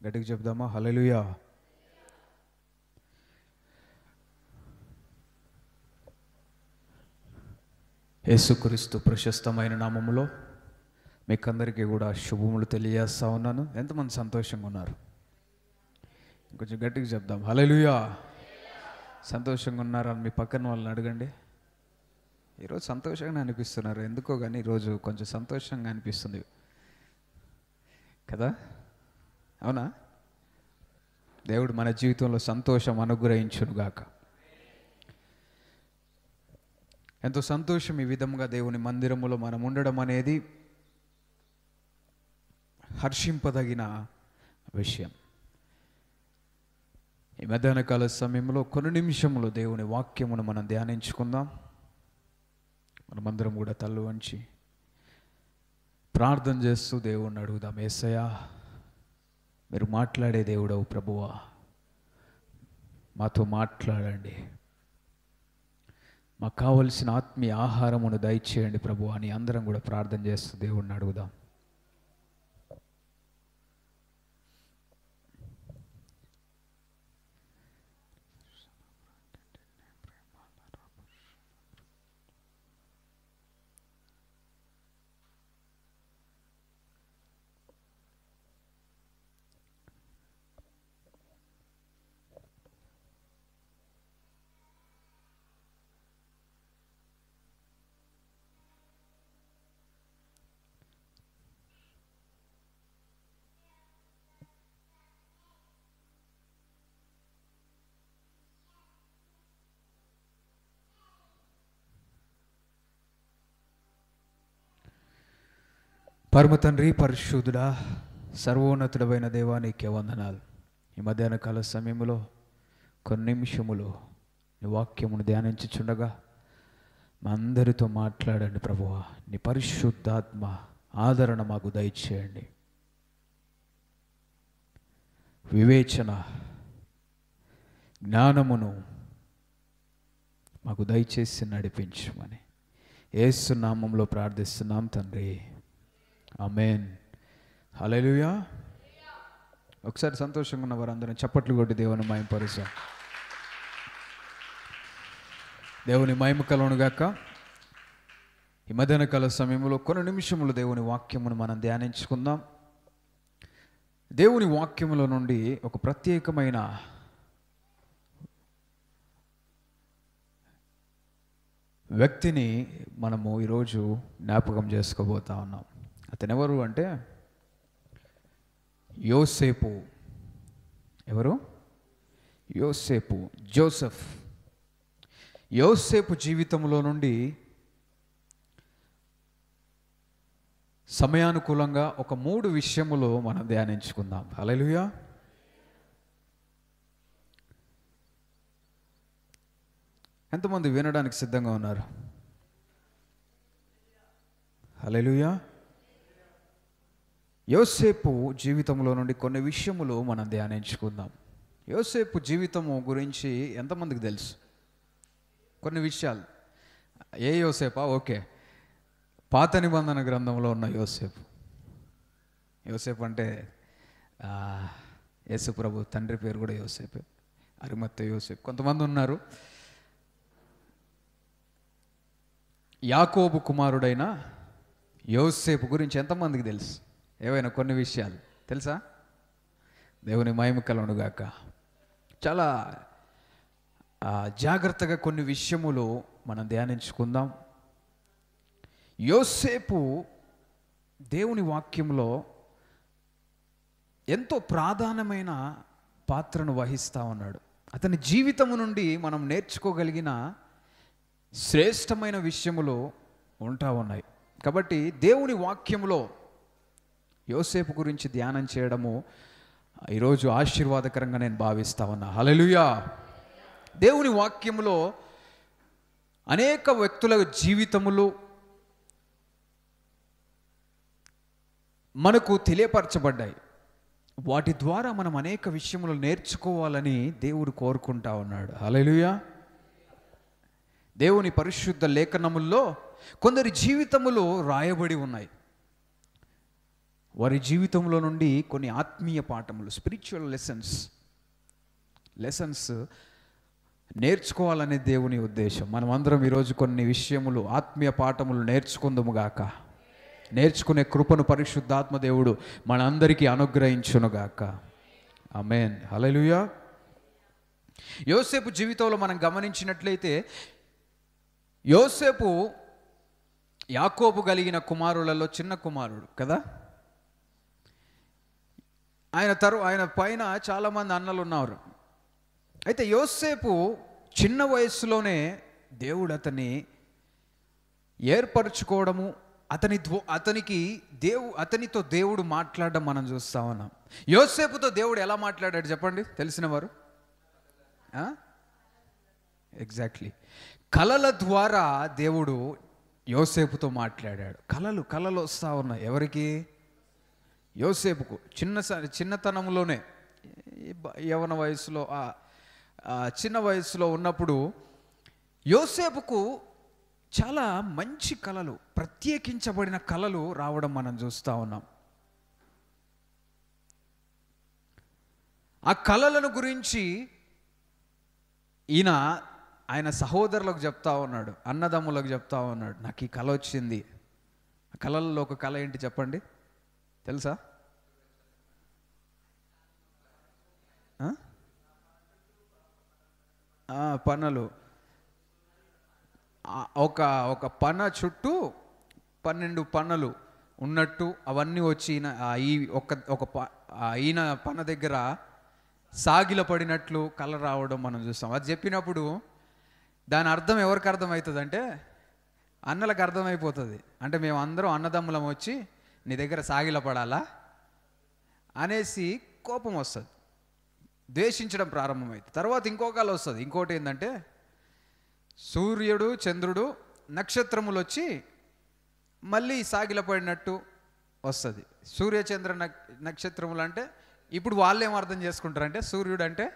గట్టిగా చెప్దామా? హల్లెలూయా. యేసుక్రీస్తు ప్రశస్తమైన నామములో మీకందరికీ కూడా శుభములు తెలియజేస్తా ఉన్నాను. ఎంతమంది సంతోషంగా ఉన్నారు? కొంచెం గట్టిగా చెప్దాం, హల్లెలూయా. సంతోషంగా ఉన్నారని మీ పక్కన వాళ్ళని అడగండి. ఈరోజు సంతోషంగా అనిపిస్తున్నారు, ఎందుకో కానీ ఈరోజు కొంచెం సంతోషంగా అనిపిస్తుంది కదా, అవునా? దేవుడు మన జీవితంలో సంతోషం అనుగ్రహించునుగాక. ఎంతో సంతోషం ఈ విధంగా దేవుని మందిరములో మనం ఉండడం అనేది హర్షింపదగిన విషయం. ఈ మధ్యాహ్న కాల సమయంలో కొన్ని నిమిషములు దేవుని వాక్యమును మనం ధ్యానించుకుందాం. మనమందరం కూడా తల్లు వంచి ప్రార్థన చేస్తూ దేవుణ్ణి అడుగుదాం. యేసయ్యా, మీరు మాట్లాడే దేవుడవు ప్రభువా, మాతో మాట్లాడండి, మాకు కావలసిన ఆత్మీయ ఆహారమును దయచేయండి ప్రభువా అని అందరం కూడా ప్రార్థన చేస్తూ దేవుణ్ణి అడుగుదాం. పరమ తండ్రి, పరిశుద్ధుడా, సర్వోన్నతుడమైన దేవా, నీకే వందనాలు. ఈ మధ్యాహ్న కాల సమయంలో కొన్ని నిమిషములు నీ వాక్యమును ధ్యానించుచుండగా మా అందరితో మాట్లాడండి ప్రభువా. నీ పరిశుద్ధాత్మ ఆదరణ మాకు దయచేయండి. వివేచన, జ్ఞానమును మాకు దయచేసి నడిపించమని యేసు నామములో ప్రార్థిస్తున్నాం తండ్రి, ఆమేన్. హల్లెలూయా. ఒకసారి సంతోషంగా ఉన్న వారందరం చప్పట్లు కొట్టి దేవుని మహిమపరుస్తాం. దేవుని మహిమ కలుగునుగాక. ఈ మధ్యాహ్న కాల సమయంలో కొన్ని నిమిషములు దేవుని వాక్యమును మనం ధ్యానించుకుందాం. దేవుని వాక్యములో నుండి ఒక ప్రత్యేకమైన వ్యక్తిని మనము ఈరోజు జ్ఞాపకం చేసుకోబోతా ఉన్నాం. అతను ఎవరు అంటే యోసేపు. ఎవరు? యోసేపు, జోసెఫ్. యోసేపు జీవితంలో నుండి సమయానుకూలంగా ఒక 3 విషయములు మనం ధ్యానించుకుందాం. హల్లెలూయా. ఎంతమంది వినడానికి సిద్ధంగా ఉన్నారు? హల్లెలూయా. యోసేపు జీవితంలో నుండి కొన్ని విషయములు మనం ధ్యానించుకుందాం. యోసేపు జీవితము గురించి ఎంతమందికి తెలుసు? కొన్ని విషయాలు. ఏ యోసేపా? ఓకే, పాత నిబంధన గ్రంథంలో ఉన్న యోసేపు. యోసేపు అంటే యేసు ప్రభు తండ్రి పేరు కూడా యోసేపే, అరిమత్తయి యోసేపు. కొంతమంది ఉన్నారు యాకోబు కుమారుడైన యోసేపు గురించి ఎంతమందికి తెలుసు? ఏవైనా కొన్ని విషయాలు తెలుసా? దేవుని మహిమ కలుగునుగాక. చాలా జాగ్రత్తగా కొన్ని విషయములు మనం ధ్యానించుకుందాం. యోసేపు దేవుని వాక్యంలో ఎంతో ప్రాధాన్యమైన పాత్రను వహిస్తూ ఉన్నాడు. అతని జీవితము నుండి మనం నేర్చుకోగలిగిన శ్రేష్టమైన విషయములు ఉంటా ఉన్నాయి. కాబట్టి దేవుని వాక్యములో యోసేపు గురించి ధ్యానం చేయడము ఈరోజు ఆశీర్వాదకరంగా నేను భావిస్తా ఉన్నా. హల్లెలూయా. దేవుని వాక్యములో అనేక వ్యక్తుల జీవితములు మనకు తెలియపరచబడ్డాయి. వాటి ద్వారా మనం అనేక విషయములు నేర్చుకోవాలని దేవుడు కోరుకుంటా ఉన్నాడు. హల్లెలూయా. దేవుని పరిశుద్ధ లేఖనముల్లో కొందరి జీవితములు రాయబడి ఉన్నాయి. వారి జీవితంలో నుండి కొన్ని ఆత్మీయ పాఠములు, స్పిరిచువల్ లెసన్స్ నేర్చుకోవాలనే దేవుని ఉద్దేశం. మనం అందరం ఈరోజు కొన్ని విషయములు, ఆత్మీయ పాఠములు నేర్చుకుందుముగాక. నేర్చుకునే కృపను పరిశుద్ధాత్మ దేవుడు మనందరికీ అనుగ్రహించునుగాక. ఆమేన్. హల్లెలూయా. యోసేపు జీవితంలో మనం గమనించినట్లయితే, యోసేపు యాకోబు కలిగిన కుమారులలో చిన్న కుమారుడు కదా. ఆయన పైన చాలామంది అన్నలు ఉన్నారు. అయితే యోసేపు చిన్న వయస్సులోనే దేవుడు అతన్ని ఏర్పరచుకోవడము, అతనితో దేవుడు మాట్లాడడం మనం చూస్తా ఉన్నాం. యోసేపుతో దేవుడు ఎలా మాట్లాడాడు చెప్పండి, తెలిసిన వారు? ఎగ్జాక్ట్లీ, కలల ద్వారా దేవుడు యోసేపుతో మాట్లాడాడు. కలలు వస్తూ ఉన్నాయి. ఎవరికి? యోసేపుకు. చిన్నతనంలోనే, యవన వయసులో, చిన్న వయసులో ఉన్నప్పుడు యోసేపుకు చాలా మంచి కలలు, ప్రత్యేకించబడిన కలలు రావడం మనం చూస్తూ ఉన్నాం. ఆ కలలను గురించి ఆయన సహోదరులకు చెప్తా ఉన్నాడు, అన్నదమ్ములకు చెప్తా ఉన్నాడు. నాకు ఈ కల వచ్చింది. ఆ కళల్లో ఒక కళ ఏంటి చెప్పండి, తెలుసా? పనలు. ఒక పన చుట్టూ 12 పనలు ఉన్నట్టు అవన్నీ వచ్చి ఈయన పన దగ్గర సాగిల పడినట్లు కళ రావడం మనం చూస్తాం. అది చెప్పినప్పుడు దాని అర్థం ఎవరికి అర్థమవుతుంది అంటే, అన్నలకు అర్థమైపోతుంది. అంటే మేము అందరం అన్నదమ్ములం వచ్చి నీ దగ్గర సాగిల పడాలా అనేసి కోపం వస్తుంది, ద్వేషించడం ప్రారంభమవుతుంది. తర్వాత ఇంకో కళ వస్తుంది. ఇంకోటి ఏంటంటే, సూర్యుడు, చంద్రుడు, నక్షత్రములు వచ్చి మళ్ళీ సాగిల పడినట్టు వస్తుంది. సూర్యచంద్ర నక్షత్రములు అంటే ఇప్పుడు వాళ్ళేం అర్థం చేసుకుంటారంటే, సూర్యుడు అంటే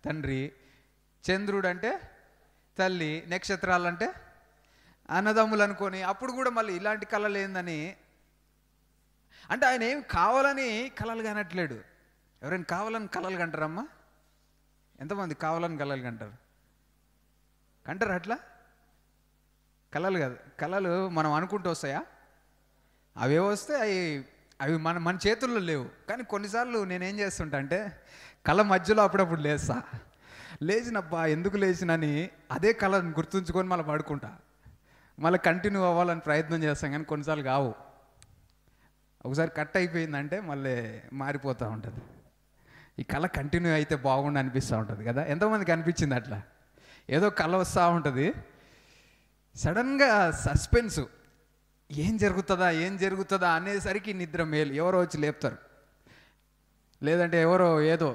తండ్రి, చంద్రుడు అంటే తల్లి, నక్షత్రాలు అంటే అన్నదమ్ములు అనుకొని అప్పుడు కూడా మళ్ళీ ఇలాంటి కళలు ఏందని, అంటే ఆయన ఏం కావాలని కళలు కానట్లేడు. ఎవరైనా కావాలని కళలు కంటారమ్మా? ఎంతమంది కావాలని కళలు కంటారు? అట్లా కళలు కాదు, కళలు మనం అనుకుంటూ వస్తాయా? అవే వస్తే అవి మన చేతుల్లో లేవు. కానీ కొన్నిసార్లు నేనేం చేస్తుంటా అంటే, కళ మధ్యలో అప్పుడప్పుడు లేచినబ్బా ఎందుకు లేచినని అదే కళను గుర్తుంచుకొని మళ్ళీ పడుకుంటా, మళ్ళీ కంటిన్యూ అవ్వాలని ప్రయత్నం చేస్తాం. కానీ కొన్నిసార్లు కావు. ఒకసారి కట్ అయిపోయిందంటే మళ్ళీ మారిపోతూ ఉంటుంది. ఈ కళ కంటిన్యూ అయితే బాగుండు అనిపిస్తూ ఉంటుంది కదా. ఎంతోమందికి అనిపించింది అట్లా? ఏదో కళ వస్తూ ఉంటుంది, సడన్గా సస్పెన్సు, ఏం జరుగుతుందా అనేసరికి నిద్ర మేలు, ఎవరో వచ్చి లేపుతారు, లేదంటే ఎవరో ఏదో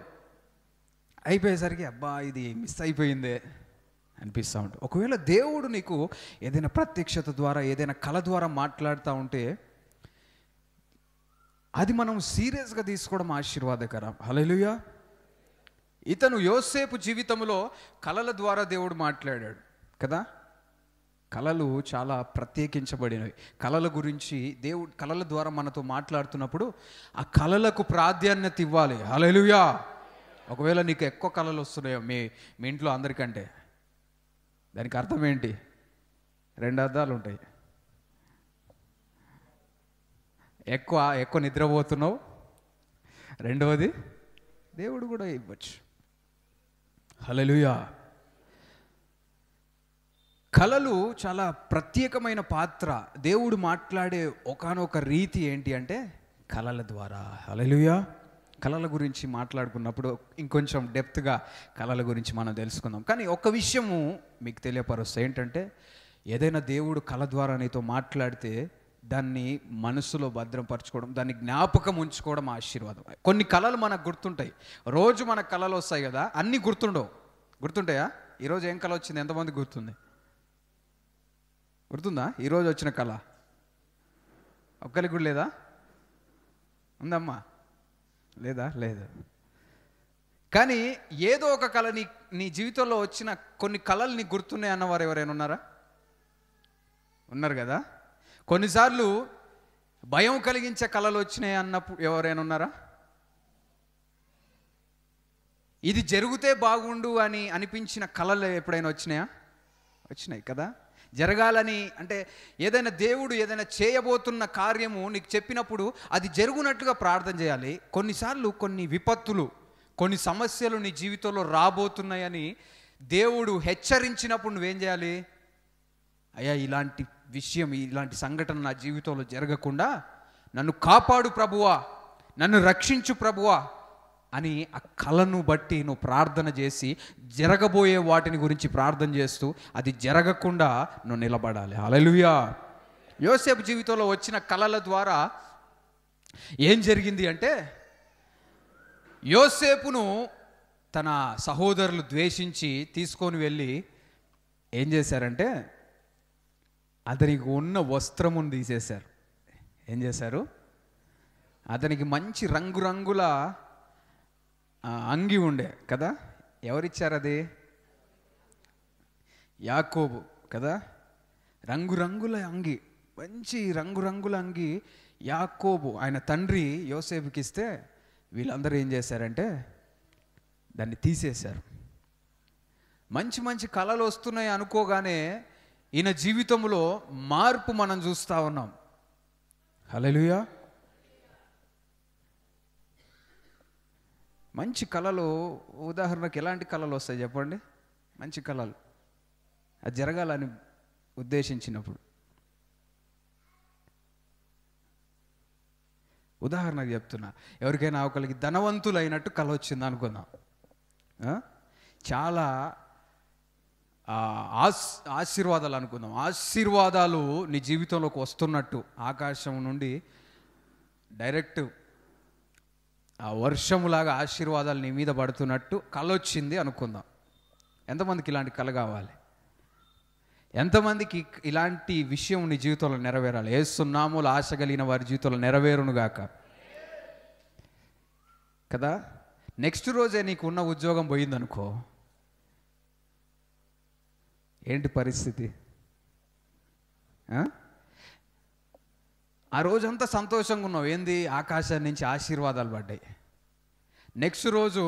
అయిపోయేసరికి అబ్బా ఇది మిస్ అయిపోయిందే అనిపిస్తూ ఉంటుంది. ఒకవేళ దేవుడు నీకు ఏదైనా ప్రత్యక్షత ద్వారా, ఏదైనా కళ ద్వారా మాట్లాడుతూ ఉంటే అది మనం సీరియస్గా తీసుకోవడం ఆశీర్వాదకరం. హల్లెలూయా. ఇతను యోసేపు జీవితంలో కళల ద్వారా దేవుడు మాట్లాడాడు కదా. కళలు చాలా ప్రత్యేకించబడినవి. కళల గురించి దేవుడు కళల ద్వారా మనతో మాట్లాడుతున్నప్పుడు ఆ కళలకు ప్రాధాన్యత ఇవ్వాలి. హల్లెలూయా. ఒకవేళ నీకు ఎక్కువ కళలు వస్తున్నాయో మీ ఇంట్లో అందరికంటే, దానికి అర్థం ఏంటి? 2 అర్థాలు ఉంటాయి. ఎక్కువ నిద్రపోతున్నావు, రెండవది దేవుడు కూడా ఇవ్వచ్చు. హల్లెలూయా. కళలు చాలా ప్రత్యేకమైన పాత్ర. దేవుడు మాట్లాడే ఒకానొక రీతి ఏంటి అంటే కళల ద్వారా. హల్లెలూయా. కళల గురించి మాట్లాడుకున్నప్పుడు ఇంకొంచెం డెప్త్గా కళల గురించి మనం తెలుసుకుందాం. కానీ ఒక విషయము మీకు తెలియపరుస్తా, ఏంటంటే ఏదైనా దేవుడు కళ ద్వారా నీతో మాట్లాడితే దాన్ని మనసులో భద్రపరచుకోవడం, దాన్ని జ్ఞాపకం ఉంచుకోవడం ఆశీర్వాదం. కొన్ని కళలు మనకు గుర్తుంటాయి. రోజు మనకు కళలు వస్తాయి కదా, అన్నీ గుర్తుండవు. గుర్తుంటాయా? ఈరోజు ఏం కళ వచ్చింది? ఎంతమంది గుర్తుందా? ఈరోజు వచ్చిన కళ ఒక్కరికి కూడా లేదా? ఉందమ్మా? లేదు. కానీ ఏదో ఒక కళ నీ జీవితంలో వచ్చిన కొన్ని కళలు నీకు గుర్తున్నాయి అన్నవారు ఎవరైనా ఉన్నారా? ఉన్నారు కదా. కొన్నిసార్లు భయం కలిగించే కళలు వచ్చినాయి అన్నప్పుడు ఎవరైనా ఉన్నారా? ఇది జరిగితే బాగుండు అని అనిపించిన కళలు ఎప్పుడైనా వచ్చినాయా? వచ్చినాయి కదా. జరగాలని అంటే ఏదైనా దేవుడు ఏదైనా చేయబోతున్న కార్యము నీకు చెప్పినప్పుడు అది జరుగునట్లుగా ప్రార్థన చేయాలి. కొన్నిసార్లు కొన్ని విపత్తులు, కొన్ని సమస్యలు నీ జీవితంలో రాబోతున్నాయని దేవుడు హెచ్చరించినప్పుడు నువ్వేం చేయాలి? అయ్యా, ఇలాంటి విషయం, ఇలాంటి సంఘటన నా జీవితంలో జరగకుండా నన్ను కాపాడు ప్రభువా, నన్ను రక్షించు ప్రభువా అని ఆ కళను బట్టి నువ్వు ప్రార్థన చేసి జరగబోయే వాటిని గురించి ప్రార్థన చేస్తూ అది జరగకుండా నువ్వు నిలబడాలి. హల్లెలూయా. యోసేపు జీవితంలో వచ్చిన కళల ద్వారా ఏం జరిగింది అంటే, యోసేపును తన సహోదరులు ద్వేషించి తీసుకొని వెళ్ళి ఏం చేశారంటే అతనికి ఉన్న వస్త్రమును తీసేశారు. ఏం చేశారు? అతనికి మంచి రంగురంగుల అంగి ఉండే కదా. ఎవరిచ్చారు అది? యాకోబు కదా. రంగురంగుల అంగి, మంచి రంగురంగుల అంగి యాకోబు ఆయన తండ్రి యోసేపుకి ఇస్తే వీళ్ళందరూ ఏం చేశారంటే దాన్ని తీసేశారు. మంచి మంచి కళలు వస్తున్నాయి అనుకోగానే ఈయన జీవితంలో మార్పు మనం చూస్తూ ఉన్నాం. హల్లెలూయా. మంచి కళలు, ఉదాహరణకు ఎలాంటి కళలు వస్తాయి చెప్పండి? మంచి కళలు అది జరగాలని ఉద్దేశించినప్పుడు, ఉదాహరణకు చెప్తున్నా, ఎవరికైనా ఒకరికి ధనవంతులైనట్టు కళ వచ్చింది అనుకుందాం. చాలా ఆశీర్వాదాలు అనుకుందాం. ఆశీర్వాదాలు నీ జీవితంలోకి వస్తున్నట్టు, ఆకాశం నుండి డైరెక్ట్ ఆ వర్షములాగా ఆశీర్వాదాలు నీ మీద పడుతున్నట్టు కళ వచ్చింది అనుకుందాం. ఎంతమందికి ఇలాంటి కళ కావాలి? ఎంతమందికి ఇలాంటి విషయం నీ జీవితంలో నెరవేరాలి? యేసు నామములో ఆశ కలిగిన వారి జీవితంలో నెరవేరునుగాక కదా. నెక్స్ట్ రోజే నీకు ఉన్న ఉద్యోగం పోయిందనుకో, ఏంటి పరిస్థితి? ఆ రోజంతా సంతోషంగా ఉన్నావు, ఏంది? ఆకాశం నుంచి ఆశీర్వాదాలు పడ్డాయి. నెక్స్ట్ రోజు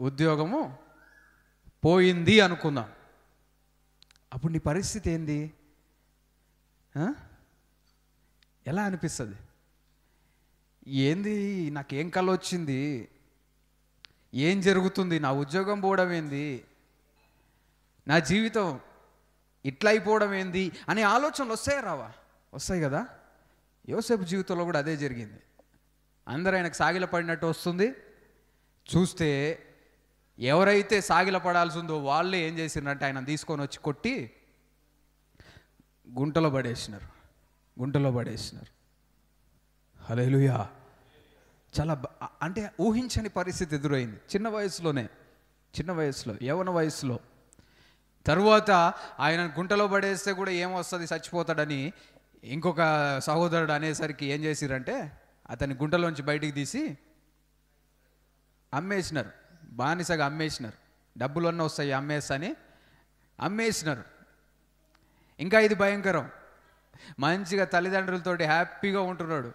ఉద్యోగము పోయింది అనుకుందాం, అప్పుడు నీ పరిస్థితి ఏంది? ఎలా అనిపిస్తుంది? ఏంది, నాకేం కళ వచ్చింది? ఏం జరుగుతుంది? నా ఉద్యోగం పోవడం ఏంది? నా జీవితం ఇట్లా అయిపోవడం ఏంది అనే ఆలోచనలు వస్తాయా రావా? వస్తాయి కదా. యోసేపు జీవితంలో కూడా అదే జరిగింది. అందరూ ఆయనకు సాగిల పడినట్టు వస్తుంది. చూస్తే ఎవరైతే సాగిల పడాల్సి ఉందో వాళ్ళే ఏం చేసినారంటే ఆయన తీసుకొని వచ్చి కొట్టి గుంటలో పడేసినారు. హల్లెలూయా. చాలా అంటే ఊహించని పరిస్థితి ఎదురైంది. చిన్న వయసులో యవ్వన వయసులో. తరువాత ఆయన గుంటలో పడేస్తే కూడా ఏమొస్తుంది, చచ్చిపోతాడని ఇంకొక సహోదరుడు అనేసరికి ఏం చేసిరంటే అతన్ని గుంటలోంచి బయటికి తీసి అమ్మేసినారు. బానిసగా అమ్మేసినారు. డబ్బులన్నీ వస్తాయి అమ్మేసని అమ్మేసినారు. ఇంకా ఇది భయంకరం, మంచిగా తల్లిదండ్రులతోటి హ్యాపీగా ఉంటున్నాడు.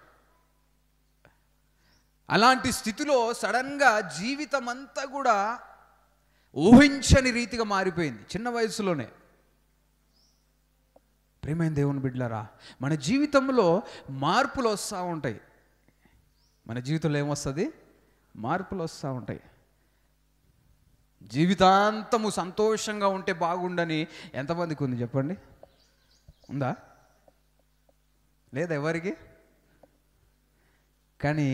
అలాంటి స్థితిలో సడన్గా జీవితం అంతా కూడా ఊహించని రీతిగా మారిపోయింది చిన్న వయసులోనే. ప్రియమైన దేవుని బిడ్డలారా, మన జీవితంలో మార్పులు వస్తూ ఉంటాయి. మన జీవితంలో ఏమొస్తుంది? మార్పులు వస్తూ ఉంటాయి. జీవితాంతము సంతోషంగా ఉంటే బాగుండని ఎంతమందికి ఉంది చెప్పండి? ఉందా? లేదా ఎవరికి? కానీ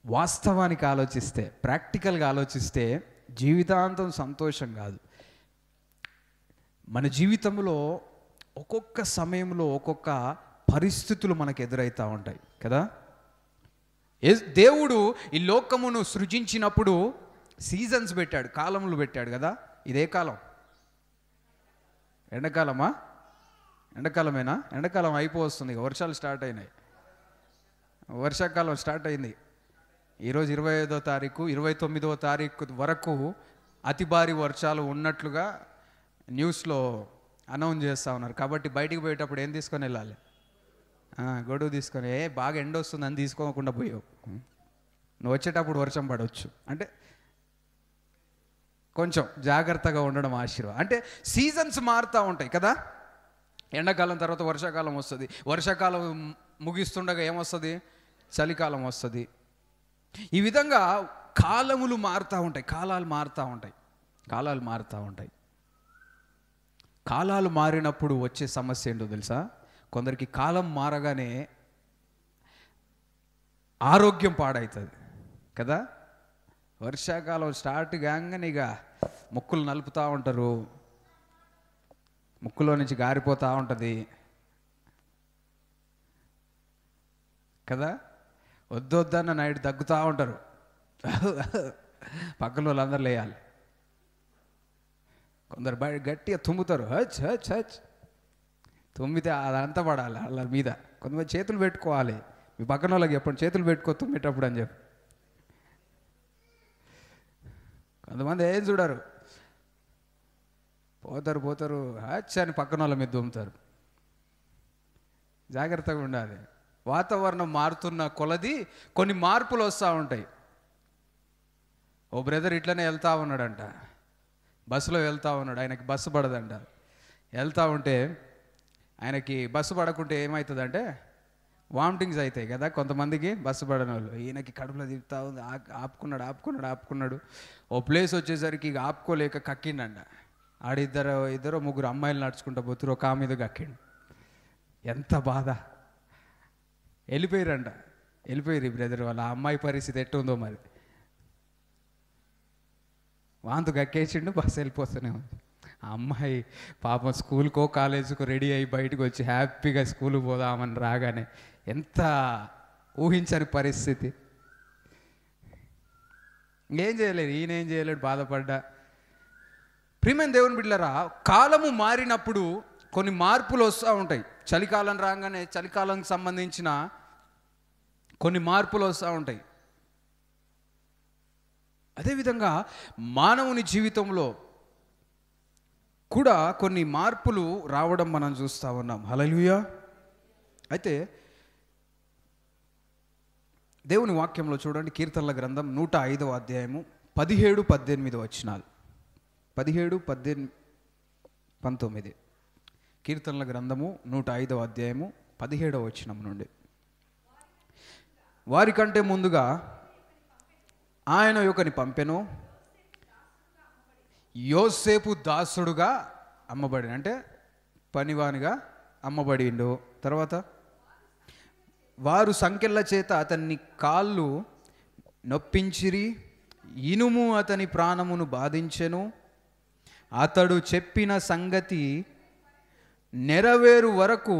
వాస్తవానికి ఆలోచిస్తే, ప్రాక్టికల్గా ఆలోచిస్తే జీవితాంతం సంతోషం కాదు. మన జీవితంలో ఒక్కొక్క సమయంలో ఒక్కొక్క పరిస్థితులు మనకు ఎదురవుతూ ఉంటాయి కదా. దేవుడు ఈ లోకమును సృజించినప్పుడు సీజన్స్ పెట్టాడు, కాలములు పెట్టాడు కదా. ఇదే కాలం? ఎండాకాలమా? ఎండాకాలమేనా? ఎండాకాలం అయిపోతుంది, వర్షాలు స్టార్ట్ అయినాయి. వర్షాకాలం స్టార్ట్ అయింది. ఈరోజు 25వ తారీఖు, 29వ తారీఖు వరకు అతి భారీ వర్షాలు ఉన్నట్లుగా న్యూస్లో అనౌన్స్ చేస్తూ ఉన్నారు. కాబట్టి బయటికి పోయేటప్పుడు ఏం తీసుకొని వెళ్ళాలి? గొడుగు తీసుకొని బాగా ఎండ వస్తుందని తీసుకోకుండా పోయావు, నువ్వు వచ్చేటప్పుడు వర్షం పడవచ్చు. అంటే కొంచెం జాగ్రత్తగా ఉండడం ఆశీర్వాదం. అంటే సీజన్స్ మారుతూ ఉంటాయి కదా. ఎండాకాలం తర్వాత వర్షాకాలం వస్తుంది, వర్షాకాలం ముగిస్తుండగా ఏమొస్తుంది, చలికాలం వస్తుంది. ఈ విధంగా కాలములు మారుతూ ఉంటాయి, కాలాలు మారుతూ ఉంటాయి, కాలాలు మారుతూ ఉంటాయి. కాలాలు మారినప్పుడు వచ్చే సమస్య ఏంటో తెలుసా? కొందరికి కాలం మారగానే ఆరోగ్యం పాడవుతుంది కదా. వర్షాకాలం స్టార్ట్ కాగానే ఇక ముక్కులు నలుపుతూ ఉంటారు, ముక్కులో నుంచి గారిపోతూ ఉంటుంది కదా. వద్దొద్దన్న నైట్ దగ్గుతూ ఉంటారు, పక్కన వాళ్ళందరూ లేయాలి. కొందరు బయట గట్టిగా తుమ్ముతారు, హచ్ హచ్ హచ్, తుమ్మితే అదంతా పడాలి వాళ్ళ మీద. కొంతమంది చేతులు పెట్టుకోవాలి, మీ పక్కన వాళ్ళకి చెప్పండి చేతులు పెట్టుకో తుమ్మేటప్పుడు అని చెప్పి. కొంతమంది ఏం చూడరు, పోతారు హచ్ అని పక్కన వాళ్ళ మీద తుమ్ముతారు. జాగ్రత్తగా ఉండాలి. వాతావరణం మారుతున్న కొలది కొన్ని మార్పులు వస్తూ ఉంటాయి. ఓ బ్రదర్ ఇట్లనే వెళ్తూ ఉన్నాడంట, బస్సులో వెళ్తూ ఉన్నాడు, ఆయనకి బస్సు పడదంట. వెళ్తూ ఉంటే ఆయనకి బస్సు పడకుంటే ఏమవుతుందంటే వామిటింగ్స్ అవుతాయి కదా కొంతమందికి, బస్సు పడని వాళ్ళు. ఈయనకి కడుపులో తిప్పుతా ఉంది, ఆపుకున్నాడు. ఓ ప్లేస్ వచ్చేసరికి ఇక ఆపుకోలేక కక్కిండంట. ఇద్దరు ముగ్గురు అమ్మాయిలు నడుచుకుంటూ పోతురు, ఒక ఆమె మీద కక్కిండు. ఎంత బాధ. వెళ్ళిపోయారు బ్రదర్. వాళ్ళ అమ్మాయి పరిస్థితి ఎట్టుందో మరి. వాంతు గక్కేసిండు, బస్సు వెళ్ళిపోతూనే ఉంది. ఆ అమ్మాయి పాపం స్కూల్కో కాలేజీకో రెడీ అయ్యి బయటకు వచ్చి హ్యాపీగా స్కూల్కి పోదామని రాగానే ఎంత ఊహించని పరిస్థితి. ఇంకేం చేయలేడు, ఈయన ఏం చేయలేడు, బాధపడ్డా. ప్రియమైన దేవుని బిడ్డలారా, కాలము మారినప్పుడు కొన్ని మార్పులు వస్తూ ఉంటాయి. చలికాలం రాగానే చలికాలంకి సంబంధించిన కొన్ని మార్పులు వస్తూ ఉంటాయి. అదేవిధంగా మానవుని జీవితంలో కూడా కొన్ని మార్పులు రావడం మనం చూస్తూ ఉన్నాం. హల్లెలూయా. అయితే దేవుని వాక్యంలో చూడండి, కీర్తనల గ్రంథం 105వ అధ్యాయము 17-18 వచనాలు. 17, 18, 19. కీర్తనల గ్రంథము 105వ అధ్యాయము 17వ వచనం నుండి. వారికంటే ముందుగా ఆయన యొక్కని పంపెను, యోసేపు దాసుడుగా అమ్మబడి, అంటే పనివానిగా అమ్మబడిండు. తర్వాత వారు సంకెళ్ళ చేత అతన్ని కాళ్ళు నొప్పించిరి, ఇనుము అతని ప్రాణమును బాధించెను. అతడు చెప్పిన సంగతి నెరవేరు వరకు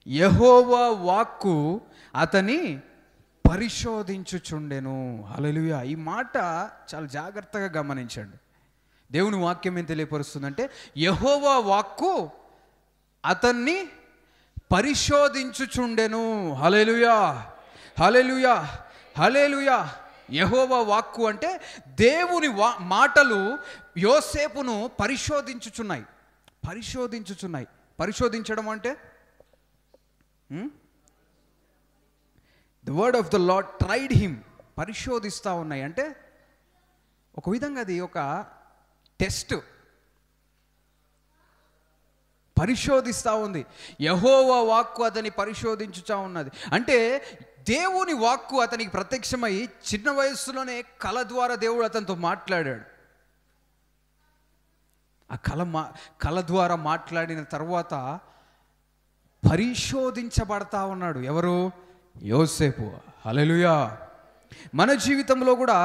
యెహోవా వాక్కు అతని పరిశోధించుచుండెను. హల్లెలూయా. ఈ మాట చాలా జాగ్రత్తగా గమనించండి. దేవుని వాక్యం ఏం తెలియపరుస్తుందంటే, యెహోవా వాక్కు అతన్ని పరిశోధించుచుండెను. హల్లెలూయా, హల్లెలూయా, హల్లెలూయా. యెహోవా వాక్కు అంటే దేవుని మాటలు యోసేపును పరిశోధించుచున్నాయి. పరిశోధించడం అంటే the word of the Lord tried him. పరిశోధిస్తూ ఉన్నాయి అంటే ఒక విధంగా అది ఒక టెస్ట్. పరిశోధిస్తూ ఉంది. యెహోవా వాక్కు అతని పరిశోధించుచా ఉన్నది అంటే దేవుని వాక్కు అతనికి ప్రత్యక్షమై చిన్న వయస్సులోనే కళ ద్వారా దేవుడు అతనితో మాట్లాడాడు. ఆ కళ ద్వారా మాట్లాడిన తర్వాత పరిశోధించబడతా ఉన్నాడు. ఎవరు? యోసేపు. హల్లెలూయా. మన జీవితంలో కూడా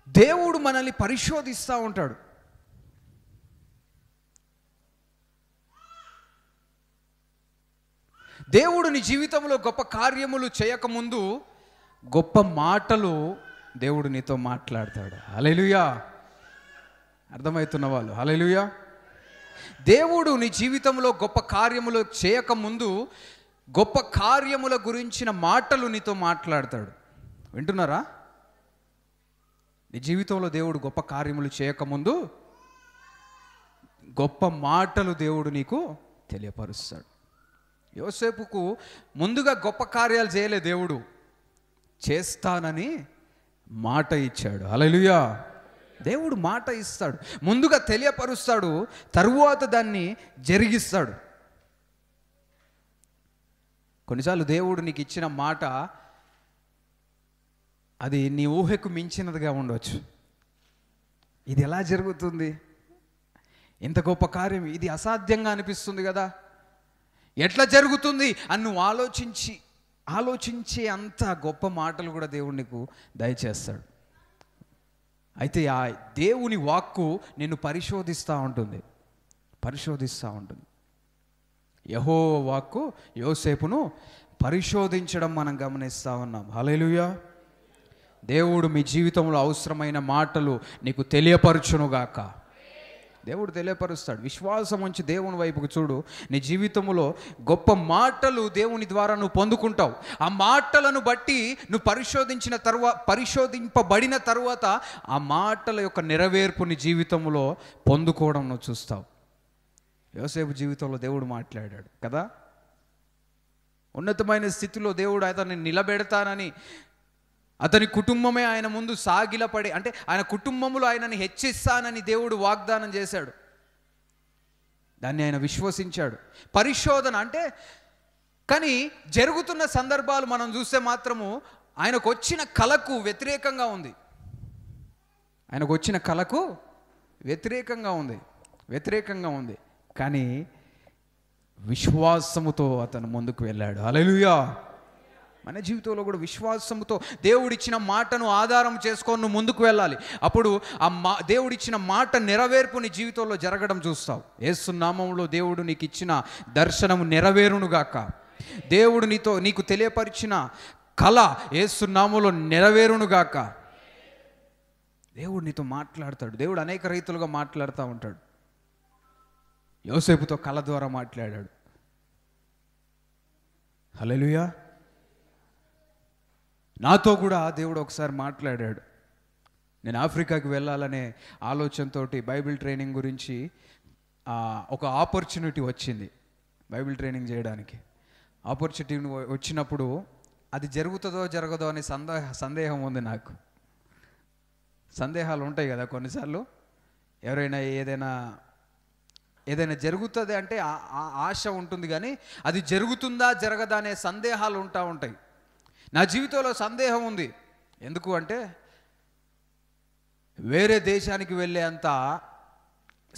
దేవుడు మనల్ని పరిశోధిస్తూ ఉంటాడు. దేవుడు నీ జీవితంలో గొప్ప కార్యములు చేయకముందు గొప్ప మాటలు దేవుడు నీతో మాట్లాడతాడు. హల్లెలూయా. అర్థమవుతున్న వాళ్ళు హల్లెలూయా. దేవుడు నీ జీవితంలో గొప్ప కార్యములు చేయకముందు గొప్ప కార్యముల గురించిన మాటలు నీతో మాట్లాడతాడు. వింటున్నారా? నీ జీవితంలో దేవుడు గొప్ప కార్యములు చేయకముందు గొప్ప మాటలు దేవుడు నీకు తెలియపరుస్తాడు. యోసేపుకు ముందుగా గొప్ప కార్యాలు చేయలే దేవుడు, చేస్తానని మాట ఇచ్చాడు. హల్లెలూయా. దేవుడు మాట ఇస్తాడు, ముందుగా తెలియపరుస్తాడు, తరువాత దాన్ని జరిగిస్తాడు. కొన్నిసార్లు దేవుడు నీకు ఇచ్చిన మాట అది నీ ఊహకు మించినదిగా ఉండవచ్చు. ఇది ఎలా జరుగుతుంది, ఇంత గొప్ప కార్యం, ఇది అసాధ్యంగా అనిపిస్తుంది కదా, ఎట్లా జరుగుతుంది అని నువ్వు ఆలోచించే అంత గొప్ప మాటలు కూడా దేవుడు నీకు దయచేస్తాడు. అయితే ఆ దేవుని వాక్కు నిన్ను పరిశోధిస్తూ ఉంటుంది. యెహోవా వాక్కు యోసేపును పరిశోధించడం మనం గమనిస్తూ ఉన్నాం. హల్లెలూయా. దేవుడు మీ జీవితంలో అవసరమైన మాటలు నీకు తెలియపరచునుగాక. దేవుడు తెలియపరుస్తాడు. విశ్వాసం ఉంచి దేవుని వైపుకు చూడు. నీ జీవితంలో గొప్ప మాటలు దేవుని ద్వారా నువ్వు పొందుకుంటావు. ఆ మాటలను బట్టి నువ్వు పరిశోధింపబడిన తరువాత ఆ మాటల యొక్క నెరవేర్పు నీ జీవితంలో పొందుకోవడం నువ్వు చూస్తావు. యోసేపు జీవితంలో దేవుడు మాట్లాడాడు కదా, ఉన్నతమైన స్థితిలో దేవుడు అతన్ని నిలబెడతానని, అతని కుటుంబమే ఆయన ముందు సాగిలపడి, అంటే ఆయన కుటుంబంలో ఆయనని హెచ్చిస్తానని దేవుడు వాగ్దానం చేశాడు. దాన్ని ఆయన విశ్వసించాడు. పరిశోధన అంటే, కానీ జరుగుతున్న సందర్భాలు మనం చూస్తే మాత్రము ఆయనకు వచ్చిన కళకు వ్యతిరేకంగా ఉంది. వ్యతిరేకంగా ఉంది. కానీ విశ్వాసముతో అతను ముందుకు వెళ్ళాడు. హల్లెలూయా. మన జీవితంలో కూడా విశ్వాసంతో దేవుడిచ్చిన మాటను ఆధారం చేసుకొని నువ్వు ముందుకు వెళ్ళాలి. అప్పుడు దేవుడిచ్చిన మాట నెరవేర్పు నీ జీవితంలో జరగడం చూస్తావు. యేసు నామములో దేవుడు నీకు ఇచ్చిన దర్శనం నెరవేరునుగాక. దేవుడు నీకు తెలియపరిచిన కళ యేసు నామములో నెరవేరునుగాక. దేవుడు నీతో మాట్లాడతాడు. దేవుడు అనేక రీతులుగా మాట్లాడుతూ ఉంటాడు. యోసేపుతో కళ ద్వారా మాట్లాడాడు. హల్లెలూయా. నాతో కూడా దేవుడు ఒకసారి మాట్లాడాడు. నేను ఆఫ్రికాకి వెళ్ళాలనే ఆలోచనతో బైబిల్ ట్రైనింగ్ గురించి ఒక ఆపర్చునిటీ వచ్చింది. బైబిల్ ట్రైనింగ్ చేయడానికి ఆపర్చునిటీ వచ్చినప్పుడు అది జరుగుతుందో జరగదో అనే సందేహం ఉంది నాకు. సందేహాలు ఉంటాయి కదా కొన్నిసార్లు. ఎవరైనా ఏదైనా జరుగుతుంది అంటే ఆశ ఉంటుంది, కానీ అది జరుగుతుందా జరగదా అనే సందేహాలు ఉంటాయి. నా జీవితంలో సందేహం ఉంది. ఎందుకు అంటే వేరే దేశానికి వెళ్ళే అంత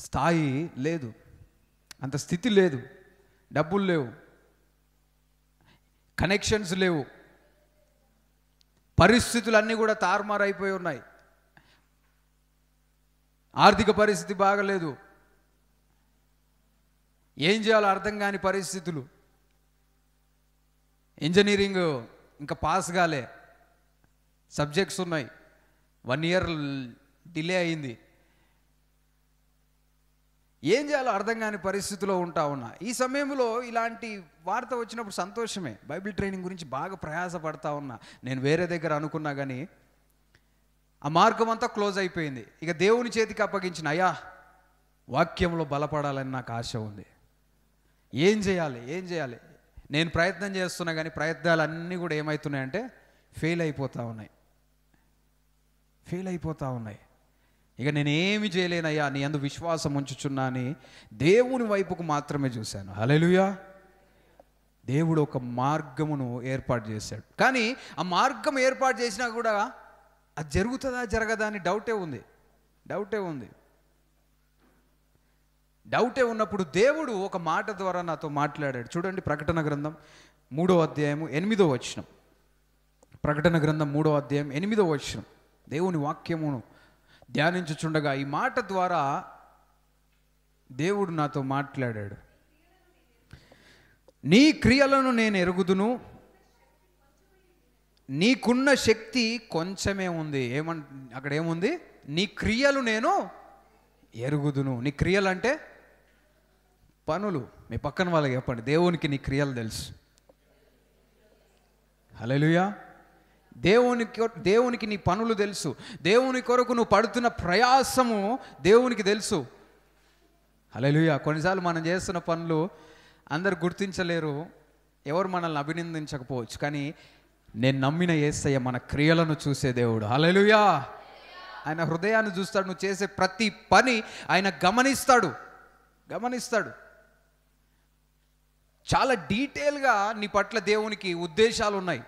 స్థాయి లేదు, అంత స్థితి లేదు, డబ్బులు లేవు, కనెక్షన్స్ లేవు, పరిస్థితులు అన్నీ కూడా తారుమారైపోయి ఉన్నాయి, ఆర్థిక పరిస్థితి బాగలేదు, ఏం చేయాలో అర్థం కాని పరిస్థితులు, ఇంజనీరింగ్ ఇంకా పాస్ కాలే, సబ్జెక్ట్స్ ఉన్నాయి, 1 year డిలే అయింది, ఏం చేయాలో అర్థం కాని పరిస్థితిలో ఉన్నా. ఈ సమయంలో ఇలాంటి వార్త వచ్చినప్పుడు సంతోషమే. బైబిల్ ట్రైనింగ్ గురించి బాగా ప్రయాసపడతా ఉన్నా. నేను వేరే దగ్గర అనుకున్నా కానీ ఆ మార్గం అంతా క్లోజ్ అయిపోయింది. ఇక దేవుని చేతికి అప్పగించిన, అయ్యా వాక్యంలో బలపడాలని నాకు ఆశ ఉంది. ఏం చేయాలి నేను ప్రయత్నం చేస్తున్నా కానీ ప్రయత్నాలన్నీ కూడా ఏమవుతున్నాయంటే ఫెయిల్ అయిపోతూ ఉన్నాయి. ఇక నేనేమి చేయలేనయ్యా, నీ అందు విశ్వాసం ఉంచుచున్నా అని దేవుని వైపుకు మాత్రమే చూశాను. హల్లెలూయా. దేవుడు ఒక మార్గమును ఏర్పాటు చేశాడు. కానీ ఆ మార్గం ఏర్పాటు చేసినా కూడా అది జరుగుతుందా జరగదా అని డౌటే ఉన్నప్పుడు దేవుడు ఒక మాట ద్వారా నాతో మాట్లాడాడు. చూడండి, ప్రకటన గ్రంథం 3వ అధ్యాయము 8వ వచనం. ప్రకటన గ్రంథం 3వ అధ్యాయం 8వ వచనం. దేవుని వాక్యమును ధ్యానించుచుండగా ఈ మాట ద్వారా దేవుడు నాతో మాట్లాడాడు. నీ క్రియలను నేను ఎరుగుదును, నీకున్న శక్తి కొంచెమే ఉంది. అక్కడ ఏముంది? నీ క్రియలు నేను ఎరుగుదును. నీ క్రియలు అంటే పనులు. మీ పక్కన వాళ్ళకి చెప్పండి, దేవునికి నీ క్రియలు తెలుసు. హల్లెలూయా. దేవునికి నీ పనులు తెలుసు. దేవుని కొరకు నువ్వు పడుతున్న ప్రయాసము దేవునికి తెలుసు. హల్లెలూయా. కొన్నిసార్లు మనం చేస్తున్న పనులు అందరు గుర్తించలేరు, ఎవరు మనల్ని అభినందించకపోవచ్చు, కానీ నేను నమ్మిన యేసయ్య మన క్రియలను చూసే దేవుడు. హల్లెలూయా. ఆయన హృదయాన్ని చూస్తాడు. నువ్వు చేసే ప్రతి పని ఆయన గమనిస్తాడు. చాలా డీటెయిల్గా నీ పట్ల దేవునికి ఉద్దేశాలు ఉన్నాయి.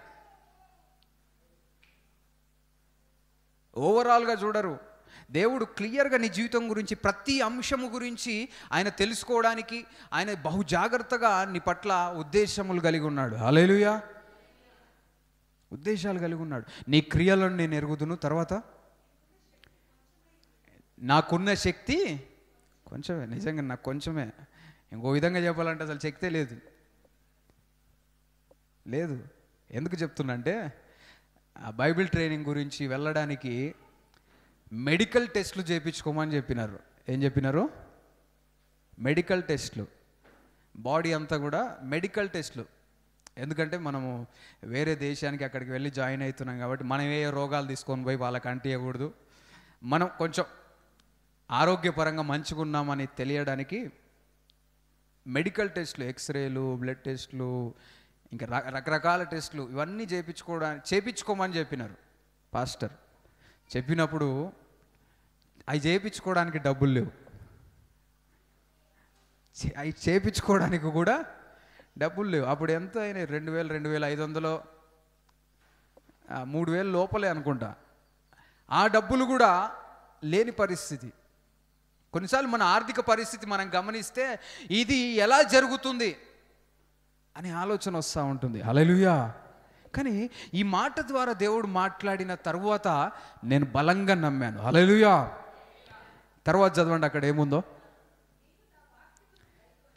ఓవరాల్గా చూడరు. దేవుడు క్లియర్గా నీ జీవితం గురించి, ప్రతి అంశము గురించి ఆయన తెలుసుకోవడానికి ఆయన బహు జాగ్రత్తగా నీ పట్ల ఉద్దేశములు కలిగి ఉన్నాడు. హల్లెలూయా. ఉద్దేశాలు కలిగి ఉన్నాడు. నీ క్రియలను నేను ఎరుగుదును. తర్వాత నాకున్న శక్తి కొంచెమే, నిజంగా నాకు కొంచెమే. ఇంకో విధంగా చెప్పాలంటే అసలు శక్తే లేదు. ఎందుకు చెప్తున్నా అంటే, బైబిల్ ట్రైనింగ్ గురించి వెళ్ళడానికి మెడికల్ టెస్ట్లు చేయించుకోమని చెప్పినారు. ఏం చెప్పినారు? మెడికల్ టెస్ట్లు. బాడీ అంతా కూడా మెడికల్ టెస్ట్లు. ఎందుకంటే మనము వేరే దేశానికి అక్కడికి వెళ్ళి జాయిన్ అవుతున్నాం కాబట్టి మనం ఏ రోగాలు తీసుకొని పోయి వాళ్ళకి అంటియకూడదు. మనం కొంచెం ఆరోగ్యపరంగా మంచిగా ఉన్నామని తెలియడానికి మెడికల్ టెస్ట్లు, ఎక్స్రేలు, బ్లడ్ టెస్ట్లు, ఇంకా రకరకాల టెస్టులు ఇవన్నీ చేయించుకోమని చెప్పినారు పాస్టర్. చెప్పినప్పుడు అవి చేయించుకోవడానికి డబ్బులు లేవు, అవి చేయించుకోవడానికి కూడా డబ్బులు లేవు. అప్పుడు ఎంత అయినాయి? 2000, 2500, 3000 లోపలే అనుకుంటా. ఆ డబ్బులు కూడా లేని పరిస్థితి. కొన్నిసార్లు మన ఆర్థిక పరిస్థితి మనం గమనిస్తే ఇది ఎలా జరుగుతుంది అని ఆలోచన వస్తూ ఉంటుంది. హల్లెలూయా. కానీ ఈ మాట ద్వారా దేవుడు మాట్లాడిన తరువాత నేను బలంగా నమ్మాను. హల్లెలూయా. తర్వాత చదవండి, అక్కడ ఏముందో.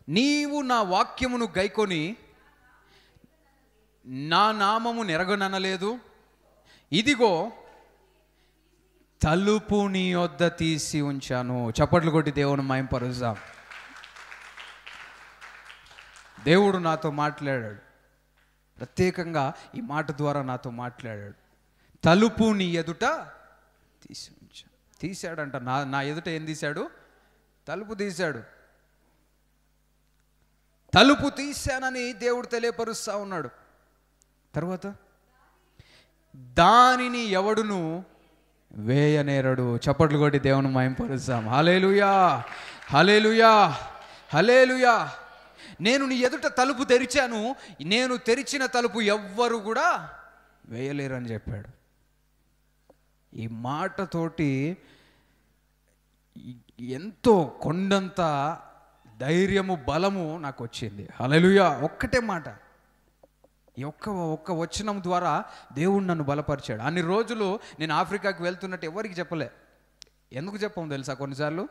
నీవు నా వాక్యమును గైకొని నా నామము నెరగననలేదు. ఇదిగో తలుపు నీ వద్ద తీసి ఉంచాను. చప్పట్లు కొట్టి దేవుని మహిమపరుద్దాం. దేవుడు నాతో మాట్లాడాడు. ప్రత్యేకంగా ఈ మాట ద్వారా నాతో మాట్లాడాడు. తలుపు నీ ఎదుట తీసి ఉంచాను. తీశాడంట. నా ఎదుట ఏం తీశాడు? తలుపు తీశాడు. తలుపు తీశానని దేవుడు తెలియపరుస్తూ ఉన్నాడు. తర్వాత దానిని ఎవడును వేయనేరడు. చప్పట్లు కొట్టి దేవుని మహిమపరుద్దాం. హల్లెలూయా, హల్లెలూయా, హల్లెలూయా. నేను నీ ఎదుట తలుపు తెరిచాను, నేను తెరిచిన తలుపు ఎవ్వరు కూడా వేయలేరు అని చెప్పాడు. ఈ మాటతోటి ఎంతో కొండంత ధైర్యము, బలము నాకు వచ్చింది. హల్లెలూయా. ఒక్కటే మాట, ఈ ఒక్క వచనం ద్వారా దేవుడు నన్ను బలపరిచాడు. అన్ని రోజులు నేను ఆఫ్రికాకి వెళ్తున్నట్టు ఎవరికి చెప్పలే. ఎందుకు చెప్పము తెలుసా? కొన్నిసార్లు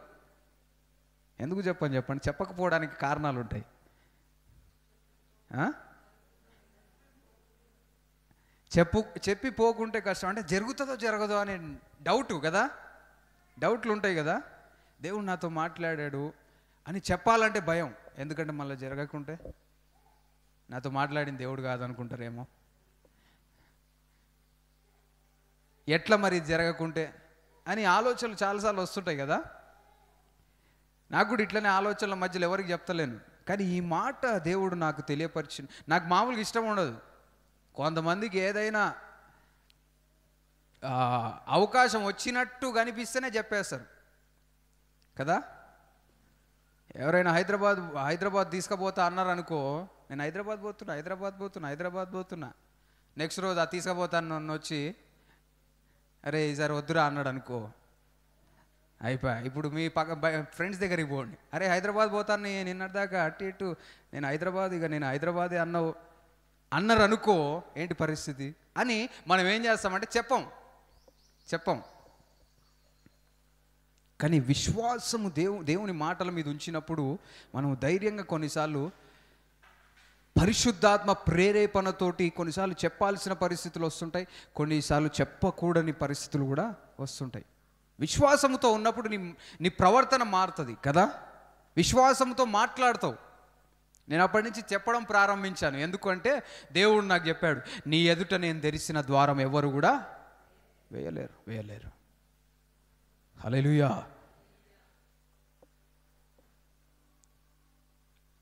ఎందుకు చెప్పండి? చెప్పకపోవడానికి కారణాలు ఉంటాయి. చెప్పి పోకుంటే కష్టం. అంటే జరుగుతుందో జరగదో అనే డౌట్ కదా, డౌట్లు ఉంటాయి కదా. దేవుడు నాతో మాట్లాడాడు అని చెప్పాలంటే భయం. ఎందుకంటే మళ్ళీ జరగకుంటే నాతో మాట్లాడిన దేవుడు కాదనుకుంటారేమో. ఎట్లా మరి జరగకుంటే అని ఆలోచనలు చాలాసార్లు వస్తుంటాయి కదా. నాకు కూడా ఇట్లనే ఆలోచనల మధ్యలో ఎవరికి చెప్తలేను. కానీ ఈ మాట దేవుడు నాకు తెలియపరిచింది. నాకు మామూలుగా ఇష్టం ఉండదు. కొంతమందికి ఏదైనా అవకాశం వచ్చినట్టు కనిపిస్తేనే చెప్పేస్తారు కదా. ఎవరైనా హైదరాబాద్ తీసుకుపోతా అన్నారు అనుకో, నేను హైదరాబాద్ పోతున్నా. నెక్స్ట్ రోజు అది తీసుకుపోతాను నన్ను వచ్చి, అరే ఈసారి వద్దురా అన్నాడు అనుకో, అయిపోయా. ఇప్పుడు మీ ఫ్రెండ్స్ దగ్గరికి పోండి, అరే హైదరాబాద్ పోతాను నిన్నటిదాకా అటు ఇటు నేను హైదరాబాదే అన్నారు అనుకో, ఏంటి పరిస్థితి అని మనం ఏం చేస్తామంటే చెప్పం. కానీ విశ్వాసము దేవుని మాటల మీద ఉంచినప్పుడు మనం ధైర్యంగా కొన్నిసార్లు పరిశుద్ధాత్మ ప్రేరేపణతోటి కొన్నిసార్లు చెప్పాల్సిన పరిస్థితులు వస్తుంటాయి, కొన్నిసార్లు చెప్పకూడని పరిస్థితులు కూడా వస్తుంటాయి. విశ్వాసంతో ఉన్నప్పుడు నీ ప్రవర్తన మారుతుంది కదా. విశ్వాసంతో మాట్లాడతావు. నేను అప్పటి నుంచి చెప్పడం ప్రారంభించాను. ఎందుకంటే దేవుడు నాకు చెప్పాడు, నీ ఎదుట నేను తెరిచిన ద్వారం ఎవరు కూడా వేయలేరు. హల్లెలూయా.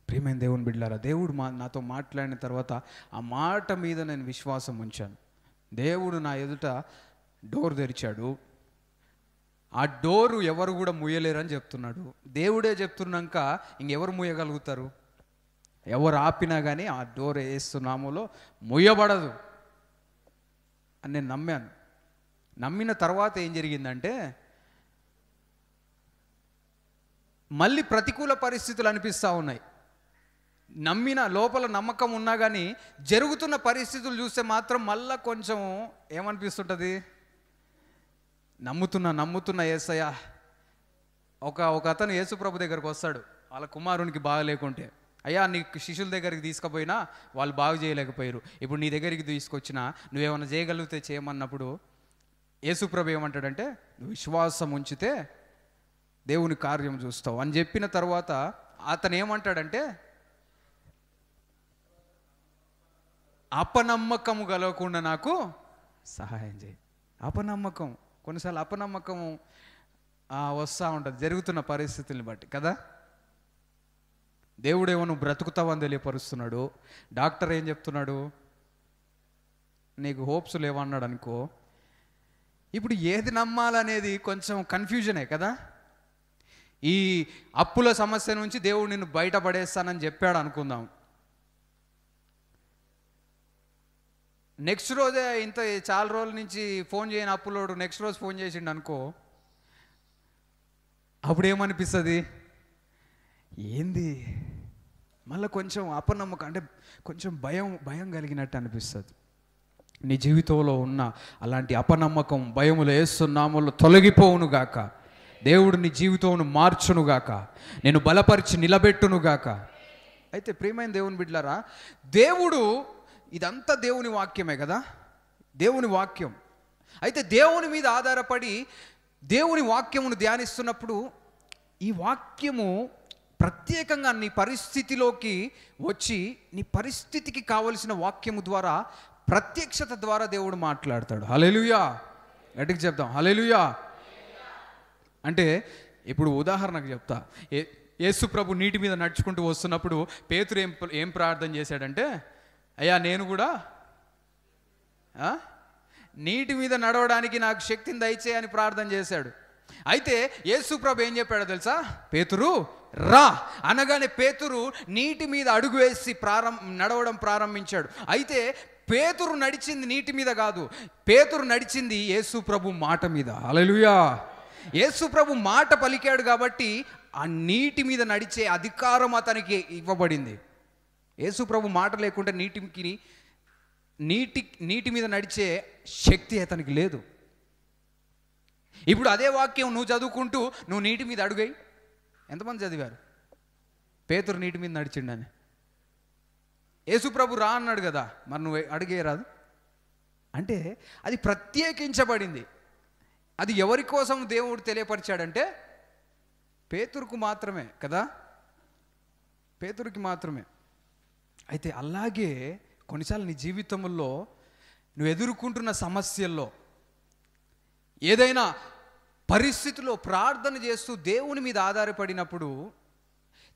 ప్రియమైన దేవుని బిడ్డలారా, దేవుడు నాతో మాట్లాడిన తర్వాత ఆ మాట మీద నేను విశ్వాసం ఉంచాను. దేవుడు నా ఎదుట డోర్ తెరిచాడు. ఆ డోరు ఎవరు కూడా ముయ్యలేరని చెప్తున్నాడు. దేవుడే చెప్తున్నాక ఇంకెవరు ముయ్యగలుగుతారు? ఎవరు ఆపినా కానీ ఆ డోర్ యేసునామములో ముయ్యబడదు అని నేను నమ్మాను. నమ్మిన తర్వాత ఏం జరిగిందంటే, మళ్ళీ ప్రతికూల పరిస్థితులు అనిపిస్తూ ఉన్నాయి. నమ్మిన లోపల నమ్మకం ఉన్నా కానీ జరుగుతున్న పరిస్థితులు చూస్తే మాత్రం మళ్ళా కొంచెం ఏమనిపిస్తుంటుంది, నమ్ముతున్నా యేసయ్య. ఒక అతను యేసుప్రభు దగ్గరకు వస్తాడు, వాళ్ళ కుమారునికి బాగా లేకుంటే, అయ్యా నీకు శిష్యుల దగ్గరికి తీసుకుపోయినా వాళ్ళు బాగు చేయలేకపోయారు, ఇప్పుడు నీ దగ్గరికి తీసుకొచ్చినా నువ్వేమన్నా చేయగలిగితే చేయమన్నప్పుడు యేసుప్రభు ఏమంటాడంటే, నువ్వు విశ్వాసం ఉంచితే దేవుని కార్యం చూస్తావు అని చెప్పిన తర్వాత అతను ఏమంటాడంటే, అపనమ్మకము కలగకుండా నాకు సహాయం చేయి. అపనమ్మకం, కొన్నిసార్లు అపనమ్మకం వస్తూ ఉంటుంది జరుగుతున్న పరిస్థితుల్ని బట్టి కదా. దేవుడేమో నువ్వు బ్రతుకుతావని తెలియపరుస్తున్నాడు. డాక్టర్ ఏం చెప్తున్నాడు, నీకు హోప్స్ లేవన్నాడు అనుకో. ఇప్పుడు ఏది నమ్మాలనేది కొంచెం కన్ఫ్యూజనే కదా. ఈ అప్పుల సమస్య నుంచి దేవుడు నిన్ను బయటపడేస్తానని చెప్పాడు అనుకుందాం. నెక్స్ట్ రోజే చాలా రోజుల నుంచి ఫోన్ చేయని అప్పులోడు నెక్స్ట్ రోజు ఫోన్ చేసిండు అనుకో, అప్పుడు ఏమనిపిస్తుంది, ఏంది మళ్ళీ కొంచెం అపనమ్మకం, అంటే కొంచెం భయం కలిగినట్టు అనిపిస్తుంది. నీ జీవితంలో ఉన్న అలాంటి అపనమ్మకం, భయములు యేసునామములో తొలగిపోవునుగాక. దేవుడు నీ జీవితంను మార్చునుగాక, నేను బలపరిచి నిలబెట్టునుగాక. అయితే ప్రియమైన దేవుని బిడ్డలారా, దేవుడు ఇదంతా దేవుని వాక్యమే కదా, దేవుని వాక్యం. అయితే దేవుని మీద ఆధారపడి దేవుని వాక్యమును ధ్యానిస్తున్నప్పుడు ఈ వాక్యము ప్రత్యేకంగా నీ పరిస్థితిలోకి వచ్చి నీ పరిస్థితికి కావలసిన వాక్యము ద్వారా, ప్రత్యక్షత ద్వారా దేవుడు మాట్లాడతాడు. హల్లెలూయా, గట్టిగా చెప్తాం హల్లెలూయా. అంటే ఇప్పుడు ఉదాహరణకు చెప్తా, యేసు ప్రభు నీటి మీద నడుచుకుంటూ వస్తున్నప్పుడు పేతురు ఏం ప్రార్థన చేశాడంటే, అయ్యా నేను కూడా నీటి మీద నడవడానికి నాకు శక్తిని దయచే అని ప్రార్థన చేశాడు. అయితే యేసు ప్రభు ఏం చెప్పాడో తెలుసా, పేతురు రా అనగానే పేతురు నీటి మీద అడుగు వేసి నడవడం ప్రారంభించాడు. అయితే పేతురు నడిచింది నీటి మీద కాదు, పేతురు నడిచింది యేసు ప్రభు మాట మీద. హల్లెలూయా. యేసు ప్రభు మాట పలికాడు కాబట్టి ఆ నీటి మీద నడిచే అధికారం అతనికి ఇవ్వబడింది. యేసు ప్రభు మాట లేకుంటే నీటి మీద నడిచే శక్తి అతనికి లేదు. ఇప్పుడు అదే వాక్యం నువ్వు చదువుకుంటూ నువ్వు నీటి మీద అడుగై, ఎంతమంది చదివారు పేతురు నీటి మీద నడిచిండని? యేసు ప్రభు రా అన్నాడు కదా, మరి నువ్వు అడిగే రాదు అంటే అది ప్రత్యేకించబడింది. అది ఎవరి కోసం దేవుడు తెలియపరిచాడంటే పేతురుకు మాత్రమే కదా, పేతురుకి మాత్రమే. అయితే అలాగే కొన్నిసార్లు నీ జీవితంలో నువ్వు ఎదుర్కొంటున్న సమస్యల్లో, ఏదైనా పరిస్థితిలో ప్రార్థన చేస్తూ దేవుని మీద ఆధారపడినప్పుడు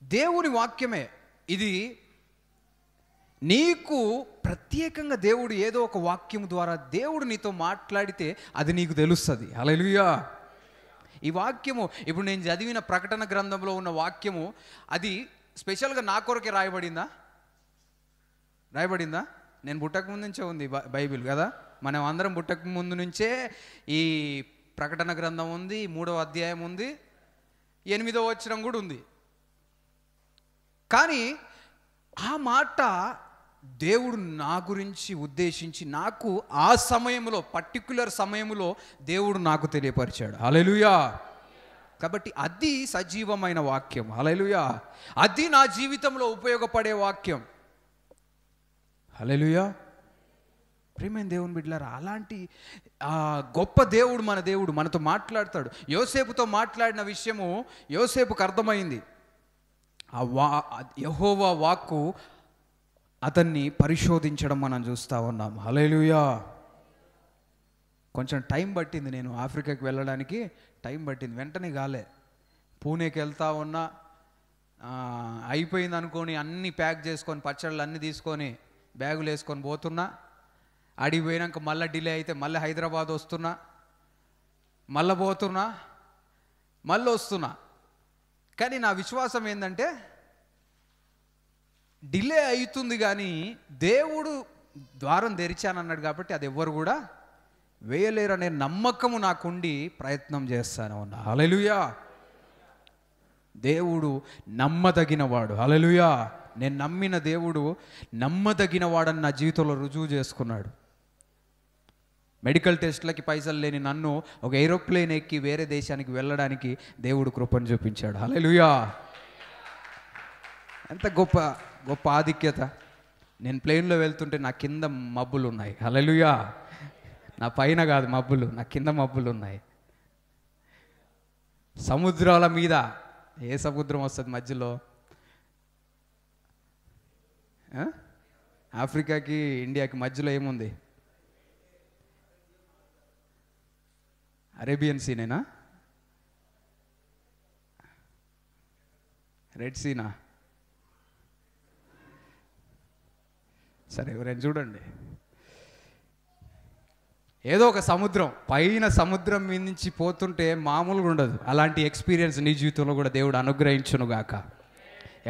దేవుని వాక్యమే ఇది నీకు ప్రత్యేకంగా దేవుడు ఏదో ఒక వాక్యం ద్వారా దేవుడు నీతో మాట్లాడితే అది నీకు తెలుస్తుంది. హల్లెలూయా. ఈ వాక్యము ఇప్పుడు నేను చదివిన ప్రకటన గ్రంథంలో ఉన్న వాక్యము అది స్పెషల్గా నా కొరకే రాయబడిందా? నేను పుట్టక ముందు నుంచే ఉంది బైబిల్ కదా. మనం అందరం పుట్టక ముందు నుంచే ఈ ప్రకటన గ్రంథం ఉంది, 3వ అధ్యాయం ఉంది, 8వ వచనం కూడా ఉంది. కానీ ఆ మాట దేవుడు నా గురించి ఉద్దేశించి నాకు ఆ సమయంలో, పర్టిక్యులర్ సమయంలో దేవుడు నాకు తెలియపరిచాడు. హల్లెలూయా. కాబట్టి అది సజీవమైన వాక్యం. హల్లెలూయా. అది నా జీవితంలో ఉపయోగపడే వాక్యం. హల్లెలూయా. ప్రియమైన దేవుని బిడ్డలారా, అలాంటి గొప్ప దేవుడు మన దేవుడు మనతో మాట్లాడతాడు. యోసేపుతో మాట్లాడిన విషయము యోసేపుకు అర్థమైంది. యెహోవా వాక్కు అతన్ని పరిశోధించడం మనం చూస్తూ ఉన్నాం. హల్లెలూయా. కొంచెం టైం పట్టింది, నేను ఆఫ్రికాకి వెళ్ళడానికి టైం పట్టింది, వెంటనే కాలే. పూణేకి వెళ్తా ఉన్నా, అయిపోయింది అనుకొని అన్నీ ప్యాక్ చేసుకొని పచ్చళ్ళు అన్నీ తీసుకొని బ్యాగులు వేసుకొని పోతున్నా. అడిగి పోయినాక మళ్ళీ డిలే అయితే మళ్ళీ హైదరాబాద్ వస్తున్నా, మళ్ళీ పోతున్నా, మళ్ళీ వస్తున్నా. కానీ నా విశ్వాసం ఏంటంటే డిలే అవుతుంది కానీ దేవుడు ద్వారం తెరిచానన్నాడు కాబట్టి అది ఎవ్వరు కూడా వేయలేరనే నమ్మకము నాకుండి ప్రయత్నం చేస్తాను ఉన్నా. హల్లెలూయా. దేవుడు నమ్మదగినవాడు. హల్లెలూయా. నేను నమ్మిన దేవుడు నమ్మదగినవాడని నా జీవితంలో రుజువు చేసుకున్నాడు. మెడికల్ టెస్ట్లకి పైసలు లేని నన్ను ఒక ఏరోప్లేన్ ఎక్కి వేరే దేశానికి వెళ్ళడానికి దేవుడు కృపను చూపించాడు. హల్లెలూయా. ఎంత గొప్ప గొప్ప ఆధిక్యత. నేను ప్లేన్లో వెళ్తుంటే నా కింద మబ్బులు ఉన్నాయి. హల్లెలూయా. నా పైన కాదు మబ్బులు, నా కింద మబ్బులు ఉన్నాయి. సముద్రాల మీద ఏ సముద్రం వస్తుంది మధ్యలో? ఆఫ్రికాకి ఇండియాకి మధ్యలో ఏముంది? అరేబియన్ సీనేనా? రెడ్ సీనా? సరే ఎవరైనా చూడండి. ఏదో ఒక సముద్రం, పైన సముద్రం మీద నుంచి పోతుంటే మామూలుగా ఉండదు. అలాంటి ఎక్స్పీరియన్స్ నీ జీవితంలో కూడా దేవుడు అనుగ్రహించునుగాక.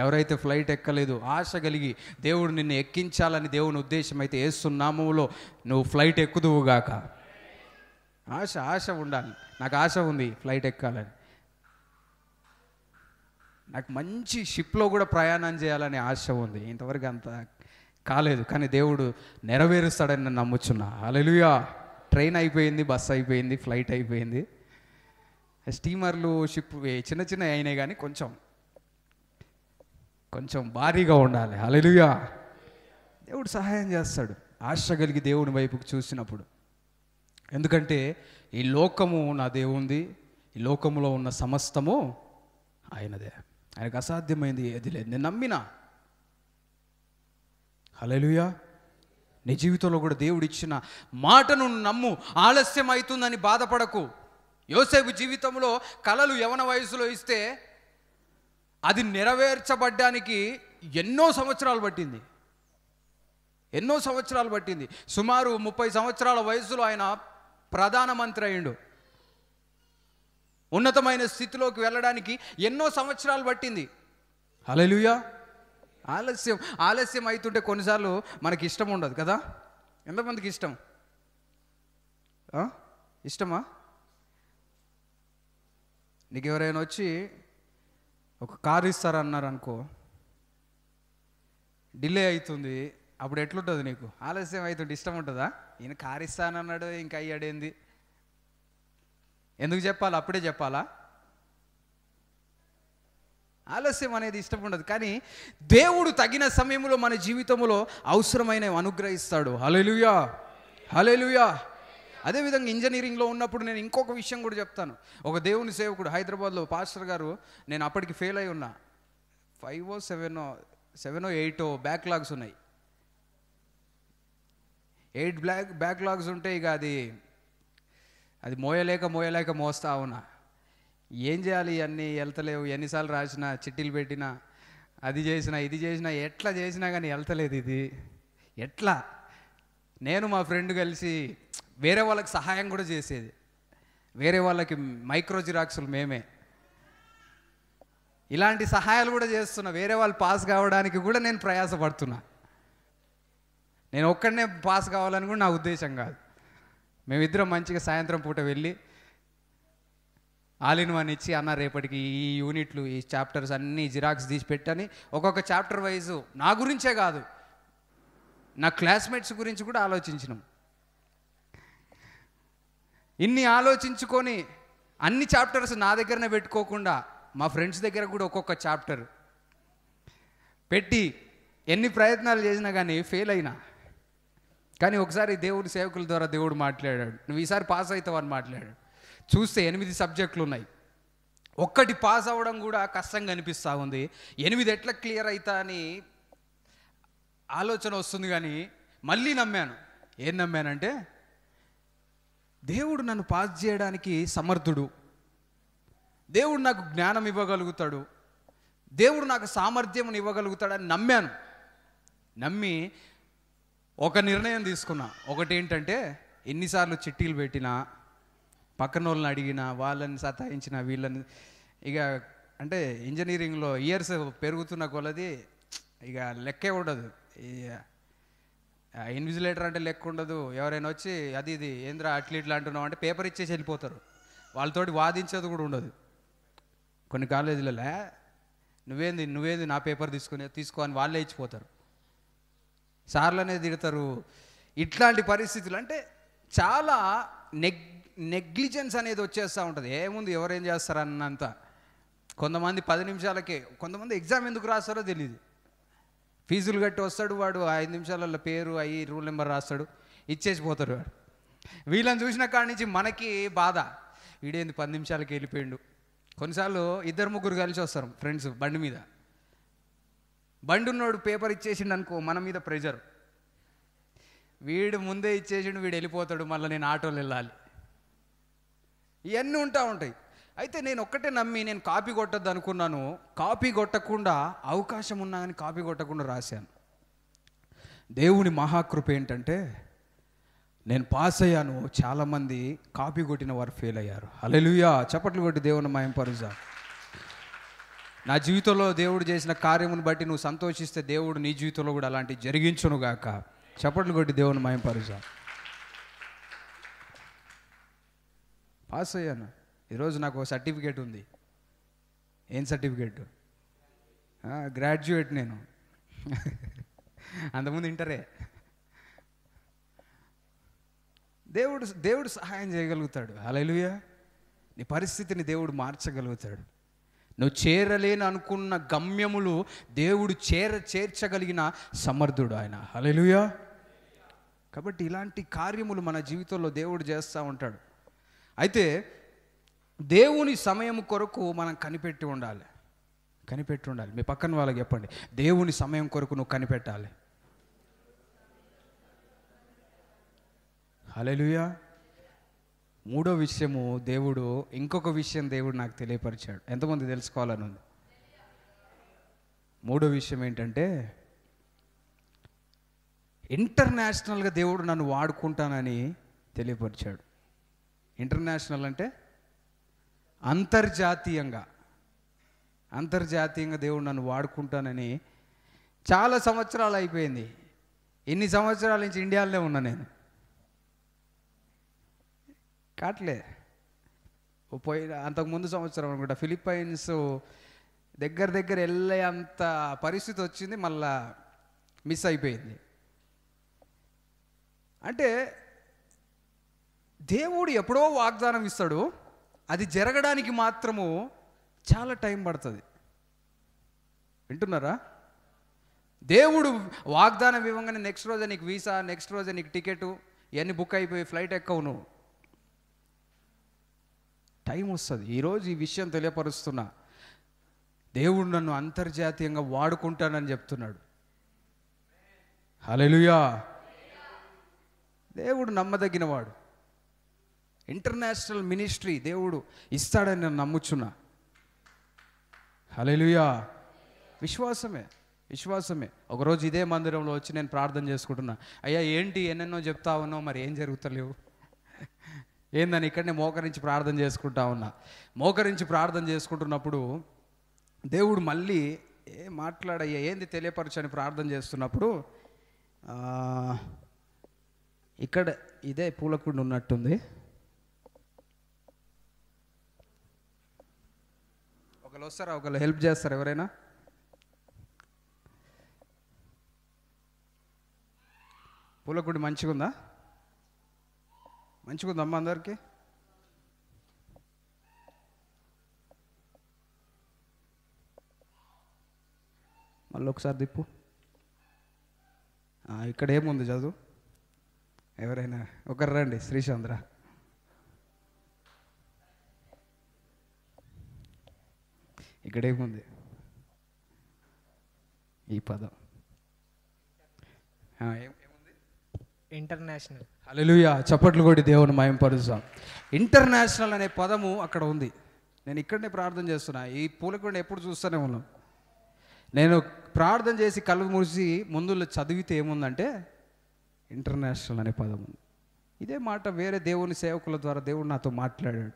ఎవరైతే ఫ్లైట్ ఎక్కలేదు, ఆశ కలిగి దేవుడు నిన్ను ఎక్కించాలని దేవుని ఉద్దేశం అయితే యేసు నామములో నువ్వు ఫ్లైట్ ఎక్కుదువుగాక. ఆశ ఉండాలి. నాకు ఆశ ఉంది ఫ్లైట్ ఎక్కాలని. నాకు మంచి షిప్లో కూడా ప్రయాణం చేయాలనే ఆశ ఉంది. ఇంతవరకు అంత కాలేదు, కానీ దేవుడు నెరవేరుస్తాడని నేను నమ్ముచున్నా. హల్లెలూయా. ట్రైన్ అయిపోయింది, బస్సు అయిపోయింది, ఫ్లైట్ అయిపోయింది, స్టీమర్లు, షిప్ చిన్న చిన్న అయినాయి, కానీ కొంచెం భారీగా ఉండాలి. హల్లెలూయా. దేవుడు సహాయం చేస్తాడు ఆశ కలిగి దేవుని వైపుకు చూసినప్పుడు. ఎందుకంటే ఈ లోకము నా దేవుంది, ఈ లోకములో ఉన్న సమస్తము ఆయనదే, ఆయనకు అసాధ్యమైంది ఏది లేదు. నేను నమ్మినా. హల్లెలూయా. నీ జీవితంలో కూడా దేవుడు ఇచ్చిన మాటను నమ్ము. ఆలస్యం అవుతుందని బాధపడకు. యోసేపు జీవితంలో కలలు యవన వయసులో ఇస్తే అది నెరవేర్చబడ్డానికి ఎన్నో సంవత్సరాలు పట్టింది. సుమారు 30 సంవత్సరాల వయసులో ఆయన ప్రధానమంత్రి అయ్యిండు. ఉన్నతమైన స్థితిలోకి వెళ్ళడానికి ఎన్నో సంవత్సరాలు పట్టింది. హల్లెలూయా. ఆలస్యం అవుతుంటే కొన్నిసార్లు మనకి ఇష్టం ఉండదు కదా. ఎంతమందికి ఇష్టమా? నీకు ఎవరైనా వచ్చి ఒక కారు ఇస్తారన్నారు అనుకో, డిలే అవుతుంది, అప్పుడు ఎట్లుంటుంది నీకు? ఆలస్యం అవుతుంటే ఇష్టం ఉంటుందా? ఈయన కారు ఇస్తానన్నాడు, ఇంకా అయ్యాడేంది? ఎందుకు చెప్పాలి? అప్పుడే చెప్పాలా? ఆలస్యం అనేది ఇష్టం ఉండదు. కానీ దేవుడు తగిన సమయంలో మన జీవితంలో అవసరమైనవి అనుగ్రహిస్తాడు. హల్లెలూయా. హల్లెలూయా. అదేవిధంగా ఇంజనీరింగ్లో ఉన్నప్పుడు నేను ఇంకొక విషయం కూడా చెప్తాను. ఒక దేవుని సేవకుడు హైదరాబాద్లో పాస్టర్ గారు, నేను అప్పటికి ఫెయిల్ అయి ఉన్నా, 5 7 8 బ్యాక్లాగ్స్ ఉన్నాయి. 8 బ్యాక్లాగ్స్ ఉంటే ఇక అది మోయలేక మోస్తా ఉన్నా. ఏం చేయాలి? అన్నీ వెళ్తలేవు. ఎన్నిసార్లు రాసినా, చిట్టీలు పెట్టినా, అది చేసినా ఇది చేసినా, ఎట్లా చేసినా కానీ వెళ్తలేదు. ఇది ఎట్లా? నేను మా ఫ్రెండ్ కలిసి వేరే వాళ్ళకి సహాయం కూడా చేసేది. వేరే వాళ్ళకి మైక్రో జిరాక్సులు మేమే. ఇలాంటి సహాయాలు కూడా చేస్తున్నా. వేరే వాళ్ళు పాస్ కావడానికి కూడా నేను ప్రయాసపడుతున్నా. నేను ఒక్కడనే పాస్ కావాలని కూడా నా ఉద్దేశం కాదు. మేమిద్దరం మంచిగా సాయంత్రం పూట వెళ్ళి ఆల్ ఇన్ వన్ ఇచ్చి, అన్న రేపటికి ఈ యూనిట్లు, ఈ చాప్టర్స్ అన్నీ జిరాక్స్ తీసి పెట్టని ఒక్కొక్క చాప్టర్ వైజు నా గురించే కాదు, నా క్లాస్మేట్స్ గురించి కూడా ఆలోచించినాం. ఇన్ని ఆలోచించుకొని అన్ని చాప్టర్స్ నా దగ్గరనే పెట్టుకోకుండా మా ఫ్రెండ్స్ దగ్గర కూడా ఒక్కొక్క చాప్టర్ పెట్టి ఎన్ని ప్రయత్నాలు చేసినా కానీ ఫెయిల్ అయినా. కానీ ఒకసారి దేవుడి సేవకుల ద్వారా దేవుడు మాట్లాడాడు, నువ్వు ఈసారి పాస్ అవుతావు అని మాట్లాడాడు. చూస్తే 8 సబ్జెక్టులు ఉన్నాయి. ఒక్కటి పాస్ అవ్వడం కూడా కష్టంగా అనిపిస్తూ ఉంది. 8 ఎట్లా క్లియర్ అవుతా అని ఆలోచన వస్తుంది. కానీ మళ్ళీ నమ్మాను. ఏం నమ్మానంటే, దేవుడు నన్ను పాస్ చేయడానికి సమర్థుడు, దేవుడు నాకు జ్ఞానం ఇవ్వగలుగుతాడు, దేవుడు నాకు సామర్థ్యం ఇవ్వగలుగుతాడని నమ్మి ఒక నిర్ణయం తీసుకున్నా. ఒకటి ఏంటంటే, ఎన్నిసార్లు చిట్టీలు పెట్టినా, పక్కన వాళ్ళని అడిగినా, వాళ్ళని సతాయించిన, వీళ్ళని ఇక అంటే ఇంజనీరింగ్లో ఇయర్స్ పెరుగుతున్న కొలది ఇక లెక్కే ఉండదు. ఇన్విజిలేటర్ అంటే లెక్క ఉండదు. ఎవరైనా వచ్చి అది ఇది ఏంద్రా అట్లా ఇట్లా అంటున్నావు అంటే పేపర్ ఇచ్చేసి వెళ్ళిపోతారు. వాళ్ళతోటి వాదించేది కూడా ఉండదు. కొన్ని కాలేజీలలో నువ్వేంది నా పేపర్ తీసుకో అని వాళ్ళే ఇచ్చిపోతారు. సార్లనే తిడతారు. ఇట్లాంటి పరిస్థితులు అంటే చాలా నెగ్లిజెన్స్ అనేది వచ్చేస్తూ ఉంటుంది. ఏముంది ఎవరేం చేస్తారన్నంత. కొంతమంది 10 నిమిషాలకే, కొంతమంది ఎగ్జామ్ ఎందుకు రాస్తారో తెలియదు. ఫీజులు కట్టి వస్తాడు వాడు, 5 నిమిషాలలో పేరు అయ్యి రూల్ నెంబర్ రాస్తాడు, ఇచ్చేసిపోతాడు వాడు. వీళ్ళని చూసిన కాడి నుంచి మనకి బాధ, వీడేంది 10 నిమిషాలకి వెళ్ళిపోయిండు. కొన్నిసార్లు 2-3 కలిసి వస్తారు ఫ్రెండ్స్ బండి మీద. బండి ఉన్నోడు పేపర్ ఇచ్చేసిండు అనుకో, మన మీద ప్రెజర్. వీడు ముందే ఇచ్చేసిండు, వీడు వెళ్ళిపోతాడు, మళ్ళీ నేను ఆటోలో వెళ్ళాలి. ఇవన్నీ ఉంటాయి. అయితే నేను ఒక్కటే నమ్మి నేను కాపీ కొట్టద్దు అనుకున్నాను. కాపీ కొట్టకుండా, అవకాశం ఉన్నా కానీ కాపీ కొట్టకుండా రాశాను. దేవుని మహాకృప ఏంటంటే నేను పాస్ అయ్యాను. చాలామంది కాపీ కొట్టిన వారు ఫెయిల్ అయ్యారు. హల్లెలూయా, చప్పట్లు కొట్టి దేవుని మహిమపరుచు. నా జీవితంలో దేవుడు చేసిన కార్యమును బట్టి నువ్వు సంతోషిస్తే దేవుడు నీ జీవితంలో కూడా అలాంటి జరిగించునుగాక. చప్పట్లు కొట్టి దేవుని మహిమపరుచు. పాస్ అయ్యాను. ఈరోజు నాకు ఒక సర్టిఫికేట్ ఉంది. ఏం సర్టిఫికేట్? గ్రాడ్యుయేట్ నేను. అంతకుముందు ఇంటరే. దేవుడు సహాయం చేయగలుగుతాడు. హల్లెలూయా. నీ పరిస్థితిని దేవుడు మార్చగలుగుతాడు. నువ్వు చేరలేని అనుకున్న గమ్యములు దేవుడు చేర్చగలిగిన సమర్థుడు ఆయన. హల్లెలూయా. కాబట్టి ఇలాంటి కార్యములు మన జీవితంలో దేవుడు చేస్తూ ఉంటాడు. అయితే దేవుని సమయం కొరకు మనం కనిపెట్టి ఉండాలి. మీ పక్కన వాళ్ళకి చెప్పండి, దేవుని సమయం కొరకు నువ్వు కనిపెట్టాలి. హల్లెలూయా. మూడో విషయము, ఇంకొక విషయం దేవుడు నాకు తెలియపరిచాడు. ఎంతమంది తెలుసుకోవాలని ఉంది? మూడో విషయం ఏంటంటే, ఇంటర్నేషనల్గా దేవుడు నన్ను వాడుకుంటానని తెలియపరిచాడు. ఇంటర్నేషనల్ అంటే అంతర్జాతీయంగా దేవుడు నన్ను వాడుకుంటానని చాలా సంవత్సరాలు అయిపోయింది. ఎన్ని సంవత్సరాల నుంచి ఇండియాలోనే ఉన్నా నేను. కాట్లే అంతకుముందు సంవత్సరం అనుకుంటా ఫిలిప్పైన్స్ దగ్గర వెళ్ళే అంత పరిస్థితి వచ్చింది, మళ్ళా మిస్ అయిపోయింది. అంటే దేవుడు ఎప్పుడో వాగ్దానం ఇస్తాడు, అది జరగడానికి మాత్రము చాలా టైం పడుతుంది. వింటున్నారా? దేవుడు వాగ్దానం ఇవ్వగానే నెక్స్ట్ రోజే నీకు వీసా, నెక్స్ట్ రోజే నీకు టికెట్, ఇవన్నీ బుక్ అయిపోయి ఫ్లైట్ ఎక్కవు నువ్వు. టైం వస్తుంది. ఈరోజు ఈ విషయం తెలియపరుస్తున్నా. దేవుడు నన్ను అంతర్జాతీయంగా వాడుకుంటానని చెప్తున్నాడు. హల్లెలూయా. దేవుడు నమ్మదగినవాడు. ఇంటర్నేషనల్ మినిస్ట్రీ దేవుడు ఇస్తాడని నేను నమ్ముచున్నా. హల్లెలూయా. విశ్వాసమే. ఒకరోజు ఇదే మందిరంలో వచ్చి నేను ప్రార్థన చేసుకుంటున్నా. అయ్యా ఏంటి ఎన్నెన్నో చెప్తా ఉన్నావు, మరి ఏం జరుగుతలేవు ఏందని ఇక్కడనే మోకరించి ప్రార్థన చేసుకుంటా ఉన్నా. మోకరించి ప్రార్థన చేసుకుంటున్నప్పుడు దేవుడు మళ్ళీ మాట్లాడయ్యా ఏంది తెలియపరచని ప్రార్థన చేస్తున్నప్పుడు ఇక్కడ ఇదే పూలకుండి ఉన్నట్టుంది. ఒకళ్ళు వస్తారా? ఒకళ్ళు హెల్ప్ చేస్తారా? ఎవరైనా? పూలకుండి మంచిగుందా అమ్మ అందరికి? మళ్ళీ ఒకసారి దిప్పు. ఇక్కడ ఏముంది చదువు? ఎవరైనా ఒకరు రండి. శ్రీచంద్ర, ఇక్కడేముంది ఈ పదం? ఇంటర్నేషనల్. హల్లెలూయా. చప్పట్లు కొట్టి దేవుని మహిమపరుస్తాం. ఇంటర్నేషనల్ అనే పదము అక్కడ ఉంది. నేను ఇక్కడనే ప్రార్థన చేస్తున్నా. ఈ పూలకుండి ఎప్పుడు చూస్తూనే ఉన్నాం. నేను ప్రార్థన చేసి కళ్ళు మూసి ముందు చదివితే ఏముందంటే ఇంటర్నేషనల్ అనే పదం ఉంది. ఇదే మాట వేరే దేవుని సేవకుల ద్వారా దేవుడు నాతో మాట్లాడాడు.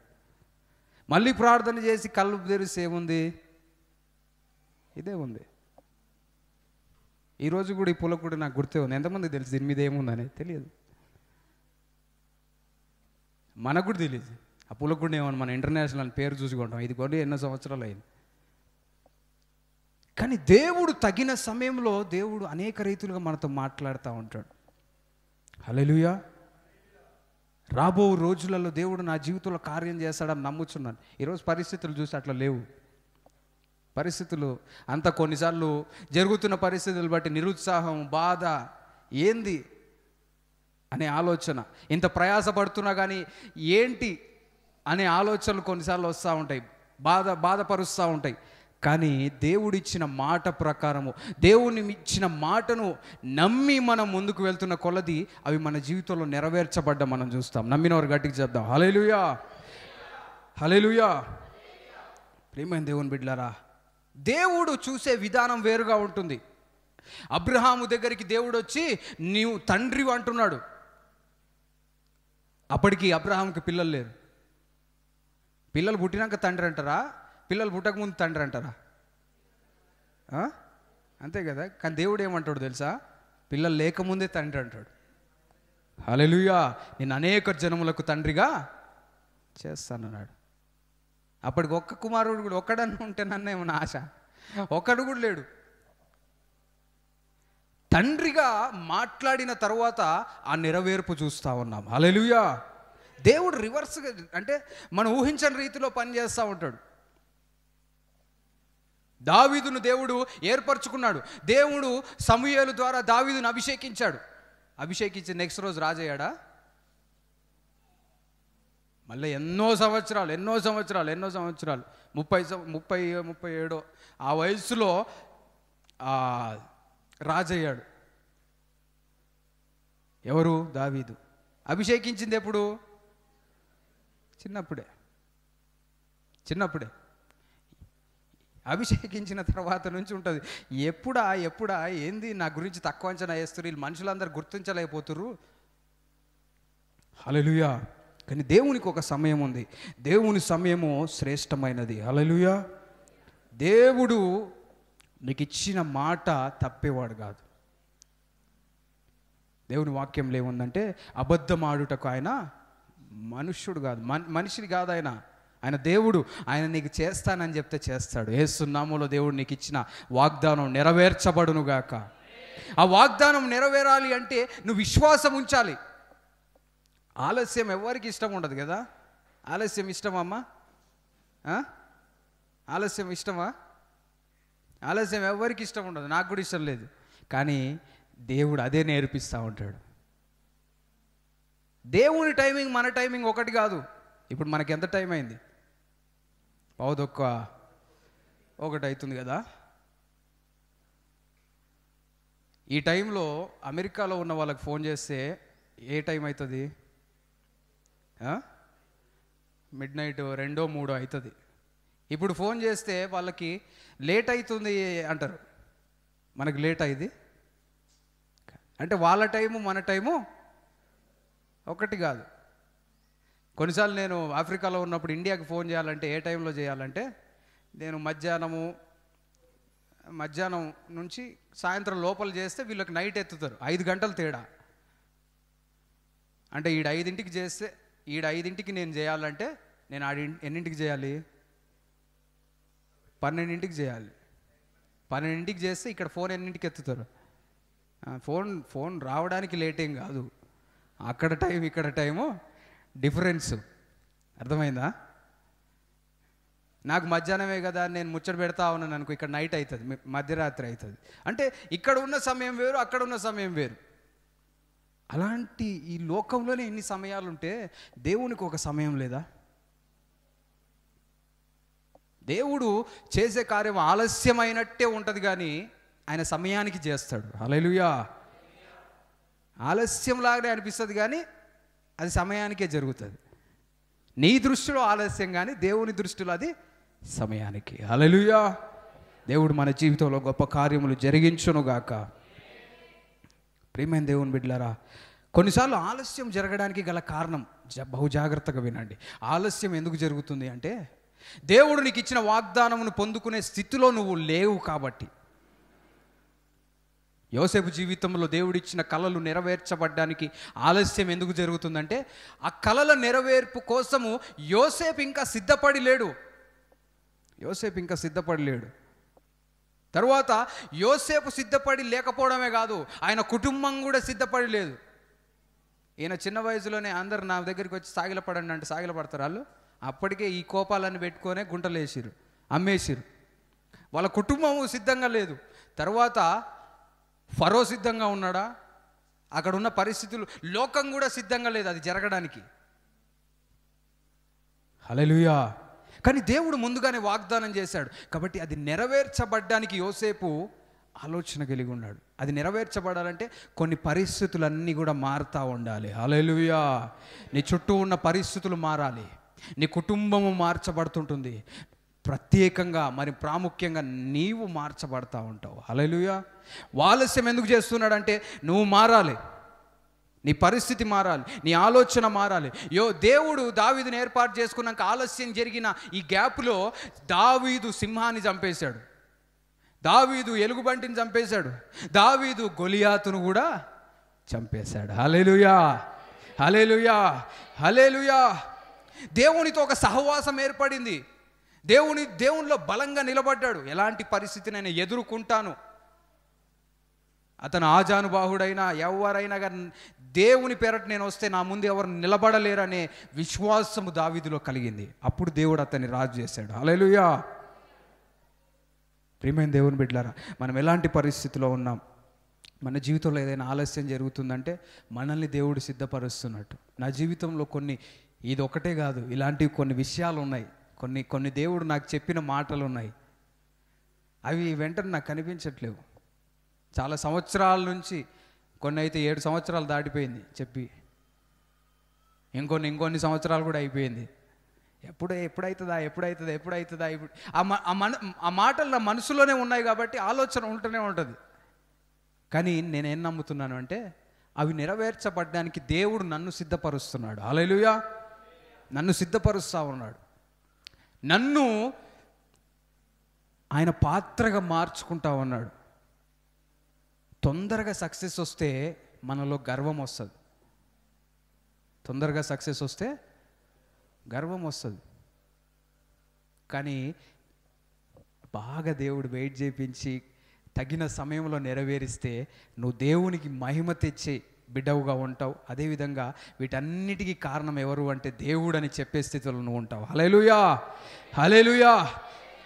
మళ్ళీ ప్రార్థన చేసి కళ్ళు తెరిస్తే ఏముంది? ఇదే ఉంది. ఈరోజు కూడా ఈ పులకు కూడా నాకు గుర్తే ఉంది. ఎంతమంది తెలుసు దీని మీద ఏముందని? తెలియదు. మనకు కూడా తెలియదు. ఆ పులకు కూడా ఏమన్నా మన ఇంటర్నేషనల్ అని పేరు చూసుకుంటాం. ఇది కూడా ఎన్నో సంవత్సరాలు అయింది. కానీ దేవుడు తగిన సమయంలో దేవుడు అనేక రీతులుగా మనతో మాట్లాడుతూ ఉంటాడు. హల్లెలూయా. రాబో రోజులలో దేవుడు నా జీవితంలో కార్యం చేస్తాడని నమ్ముచున్నాను. ఈరోజు పరిస్థితులు చూసి అట్లా లేవు. పరిస్థితులు అంత కొన్నిసార్లు జరుగుతున్న పరిస్థితులు బట్టి నిరుత్సాహం, బాధ, ఏంది అనే ఆలోచన, ఇంత ప్రయాసపడుతున్నా కానీ ఏంటి అనే ఆలోచనలు కొన్నిసార్లు వస్తూ ఉంటాయి, బాధపరుస్తూ ఉంటాయి. కానీ దేవుడిచ్చిన మాట ప్రకారము, దేవుని ఇచ్చిన మాటను నమ్మి మనం ముందుకు వెళ్తున్న కొలది అవి మన జీవితంలో నెరవేర్చబడ్డ మనం చూస్తాం. నమ్మినవారు గట్టికి చెప్దాం హల్లెలూయా, హల్లెలూయా. ప్రియమైన దేవుని బిడ్డలారా, దేవుడు చూసే విధానం వేరుగా ఉంటుంది. అబ్రహాము దగ్గరికి దేవుడు వచ్చి నీవు తండ్రి అంటున్నాడు. అప్పటికి అబ్రహాంకి పిల్లలు లేరు. పిల్లలు పుట్టినాక తండ్రి అంటారా? పిల్లలు పుట్టకముందు తండ్రి అంటారా? అంతే కదా. కానీ దేవుడు ఏమంటాడు తెలుసా? పిల్లలు లేకముందే తండ్రి అంటాడు. హల్లెలూయా. నేను అనేక జనములకు తండ్రిగా చేస్తానన్నాడు. అప్పటికి ఒక్క కుమారుడు కూడా, ఒక్కడన్నా ఉంటే నన్ను ఏమన్నా ఆశ, ఒక్కడు కూడా లేడు. తండ్రిగా మాట్లాడిన తర్వాత ఆ నెరవేర్పు చూస్తూ ఉన్నాం. హల్లెలూయా. దేవుడు రివర్స్గా, అంటే మనం ఊహించని రీతిలో పనిచేస్తూ ఉంటాడు. దావీదును దేవుడు ఏర్పరచుకున్నాడు. దేవుడు సమూయేలు ద్వారా దావీదును అభిషేకించాడు. అభిషేకించి నెక్స్ట్ రోజు రాజయ్యాడా? మళ్ళీ ఎన్నో సంవత్సరాలు 37 ఆ వయసులో రాజయ్యాడు. ఎవరు? దావీదు. అభిషేకించింది ఎప్పుడు? చిన్నప్పుడే. అభిషేకించిన తర్వాత నుంచి ఉంటుంది. ఎప్పుడా ఏంది నా గురించి తక్కువ అంచనా వేస్తారు వీళ్ళు, మనుషులందరూ గుర్తించలేకపోతుర్రు. హల్లెలూయా. కానీ దేవునికి ఒక సమయం ఉంది. దేవుని సమయము శ్రేష్టమైనది. హల్లెలూయా. దేవుడు నీకు ఇచ్చిన మాట తప్పేవాడు కాదు. దేవుని వాక్యంలో ఏముందంటే అబద్ధం ఆడుటకు ఆయన మనుష్యుడు కాదు, మనిషిని కాదు. ఆయన దేవుడు. ఆయన నీకు చేస్తానని చెప్తే చేస్తాడు. యేసు నామములో దేవుడు నీకు ఇచ్చిన వాగ్దానం నెరవేర్చబడును గాక. ఆ వాగ్దానం నెరవేరాలి అంటే నువ్వు విశ్వాసం ఉంచాలి. ఆలస్యం ఎవరికి ఇష్టం ఉండదు కదా. ఆలస్యం ఇష్టమమ్మా? ఆలస్యం ఇష్టమా? ఆలస్యం ఎవరికి ఇష్టం ఉండదు. నాకు కూడా ఇష్టం లేదు. కానీ దేవుడు అదే నేర్పిస్తూ ఉంటాడు. దేవుని టైమింగ్ మన టైమింగ్ ఒకటి కాదు. ఇప్పుడు మనకి ఎంత టైం అయింది? 1:15 అవుతుంది కదా. ఈ టైంలో అమెరికాలో ఉన్న వాళ్ళకి ఫోన్ చేస్తే ఏ టైం అవుతుంది? మిడ్నైట్ 2-3 అవుతుంది. ఇప్పుడు ఫోన్ చేస్తే వాళ్ళకి లేట్ అవుతుంది అంటారు. మనకు లేట్ అయింది అంటే వాళ్ళ టైము మన టైము ఒకటి కాదు. కొన్నిసార్లు నేను ఆఫ్రికాలో ఉన్నప్పుడు ఇండియాకి ఫోన్ చేయాలంటే ఏ టైంలో చేయాలంటే నేను మధ్యాహ్నం నుంచి సాయంత్రం లోపల చేస్తే వీళ్ళకి నైట్ ఎత్తుతారు. 5 గంటలు తేడా. అంటే ఈడ 5ంటికి చేస్తే ఈడ 5ంటికి నేను చేయాలంటే నేను ఎన్నింటికి చేయాలి? 12ంటికి చేయాలి. 12ంటికి చేస్తే ఇక్కడ ఫోన్ ఎన్నింటికి ఎత్తుతారు? ఫోన్ రావడానికి లేట్ ఏం కాదు. అక్కడ టైం ఇక్కడ టైము డిఫరెన్స్. అర్థమైందా? నాకు మధ్యాహ్నమే కదా, నేను ముచ్చట పెడతా ఉన్నాను అనుకో, ఇక్కడ నైట్ అవుతుంది, మధ్యరాత్రి అవుతుంది. అంటే ఇక్కడ ఉన్న సమయం వేరు, అక్కడ ఉన్న సమయం వేరు. అలాంటి ఈ లోకంలోనే ఎన్ని సమయాలు ఉంటే దేవునికి ఒక సమయం లేదా? దేవుడు చేసే కార్యం ఆలస్యమైనట్టే ఉంటుంది కానీ ఆయన సమయానికి చేస్తాడు. హల్లెలూయా. ఆలస్యంలాగానే అనిపిస్తుంది కానీ అది సమయానికే జరుగుతుంది. నీ దృష్టిలో ఆలస్యం కానీ దేవుని దృష్టిలో అది సమయానికి. హల్లెలూయా. దేవుడు మన జీవితంలో గొప్ప కార్యములు జరిగించునుగాక. ప్రియమైన దేవుని బిడ్డలారా, కొన్నిసార్లు ఆలస్యం జరగడానికి గల కారణం బహు జాగ్రత్తగా వినండి. ఆలస్యం ఎందుకు జరుగుతుంది అంటే, దేవుడు నీకు ఇచ్చిన వాగ్దానమును పొందుకునే స్థితిలో నువ్వు లేవు కాబట్టి. యోసేపు జీవితంలో దేవుడిచ్చిన కలలు నెరవేర్చబడ్డానికి ఆలస్యం ఎందుకు జరుగుతుందంటే, ఆ కలల నెరవేర్పు కోసము యోసేపు ఇంకా సిద్ధపడి లేడు. తరువాత యోసేపు సిద్ధపడి లేకపోవడమే కాదు, ఆయన కుటుంబం కూడా సిద్ధపడి లేదు. ఈయన చిన్న వయసులోనే అందరు నా దగ్గరికి వచ్చి సాగిలపడండి అంటే సాగిలపడతారు వాళ్ళు. అప్పటికే ఈ కోపాలన్నీ పెట్టుకొనే గుంటలేసిరు, అమ్మేసిరు. వాళ్ళ కుటుంబము సిద్ధంగా లేదు. తర్వాత ఫరో సిద్ధంగా ఉన్నాడా? అక్కడ ఉన్న పరిస్థితులు, లోకం కూడా సిద్ధంగా లేదు అది జరగడానికి. హల్లెలూయా. కానీ దేవుడు ముందుగానే వాగ్దానం చేశాడు కాబట్టి అది నెరవేర్చబడ్డానికి యోసేపు ఆలోచన కలిగి ఉన్నాడు. అది నెరవేర్చబడాలంటే కొన్ని పరిస్థితులన్నీ కూడా మారుతూ ఉండాలి. హల్లెలూయా. నీ చుట్టూ ఉన్న పరిస్థితులు మారాలి, నీ కుటుంబము మార్చబడుతుంటుంది, ప్రత్యేకంగా మరి ప్రాముఖ్యంగా నీవు మార్చబడతా ఉంటావు. హల్లెలూయా. ఆలస్యం ఎందుకు చేస్తున్నాడంటే, నువ్వు మారాలి, నీ పరిస్థితి మారాలి, నీ ఆలోచన మారాలి. దేవుడు దావీదుని ఏర్పాటు చేసుకున్నాక ఆలస్యం జరిగిన ఈ గ్యాప్లో దావీదు సింహాన్ని చంపేశాడు, దావీదు ఎలుగుబంటిని చంపేశాడు, దావీదు గొలియాతును కూడా చంపేశాడు. హల్లెలూయా, హల్లెలూయా, హల్లెలూయా. దేవునితో ఒక సహవాసం ఏర్పడింది. దేవునిలో బలంగా నిలబడ్డాడు. ఎలాంటి పరిస్థితినైనా ఎదుర్కొంటాను. అతను ఆజానుబాహుడైనా ఎవరైనా కానీ దేవుని పేరట నేను వస్తే నా ముందు ఎవరు నిలబడలేరనే విశ్వాసము దావీదులో కలిగింది. అప్పుడు దేవుడు అతన్ని రాజు చేశాడు. హల్లెలూయా. ప్రియమైన దేవుని బిడ్డలారా, మనం ఎలాంటి పరిస్థితిలో ఉన్నాం, మన జీవితంలో ఏదైనా ఆలస్యం జరుగుతుందంటే మనల్ని దేవుడు సిద్ధపరుస్తున్నట్టు. నా జీవితంలో ఇది ఒకటే కాదు, ఇలాంటివి కొన్ని విషయాలు ఉన్నాయి, కొన్ని దేవుడు నాకు చెప్పిన మాటలు ఉన్నాయి. అవి వెంటనే నాకు కనిపించట్లేవు. చాలా సంవత్సరాల నుంచి, కొన్ని అయితే 7 సంవత్సరాలు దాటిపోయింది చెప్పి, ఇంకొన్ని సంవత్సరాలు కూడా అయిపోయింది. ఎప్పుడవుతుందా ఇప్పుడు ఆ మాటలు నా మనసులోనే ఉన్నాయి కాబట్టి ఆలోచన ఉంటూనే ఉంటుంది. కానీ నేనేం నమ్ముతున్నాను అంటే, అవి నెరవేర్చబడ్డానికి దేవుడు నన్ను సిద్ధపరుస్తున్నాడు. హల్లెలూయా. నన్ను సిద్ధపరుస్తూ ఉన్నాడు. నన్ను ఆయన పాత్రగా మార్చుకుంటా ఉన్నాడు. తొందరగా సక్సెస్ వస్తే మనలో గర్వం వస్తుంది. తొందరగా సక్సెస్ వస్తే గర్వం వస్తుంది. కానీ బాగా దేవుడు వెయిట్ చేయించి తగిన సమయంలో నెరవేరిస్తే నువ్వు దేవునికి మహిమ తెచ్చే బిడ్డవుగా ఉంటావు. అదేవిధంగా వీటన్నిటికీ కారణం ఎవరు అంటే దేవుడు అని చెప్పే స్థితిలో నువ్వు ఉంటావు. హల్లెలూయా, హల్లెలూయా,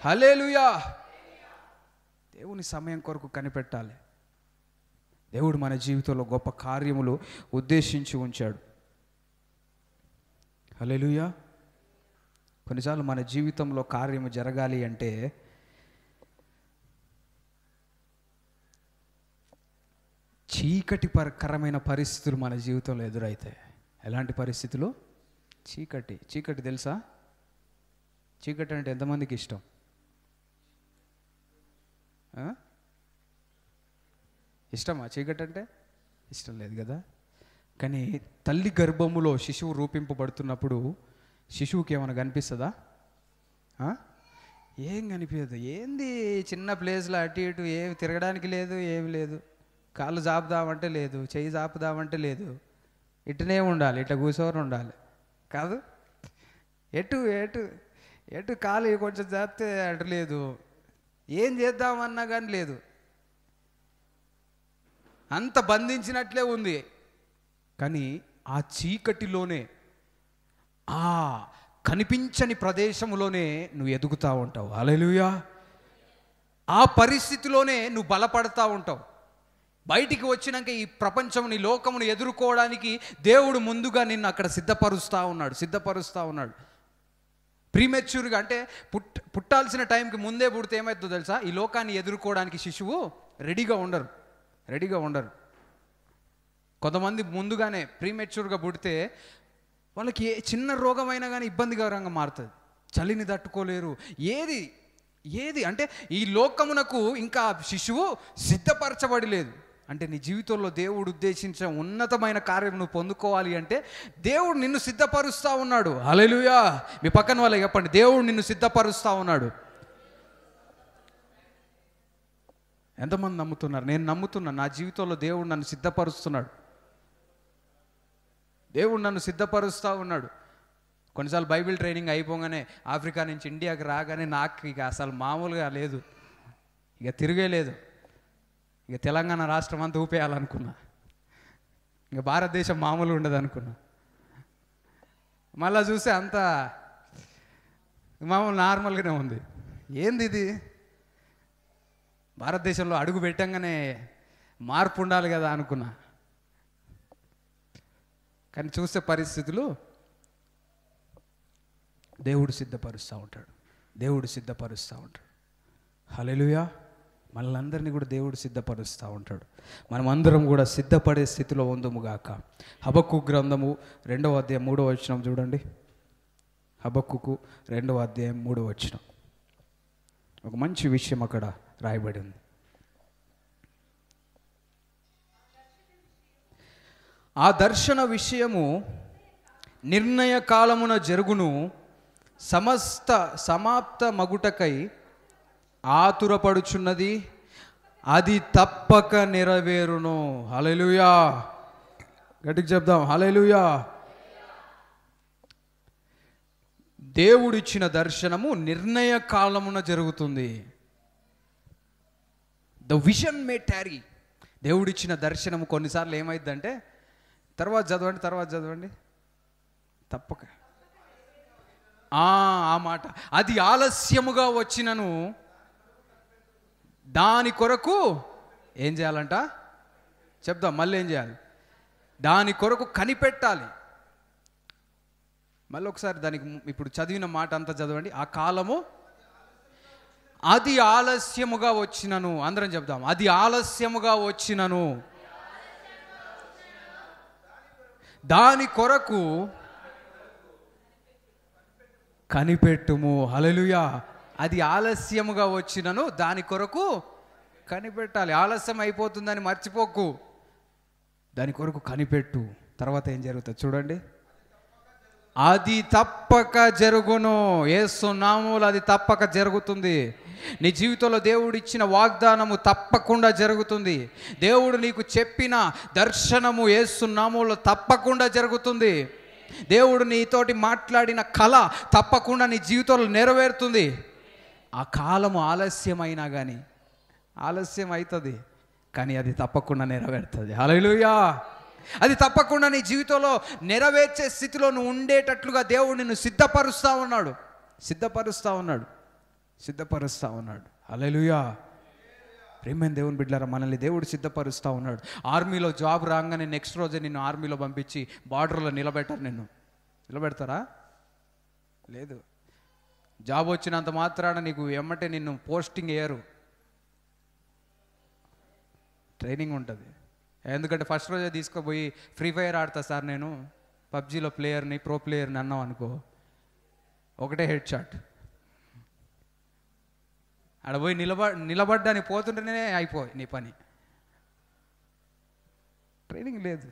హల్లెలూయా. దేవుని సమయం కొరకు కనిపెట్టాలి. దేవుడు మన జీవితంలో గొప్ప కార్యములు ఉద్దేశించి ఉంచాడు. హల్లెలూయా. కొన్నిసార్లు మన జీవితంలో కార్యము జరగాలి అంటే చీకటికరమైన పరిస్థితులు మన జీవితంలో ఎదురైతాయి. ఎలాంటి పరిస్థితులు? చీకటి తెలుసా? చీకటి అంటే ఎంతమందికి ఇష్టం? ఇష్టమా? చీకటి అంటే ఇష్టం లేదు కదా. కానీ తల్లి గర్భములో శిశువు రూపింపబడుతున్నప్పుడు శిశువుకి ఏమైనా కనిపిస్తుందా? ఏం కనిపించదు. ఏంది చిన్న ప్లేస్లో అటు ఇటు ఏమి తిరగడానికి లేదు, ఏమి లేదు. కాళ్ళు జాపుదామంటే లేదు, చెయ్యి జాపుదామంటే లేదు. ఇటునే ఉండాలి, ఇట్లా కూర్చొని ఉండాలి కాదు. ఎటు కాలు కొంచెం జాపితే అటు లేదు. ఏం చేద్దామన్నా కానీ లేదు. అంత బంధించినట్లే ఉంది. కానీ ఆ చీకటిలోనే, ఆ కనిపించని ప్రదేశంలోనే నువ్వు ఎదుగుతూ ఉంటావు. హల్లెలూయా. ఆ పరిస్థితిలోనే నువ్వు బలపడతా ఉంటావు. బయటికి వచ్చినాక ఈ ప్రపంచంని, లోకమును ఎదుర్కోవడానికి దేవుడు ముందుగా నిన్ను అక్కడ సిద్ధపరుస్తూ ఉన్నాడు. ప్రీమెచ్యూర్గా అంటే పుట్టాల్సిన టైంకి ముందే పుడితే ఏమవుతుందో తెలుసా? ఈ లోకాన్ని ఎదుర్కోవడానికి శిశువు రెడీగా ఉండరు. కొంతమంది ముందుగానే ప్రీమెచ్యూర్గా పుడితే వాళ్ళకి చిన్న రోగమైనా కానీ ఇబ్బందికరంగా మారుతుంది. చలిని తట్టుకోలేరు. ఏది ఏది అంటే ఈ లోకమునకు ఇంకా శిశువు సిద్ధపరచబడి లేదు. అంటే నీ జీవితంలో దేవుడు ఉద్దేశించిన ఉన్నతమైన కార్యం నువ్వు పొందుకోవాలి అంటే దేవుడు నిన్ను సిద్ధపరుస్తూ ఉన్నాడు. హల్లెలూయా. మీ పక్కన వాళ్ళకి చెప్పండి, దేవుడు నిన్ను సిద్ధపరుస్తూ ఉన్నాడు. ఎంతమంది నమ్ముతున్నారు? నేను నమ్ముతున్నాను, నా జీవితంలో దేవుడు నన్ను సిద్ధపరుస్తున్నాడు. దేవుడు నన్ను సిద్ధపరుస్తూ ఉన్నాడు. కొన్నిసార్లు బైబిల్ ట్రైనింగ్ అయిపోగానే ఆఫ్రికా నుంచి ఇండియాకి రాగానే నాకు ఇక అసలు మామూలుగా లేదు, ఇక తిరిగే లేదు. ఇక తెలంగాణ రాష్ట్రం అంతా ఊపేయాలనుకున్నా, ఇక భారతదేశం మామూలు ఉండదు అనుకున్నా. మళ్ళీ చూస్తే అంత మామూలు నార్మల్గానే ఉంది. ఏంది ఇది? భారతదేశంలో అడుగు పెట్టంగానే మార్పు ఉండాలి కదా అనుకున్నా. కానీ చూస్తే పరిస్థితులు దేవుడు సిద్ధపరుస్తూ ఉంటాడు. దేవుడు సిద్ధపరుస్తూ ఉంటాడు. హల్లెలూయా. మనల్ని కూడా దేవుడు సిద్ధపరుస్తూ ఉంటాడు. మనం అందరం కూడా సిద్ధపడే స్థితిలో ఉందుముగాక. హబక్కు గ్రంథము 2వ అధ్యాయం 3వ వచనం చూడండి. హబక్కుకు 2వ అధ్యాయం 3వ వచనం. ఒక మంచి విషయం అక్కడ రాయబడి ఉంది. ఆ దర్శన విషయము నిర్ణయ కాలమున జరుగును, సమస్త సమాప్త మగుటకై ఆతురపడుచున్నది, అది తప్పక నెరవేరును. హల్లెలూయా. గట్టిగా చెప్దాం, హల్లెలూయా. దేవుడిచ్చిన దర్శనము నిర్ణయ కాలమున జరుగుతుంది. ద విజన్ మే టారీ. దేవుడిచ్చిన దర్శనము కొన్నిసార్లు ఏమైందంటే, తర్వాత చదవండి తప్పక ఆ మాట, అది ఆలస్యముగా వచ్చినను దాని కొరకు ఏం చేయాలంట? చెప్దాం, మళ్ళీ ఏం చేయాలి? దాని కొరకు కనిపెట్టాలి. మళ్ళీ ఒకసారి దానికి ఇప్పుడు చదివిన మాట అంతా చదవండి. ఆ కాలము అది ఆలస్యముగా వచ్చినను. అందరం చెప్దాం, అది ఆలస్యముగా వచ్చినను దాని కొరకు కనిపెట్టుము. హల్లెలూయా. అది ఆలస్యముగా వచ్చినను దాని కొరకు కనిపెట్టాలి. ఆలస్యం అయిపోతుందని మర్చిపోకు, దాని కొరకు కనిపెట్టు. తర్వాత ఏం జరుగుతుంది చూడండి. అది తప్పక జరుగును. యేసు నామములో అది తప్పక జరుగుతుంది. నీ జీవితంలో దేవుడు ఇచ్చిన వాగ్దానము తప్పకుండా జరుగుతుంది. దేవుడు నీకు చెప్పిన దర్శనము యేసు నామములో తప్పకుండా జరుగుతుంది. దేవుడు నీతోటి మాట్లాడిన కళ తప్పకుండా నీ జీవితంలో నెరవేరుతుంది. ఆ కాలము ఆలస్యమైనా కానీ, ఆలస్యం అవుతుంది కానీ అది తప్పకుండా నెరవేరుతుంది. హల్లెలూయా. అది తప్పకుండా నీ జీవితంలో నెరవేర్చే స్థితిలో నువ్వు ఉండేటట్లుగా దేవుడు నిన్ను సిద్ధపరుస్తూ ఉన్నాడు. హల్లెలూయా. ప్రియమైన దేవుని బిడ్డలారా, మనల్ని దేవుడు సిద్ధపరుస్తూ ఉన్నాడు. ఆర్మీలో జాబ్ రాగానే నెక్స్ట్ రోజే నిన్ను ఆర్మీలో పంపించి బార్డర్లో నిలబెడతారా? లేదు. జాబ్ వచ్చినంత మాత్రాన నీకు ఎమ్మటే నిన్ను పోస్టింగ్ వేయరు, ట్రైనింగ్ ఉంటుంది. ఎందుకంటే ఫస్ట్ రోజే తీసుకుపోయి ఫ్రీ ఫైర్ ఆడతా సార్, నేను పబ్జీలో ప్లేయర్ని, ప్రో ప్లేయర్ని అన్నావు అనుకో, ఒకటే హెడ్ షాట్. ఆడ పోయి నిలబడ్డానికి పోతుంటేనే అయిపోయి నీ పని. ట్రైనింగ్ లేదు.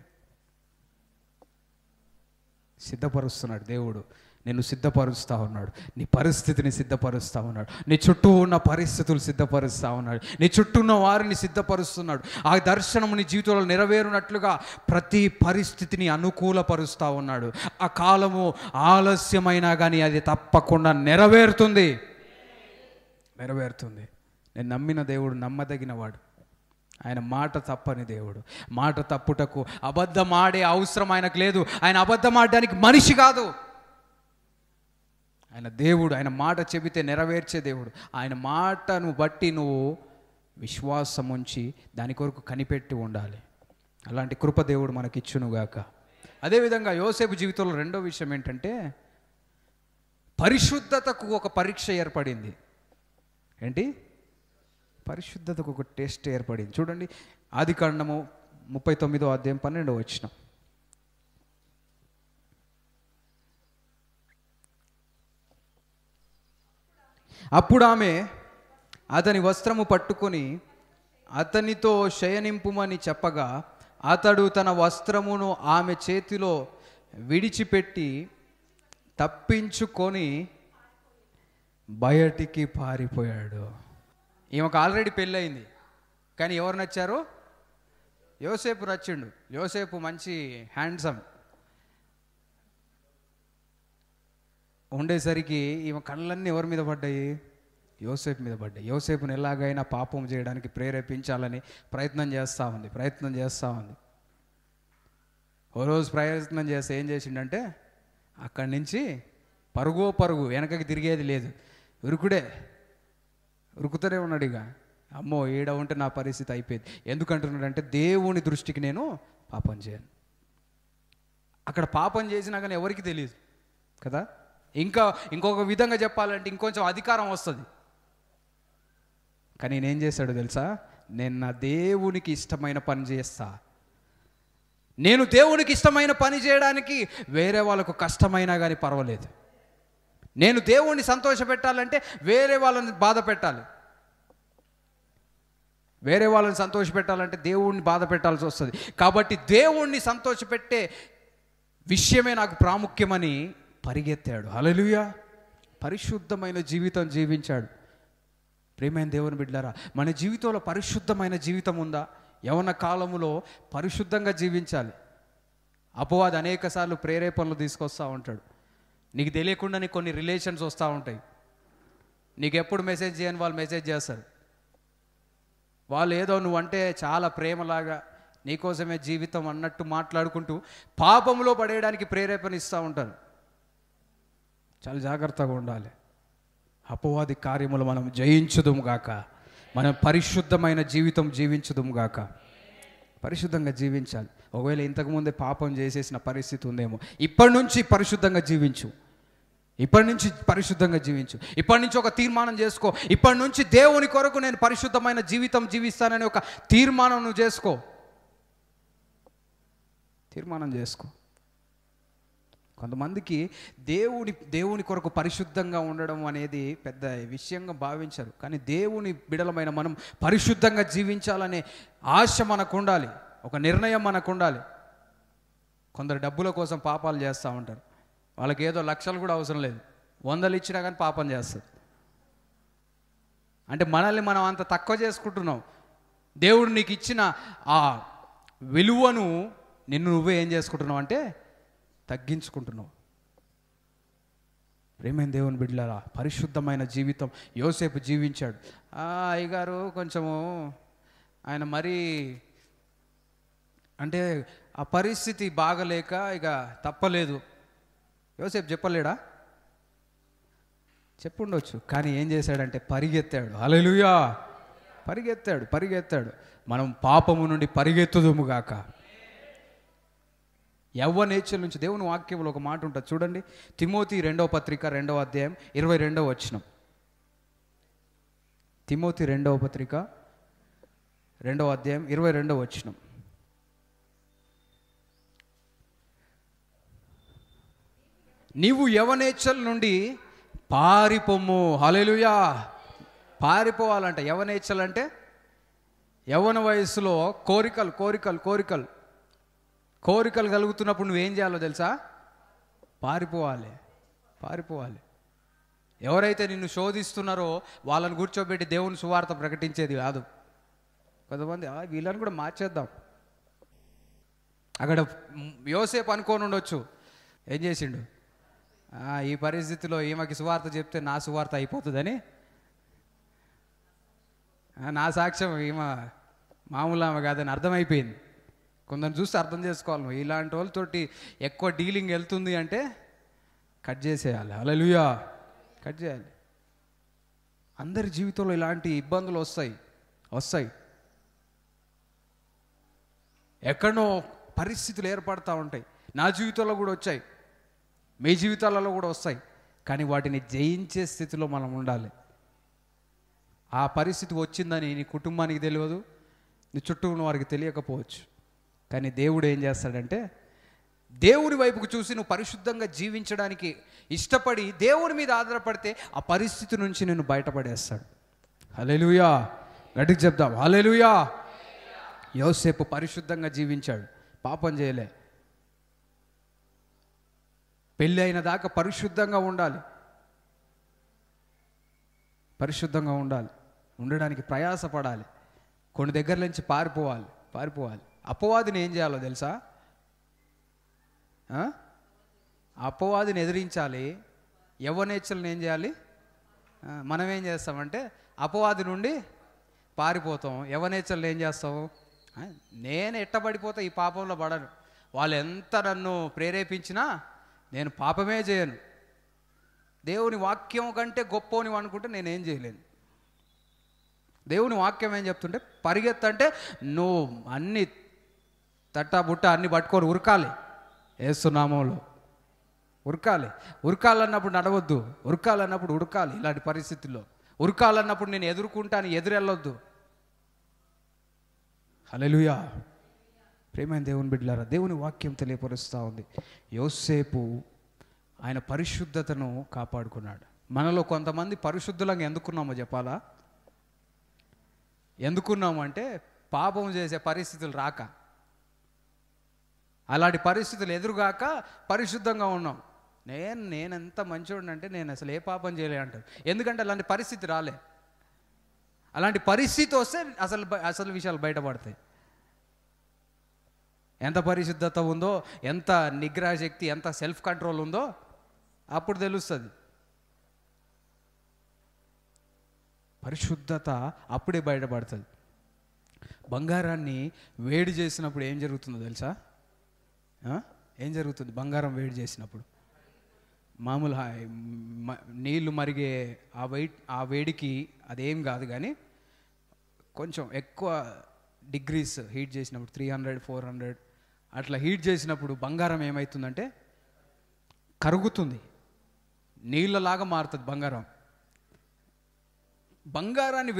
సిద్ధపరుస్తున్నాడు దేవుడు, నిన్ను సిద్ధపరుస్తూ ఉన్నాడు. నీ పరిస్థితిని సిద్ధపరుస్తూ ఉన్నాడు. నీ చుట్టూ ఉన్న పరిస్థితులు సిద్ధపరుస్తూ ఉన్నాడు. నీ చుట్టూ ఉన్న వారిని సిద్ధపరుస్తున్నాడు. ఆ దర్శనము నీ జీవితంలో నెరవేరునట్లుగా ప్రతి పరిస్థితిని అనుకూలపరుస్తూ ఉన్నాడు. ఆ కాలము ఆలస్యమైనా కానీ అది తప్పకుండా నెరవేరుతుంది. నేను నమ్మిన దేవుడు నమ్మదగినవాడు. ఆయన మాట తప్పని దేవుడు. మాట తప్పుటకు అబద్ధం ఆడే అవసరం ఆయనకు లేదు. ఆయన అబద్ధం ఆడడానికి మనిషి కాదు. ఆయన దేవుడు. ఆయన మాట చెబితే నెరవేర్చే దేవుడు. ఆయన మాటను బట్టి నువ్వు విశ్వాసం ఉంచి దాని కొరకు కనిపెట్టి ఉండాలి. అలాంటి కృప దేవుడు మనకిచ్చునుగాక. అదేవిధంగా యోసేపు జీవితంలో రెండో విషయం ఏంటంటే, పరిశుద్ధతకు ఒక పరీక్ష ఏర్పడింది. ఏంటి? పరిశుద్ధతకు ఒక టెస్ట్ ఏర్పడింది. చూడండి, ఆదికాండము 39వ అధ్యాయం 12వ వచనం. అప్పుడు ఆమె అతని వస్త్రము పట్టుకొని అతనితో శయనింపుమని చెప్పగా అతడు తన వస్త్రమును ఆమె చేతిలో విడిచిపెట్టి తప్పించుకొని బయటికి పారిపోయాడు. ఈమెకు ఆల్రెడీ పెళ్ళయింది, కానీ ఎవరు నచ్చారు? యోసేపు నచ్చిండు. యోసేపు మంచి హ్యాండ్సమ్ ఉండేసరికి ఈమె కళ్ళన్నీ ఎవరి మీద పడ్డాయి? యోసేపు మీద పడ్డాయి. యోసేపుని ఎలాగైనా పాపం చేయడానికి ప్రేరేపించాలని ప్రయత్నం చేస్తూ ఉంది. ఓ రోజు ప్రయత్నం చేస్తే ఏం చేసిండంటే అక్కడి నుంచి పరుగు వెనకకి తిరిగేది లేదు, ఉరుకుతూనే ఉన్నాడు. ఇక అమ్మో ఈడ ఉంటే నా పరిస్థితి అయిపోయింది. ఎందుకంటున్నాడంటే దేవుని దృష్టికి నేను పాపం చేయను. అక్కడ పాపం చేసినా కానీ ఎవరికి తెలియదు కదా. ఇంకొక విధంగా చెప్పాలంటే ఇంకొంచెం అధికారం వస్తుంది. కానీ నేనేం చేశాడో తెలుసా? నేను నా దేవునికి ఇష్టమైన పని చేస్తా. నేను దేవునికి ఇష్టమైన పని చేయడానికి వేరే వాళ్ళకు కష్టమైనా కానీ పర్వాలేదు. నేను దేవుణ్ణి సంతోషపెట్టాలంటే వేరే వాళ్ళని బాధ పెట్టాలి. వేరే వాళ్ళని సంతోషపెట్టాలంటే దేవుణ్ణి బాధ పెట్టాల్సి వస్తుంది. కాబట్టి దేవుణ్ణి సంతోషపెట్టే విషయమే నాకు ప్రాముఖ్యమని పరిగెత్తాడు. హల్లెలూయా. పరిశుద్ధమైన జీవితం జీవించాడు. ప్రియమైన దేవుని బిడ్డలారా, మన జీవితంలో పరిశుద్ధమైన జీవితం ఉందా? యవ్వన కాలములో పరిశుద్ధంగా జీవించాలి. అపవాది అనేక సార్లు ప్రేరేపణలు తీసుకొస్తూ ఉంటాడు. నీకు తెలియకుండానే కొన్ని రిలేషన్స్ వస్తూ ఉంటాయి. నీకు ఎప్పుడు మెసేజ్ చేయని వాళ్ళు మెసేజ్ చేస్తారు. వాళ్ళు ఏదో నువ్వంటే చాలా ప్రేమలాగా నీకోసమే జీవితం అన్నట్టు మాట్లాడుకుంటూ పాపంలో పడేయడానికి ప్రేరేపణ ఇస్తూ ఉంటారు. చాలా జాగ్రత్తగా ఉండాలి. అపవాది కార్యములు మనం జయించుదుము గాక. మనం పరిశుద్ధమైన జీవితం జీవించుదుము గాక. పరిశుద్ధంగా జీవించాలి. ఒకవేళ ఇంతకుముందే పాపం చేసేసిన పరిస్థితి ఉందేమో, ఇప్పటి నుంచి పరిశుద్ధంగా జీవించు. ఇప్పటి నుంచి ఒక తీర్మానం చేసుకో. ఇప్పటి నుంచి దేవుని కొరకు నేను పరిశుద్ధమైన జీవితం జీవిస్తానని ఒక తీర్మానం నువ్వు చేసుకో. కొంతమందికి దేవుని కొరకు పరిశుద్ధంగా ఉండడం అనేది పెద్ద విషయంగా భావించరు. కానీ దేవుని బిడలమైన మనం పరిశుద్ధంగా జీవించాలనే ఆశ మనకు ఉండాలి, ఒక నిర్ణయం మనకు ఉండాలి. కొందరు డబ్బుల కోసం పాపాలు చేస్తూ ఉంటారు. వాళ్ళకి ఏదో లక్షలు కూడా అవసరం లేదు, 100 ఇచ్చినా కానీ పాపం చేస్తారు. అంటే మనల్ని మనం అంత తక్కువ చేసుకుంటున్నాం. దేవుడు నీకు ఇచ్చిన ఆ విలువను నువ్వే ఏం చేసుకుంటున్నావు అంటే తగ్గించుకుంటున్నావు. ప్రియమైన దేవుని బిడ్డలారా, పరిశుద్ధమైన జీవితం యోసేపు జీవించాడు. అయ్యగారు కొంచెము ఆయన మరీ అంటే ఆ పరిస్థితి బాగలేక ఇక తప్పలేదు. యోసేపు చెప్పలేడా? చెప్పుండొచ్చు. కానీ ఏం చేశాడంటే పరిగెత్తాడు. హల్లెలూయా. పరిగెత్తాడు. మనం పాపము నుండి పరిగెత్తుదుము గాక. యవ్వనేచ్ఛల నుంచి దేవుని వాక్యంలో ఒక మాట ఉంటుంది చూడండి. తిమోతి 2వ పత్రిక 2వ అధ్యాయం 22వ వచనం. తిమోతి 2వ పత్రిక 2వ అధ్యాయం 22వ వచనం. నీవు యవ్వనేచ్ఛల నుండి పారిపోము. హల్లెలూయా. పారిపోవాలంట. యవ్వనేచ్ఛలంటే యవ్వన వయస్సులో కోరికలు కలుగుతున్నప్పుడు నువ్వేం చేయాలో తెలుసా? పారిపోవాలి. ఎవరైతే నిన్ను శోధిస్తున్నారో వాళ్ళని కూర్చోబెట్టి దేవుని సువార్త ప్రకటించేది కాదు. కొంతమంది వీళ్ళని కూడా మార్చేద్దాం. అక్కడ యోసేపు అనుకోని ఉండొచ్చు. ఏం చేసిండు? ఈ పరిస్థితిలో ఈమెకి సువార్త చెప్తే నా సువార్త అయిపోతుందని, నా సాక్ష్యం ఈమె మామూలు ఆమె కాదని అర్థమైపోయింది. కొందరు చూస్తే అర్థం చేసుకోవాలి. నువ్వు ఇలాంటి వాళ్ళతోటి ఎక్కువ డీలింగ్ వెళ్తుంది అంటే కట్ చేసేయాలి. హల్లెలూయా. కట్ చేయాలి. అందరి జీవితంలో ఇలాంటి ఇబ్బందులు వస్తాయి. ఎక్కడో పరిస్థితులు ఏర్పడతా ఉంటాయి. నా జీవితంలో కూడా వచ్చాయి, మీ జీవితాలలో కూడా వస్తాయి. కానీ వాటిని జయించే స్థితిలో మనం ఉండాలి. ఆ పరిస్థితి వచ్చిందని నీ కుటుంబానికి తెలియదు, నీ చుట్టూ ఉన్న వారికి తెలియకపోవచ్చు. కానీ దేవుడు ఏం చేస్తాడంటే దేవుని వైపుకు చూసి నువ్వు పరిశుద్ధంగా జీవించడానికి ఇష్టపడి దేవుని మీద ఆధారపడితే ఆ పరిస్థితి నుంచి నేను బయటపడేస్తాడు. హల్లెలూయా. గట్టిగా చెప్దాం హల్లెలూయా. యోసేపు పరిశుద్ధంగా జీవించాడు, పాపం చేయలే. పెళ్ళి అయిన దాకా పరిశుద్ధంగా ఉండాలి, పరిశుద్ధంగా ఉండాలి, ఉండడానికి ప్రయాసపడాలి. కొన్ని దగ్గర నుంచి పారిపోవాలి. అపవాదిని ఏం చేయాలో తెలుసా? అపవాదిని ఎదిరించాలి. యవ్వనేచ్ఛలను ఏం చేయాలి? మనం ఏం చేస్తామంటే అపవాది నుండి పారిపోతాం. యవ్వనేచ్ఛలను ఏం చేస్తాము? నేను ఎట్టబడిపోతా, ఈ పాపంలో పడను. వాళ్ళు ఎంత నన్ను ప్రేరేపించినా నేను పాపమే చేయను. దేవుని వాక్యం కంటే గొప్పని అనుకుంటే నేనేం చేయలేను. దేవుని వాక్యం ఏం చెప్తుంటే పరిగెత్తంటే నువ్వు అన్ని తట్టబుట్ట అన్ని పట్టుకొని ఉరకాలి. యేసు నామములో ఉరకాలన్నప్పుడు నడవద్దు, ఉరకాలన్నప్పుడు ఉడకాలి. ఇలాంటి పరిస్థితుల్లో ఉరకాలన్నప్పుడు నేను ఎదుర్కొంటాను, ఎదురెళ్ళొద్దు. హల్లెలూయా. ప్రేమైన దేవుని బిడ్డలారా, దేవుని వాక్యం తెలియపరుస్తూ ఉంది. యోసేపు ఆయన పరిశుద్ధతను కాపాడుకున్నాడు. మనలో కొంతమంది పరిశుద్ధులంగా ఎందుకున్నామో చెప్పాలా? ఎందుకున్నాము అంటే పాపం చేసే పరిస్థితులు రాక, అలాంటి పరిస్థితులు ఎదురుగాక పరిశుద్ధంగా ఉన్నాం. నేను ఎంత మంచోడిని అంటే నేను అసలు ఏ పాపం చేయలే అంటారు. ఎందుకంటే అలాంటి పరిస్థితి రాలే. అలాంటి పరిస్థితి వస్తే అసలు విషయాలు బయటపడతాయి. ఎంత పరిశుద్ధత ఉందో, ఎంత నిగ్రహ శక్తి, ఎంత సెల్ఫ్ కంట్రోల్ ఉందో అప్పుడు తెలుస్తుంది. పరిశుద్ధత అప్పుడే బయటపడుతుంది. బంగారాన్ని వేడి చేసినప్పుడు ఏం జరుగుతుందో తెలుసా? ఏం జరుగుతుంది? బంగారం వేడి చేసినప్పుడు మామూలు నీళ్లు మరిగే ఆ వేడికి అదేం కాదు, కానీ కొంచెం ఎక్కువ డిగ్రీస్ హీట్ చేసినప్పుడు 300, 400 అట్లా హీట్ చేసినప్పుడు బంగారం ఏమవుతుందంటే కరుగుతుంది, నీళ్ళలాగా మారుతుంది బంగారం. బంగారాన్ని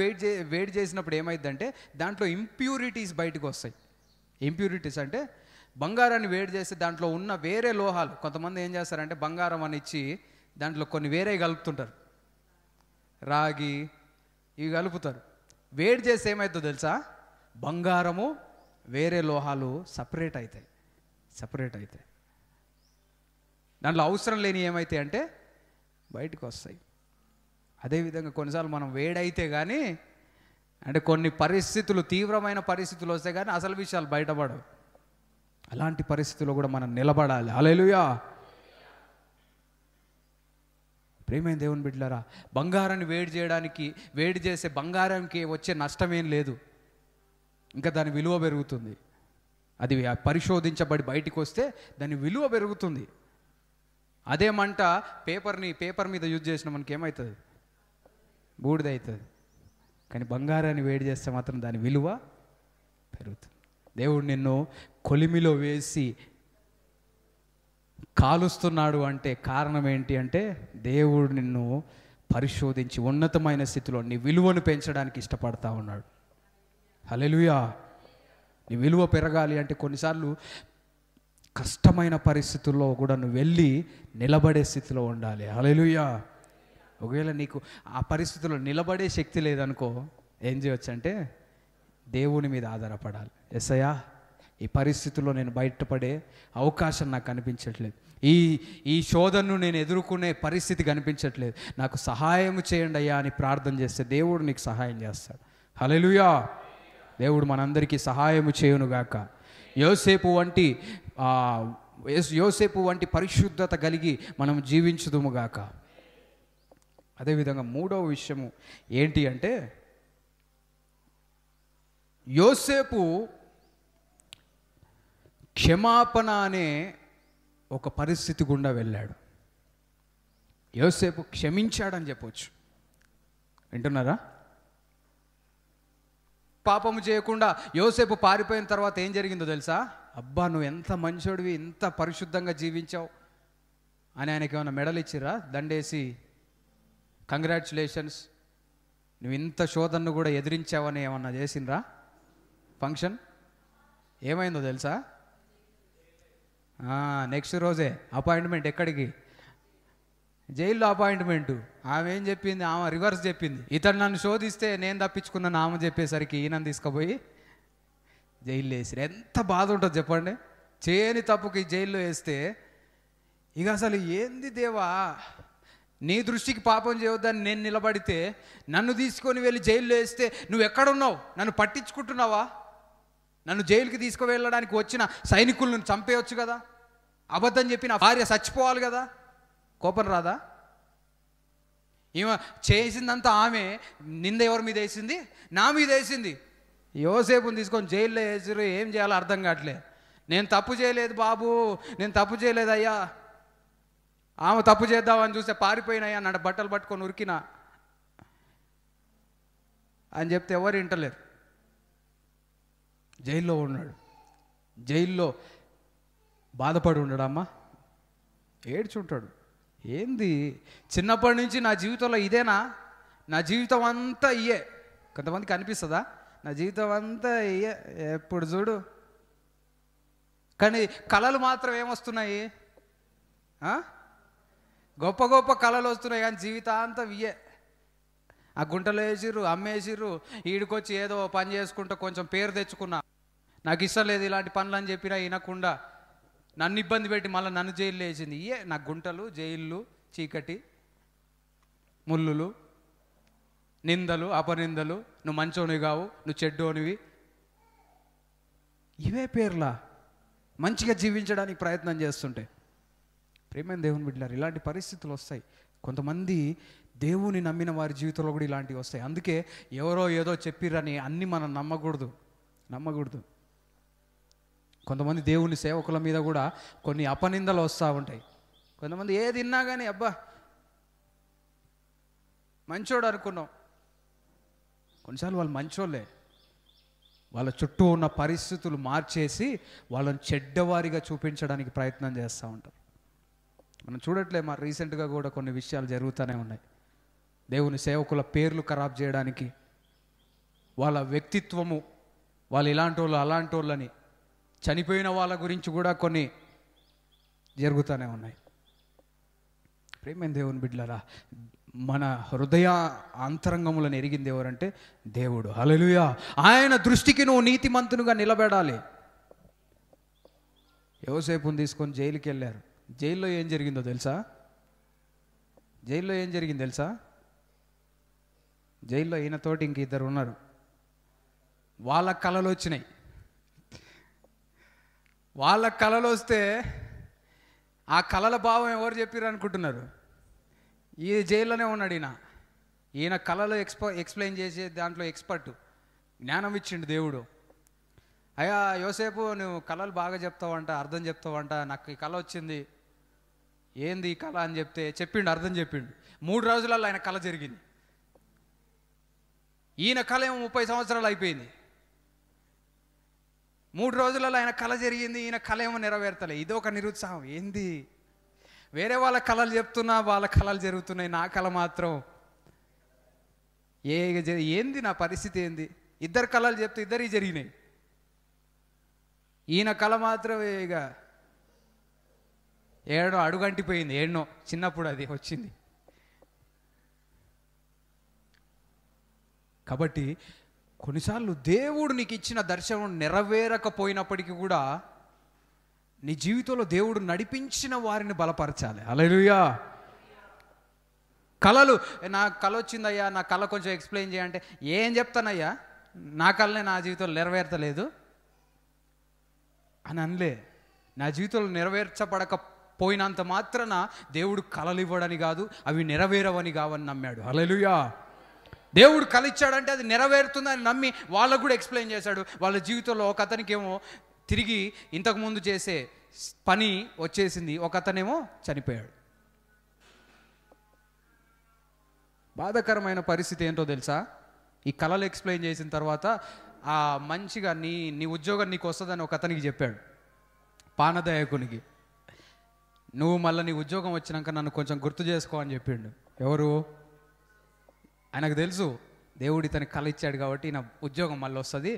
వేడి చేసినప్పుడు ఏమైందంటే దాంట్లో ఇంప్యూరిటీస్ బయటకు వస్తాయి. ఇంప్యూరిటీస్ అంటే బంగారాన్ని వేడి చేస్తే దాంట్లో ఉన్న వేరే లోహాలు, కొంతమంది ఏం చేస్తారంటే బంగారం అని ఇచ్చి దాంట్లో కొన్ని వేరే కలుపుతుంటారు, రాగి ఇవి కలుపుతారు. వేడి చేస్తే ఏమవుతుందో తెలుసా? బంగారము వేరే లోహాలు సపరేట్ అవుతాయి. దాంట్లో అవసరం లేని ఏమవుతాయి అంటే బయటకు వస్తాయి. అదేవిధంగా కొన్నిసార్లు మనం వేడైతే కానీ, అంటే కొన్ని పరిస్థితులు, తీవ్రమైన పరిస్థితులు వస్తే కానీ అసలు విషయాలు బయటపడవు. అలాంటి పరిస్థితుల్లో కూడా మనం నిలబడాలి. హల్లెలూయా. ప్రియమైన దేవుని బిడ్డలారా, బంగారాన్ని వేడి చేసే బంగారానికి వచ్చే నష్టమేం లేదు, ఇంకా దాని విలువ పెరుగుతుంది. అది పరిశోధించబడి బయటికి వస్తే దాని విలువ పెరుగుతుంది. అదే మంట పేపర్ మీద యూజ్ చేసిన మనకి ఏమవుతుంది? బూడిదవుతుంది. కానీ బంగారాన్ని వేడి చేస్తే మాత్రం దాని విలువ పెరుగుతుంది. దేవుడు నిన్ను కొలిమిలో వేసి కాలుస్తున్నాడు అంటే కారణం ఏంటి అంటే దేవుడు నిన్ను పరిశోధించి ఉన్నతమైన స్థితిలో నీ విలువను పెంచడానికి ఇష్టపడతా ఉన్నాడు. హల్లెలూయా. నీ విలువ పెరగాలి అంటే కొన్నిసార్లు కష్టమైన పరిస్థితుల్లో కూడా నువ్వు వెళ్ళి నిలబడే స్థితిలో ఉండాలి. హల్లెలూయా. ఒకవేళ నీకు ఆ పరిస్థితుల్లో నిలబడే శక్తి లేదనుకో, ఏం చేయొచ్చు అంటే దేవుని మీద ఆధారపడాలి. యేసయ్యా, ఈ పరిస్థితుల్లో నేను బయటపడే అవకాశం నాకు కనిపించట్లేదు, ఈ శోధనను నేను ఎదుర్కొనే పరిస్థితి కనిపించట్లేదు, నాకు సహాయం చేయండి అయ్యా అని ప్రార్థన చేస్తే దేవుడు నీకు సహాయం చేస్తాడు. హల్లెలూయా. దేవుడు మనందరికీ సహాయము చేయునుగాక. యోసేపు వంటి పరిశుద్ధత కలిగి మనం జీవించుదుముగాక. అదేవిధంగా మూడవ విషయము ఏంటి అంటే, యోసేపు క్షమాపణ అనే ఒక పరిస్థితి గుండా వెళ్ళాడు. యోసేపు క్షమించాడని చెప్పవచ్చు. వింటున్నారా? పాపము చేయకుండా యోసేపు పారిపోయిన తర్వాత ఏం జరిగిందో తెలుసా? అబ్బా, నువ్వు ఎంత మంచోడివి, ఇంత పరిశుద్ధంగా జీవించావు అని ఆయనకి ఏమైనా మెడల్ ఇచ్చిరా? దండేసి కంగ్రాచులేషన్స్, నువ్వు ఇంత శోధనను కూడా ఎదిరించావని ఏమన్నా చేసిండ్రా? ఫంక్షన్ ఏమైందో తెలుసా? నెక్స్ట్ రోజే అపాయింట్మెంట్. ఎక్కడికి? జైల్లో అపాయింట్మెంటు. ఆమె ఏం చెప్పింది? ఆమె రివర్స్ చెప్పింది. ఇతను నన్ను శోధిస్తే నేను తప్పించుకున్నాను ఆమె చెప్పేసరికి ఈయనను తీసుకుపోయి జైల్లో వేసారు. ఎంత బాధ ఉంటుంది చెప్పండి. చేయని తప్పుకి జైల్లో వేస్తే ఇక అసలు ఏంది దేవా, నీ దృష్టికి పాపం చేయొద్దని నేను నిలబడితే నన్ను తీసుకొని వెళ్ళి జైల్లో వేస్తే నువ్వు ఎక్కడున్నావు? నన్ను పట్టించుకుంటున్నావా? నన్ను జైలుకి తీసుకువెళ్ళడానికి వచ్చిన సైనికులను చంపేయచ్చు కదా, అబద్ధం చెప్పి నా భార్య చచ్చిపోవాలి కదా, కోపం రాదా? ఈమె చేసిందంతా ఆమె నింద ఎవరి మీద వేసింది? నా మీద వేసింది. యోసేపుని తీసుకొని జైల్లో వేసారు. ఏం చేయాలో అర్థం కావట్లే. నేను తప్పు చేయలేదు బాబు, నేను తప్పు చేయలేదు అయ్యా, ఆమె తప్పు చేద్దామని చూస్తే పారిపోయినాయా, నన్ను బట్టలు పట్టుకొని ఉరికినా అని చెప్తే ఎవరు వింటలేరు. జైల్లో ఉన్నాడు. జైల్లో బాధపడి ఉండడమ్మా, ఏడ్చుంటాడు. ఏంది చిన్నప్పటి నుంచి నా జీవితంలో ఇదేనా? నా జీవితం అంతా ఇయ్యే. కొంతమందికి అనిపిస్తుందా నా జీవితం అంతా ఇయ్యే ఎప్పుడు చూడు? కానీ కళలు మాత్రం ఏమొస్తున్నాయి? గొప్ప గొప్ప కళలు వస్తున్నాయి, కానీ జీవితాంతం ఇయ్యే. ఆ గుంటలో వేసిర్రు, అమ్మేసిర్రు, ఈడికొచ్చి ఏదో పని చేసుకుంటూ కొంచెం పేరు తెచ్చుకున్నా. నాకు ఇష్టం లేదు ఇలాంటి పనులు అని చెప్పినా వినకుండా నన్ను ఇబ్బంది పెట్టి మళ్ళీ నన్ను జైల్లో వేసింది. ఇయే నా గుంటలు, జైళ్ళు, చీకటి, ముళ్ళులు, నిందలు, అపనిందలు. నువ్వు మంచోనివి కావు, నువ్వు చెడ్డోనివి, ఇవే పేర్లా మంచిగా జీవించడానికి ప్రయత్నం చేస్తుంటే. ప్రేమైన దేవుని బిడ్డలారా, ఇలాంటి పరిస్థితులు వస్తాయి. కొంతమంది దేవుని నమ్మిన వారి జీవితంలో కూడా ఇలాంటివి వస్తాయి. అందుకే ఎవరో ఏదో చెప్పిరని అన్నీ మనం నమ్మకూడదు. కొంతమంది దేవుని సేవకుల మీద కూడా కొన్ని అపనిందలు వస్తూ ఉంటాయి. కొంతమంది ఏది విన్నా కానీ అబ్బా మంచోడు అనుకున్నాం. కొన్నిసార్లు వాళ్ళు మంచోళ్ళే, వాళ్ళ చుట్టూ ఉన్న పరిస్థితులు మార్చేసి వాళ్ళని చెడ్డవారిగా చూపించడానికి ప్రయత్నం చేస్తూ ఉంటారు. మనం చూడట్లే, మా రీసెంట్గా కూడా కొన్ని విషయాలు జరుగుతూనే ఉన్నాయి. దేవుని సేవకుల పేర్లు ఖరాబ్ చేయడానికి, వాళ్ళ వ్యక్తిత్వము, వాళ్ళు ఇలాంటి వాళ్ళు అలాంటి వాళ్ళని, చనిపోయిన వాళ్ళ గురించి కూడా కొన్ని జరుగుతూనే ఉన్నాయి. ప్రేమైన దేవుని బిడ్డలారా, మన హృదయ అంతరంగములను ఎరిగింది ఎవరంటే దేవుడు. హల్లెలూయా. ఆయన దృష్టికి నువ్వు నీతిమంతునిగా నిలబడాలి. యోసేపుని తీసుకొని జైలుకి వెళ్ళారు. జైల్లో ఏం జరిగిందో తెలుసా? జైల్లో ఈయనతోటి ఇంక ఇద్దరు ఉన్నారు. వాళ్ళ కళలు వచ్చినాయి. వాళ్ళ కళలు వస్తే ఆ కళల భావం ఎవరు చెప్పారు అనుకుంటున్నారు? ఈ జైల్లోనే ఉన్నాడు ఈయన కళలు ఎక్స్ప్లెయిన్ చేసే దాంట్లో ఎక్స్పర్ట్, జ్ఞానం ఇచ్చిండు దేవుడు. అయ్యా యోసేపు, నువ్వు కళలు బాగా చెప్తావంట, అర్థం చెప్తావంట, నాకు ఈ కళ వచ్చింది, ఏంది ఈ కళ అని చెప్పిండు, అర్థం చెప్పిండు. 3 రోజులలో ఆయన కళ జరిగింది. ఈయన కళ ఏమో 30 సంవత్సరాలు అయిపోయింది. 3 రోజులలో ఆయన కళ జరిగింది, ఈయన కళ ఏమో నెరవేర్తలే. ఇది ఒక నిరుత్సాహం. ఏంది వేరే వాళ్ళ కళలు చెప్తున్నా వాళ్ళ కళలు జరుగుతున్నాయి, నా కళ మాత్రం ఏంది? నా పరిస్థితి ఏంది? ఇద్దరు కళలు చెప్తే ఇద్దరికి జరిగినాయి, ఈయన కళ మాత్రం ఇక ఏడో అడుగంటిపోయింది. ఏడనో చిన్నప్పుడు అది వచ్చింది. కాబట్టి కొన్నిసార్లు దేవుడు నీకు ఇచ్చిన దర్శనం నెరవేరకపోయినప్పటికీ కూడా నీ జీవితంలో దేవుడు నడిపించిన వారిని బలపరచాలి. హల్లెలూయా. కళలు, నా కళ వచ్చిందయ్యా, నా కళ కొంచెం ఎక్స్ప్లెయిన్ చేయంటే ఏం చెప్తానయ్యా, నా కళనే నా జీవితంలో నెరవేర్తలేదు అని అనలే. నా జీవితంలో నెరవేర్చబడకపోయినంత మాత్రాన దేవుడు కళలు ఇవ్వడని కాదు, అవి నెరవేరవని కావని నమ్మాడు. హల్లెలూయా. దేవుడు కళ ఇచ్చాడంటే అది నెరవేరుతుందని నమ్మి వాళ్ళకు కూడా ఎక్స్ప్లెయిన్ చేశాడు. వాళ్ళ జీవితంలో ఒక అతనికి ఏమో తిరిగి ఇంతకుముందు చేసే పని వచ్చేసింది, ఒక అతనేమో చనిపోయాడు. బాధాకరమైన పరిస్థితి ఏంటో తెలుసా? ఈ కళలు ఎక్స్ప్లెయిన్ చేసిన తర్వాత ఆ మంచిగా నీ ఉద్యోగం నీకు వస్తుందని ఒక అతనికి చెప్పాడు, పానదాయకునికి. నువ్వు మళ్ళీ నీ ఉద్యోగం వచ్చినాక నన్ను కొంచెం గుర్తు చేసుకో అని చెప్పిండు. ఎవరు? ఆయనకు తెలుసు దేవుడు ఇతనికి కళ ఇచ్చాడు కాబట్టి ఈయన ఉద్యోగం మళ్ళీ వస్తుంది,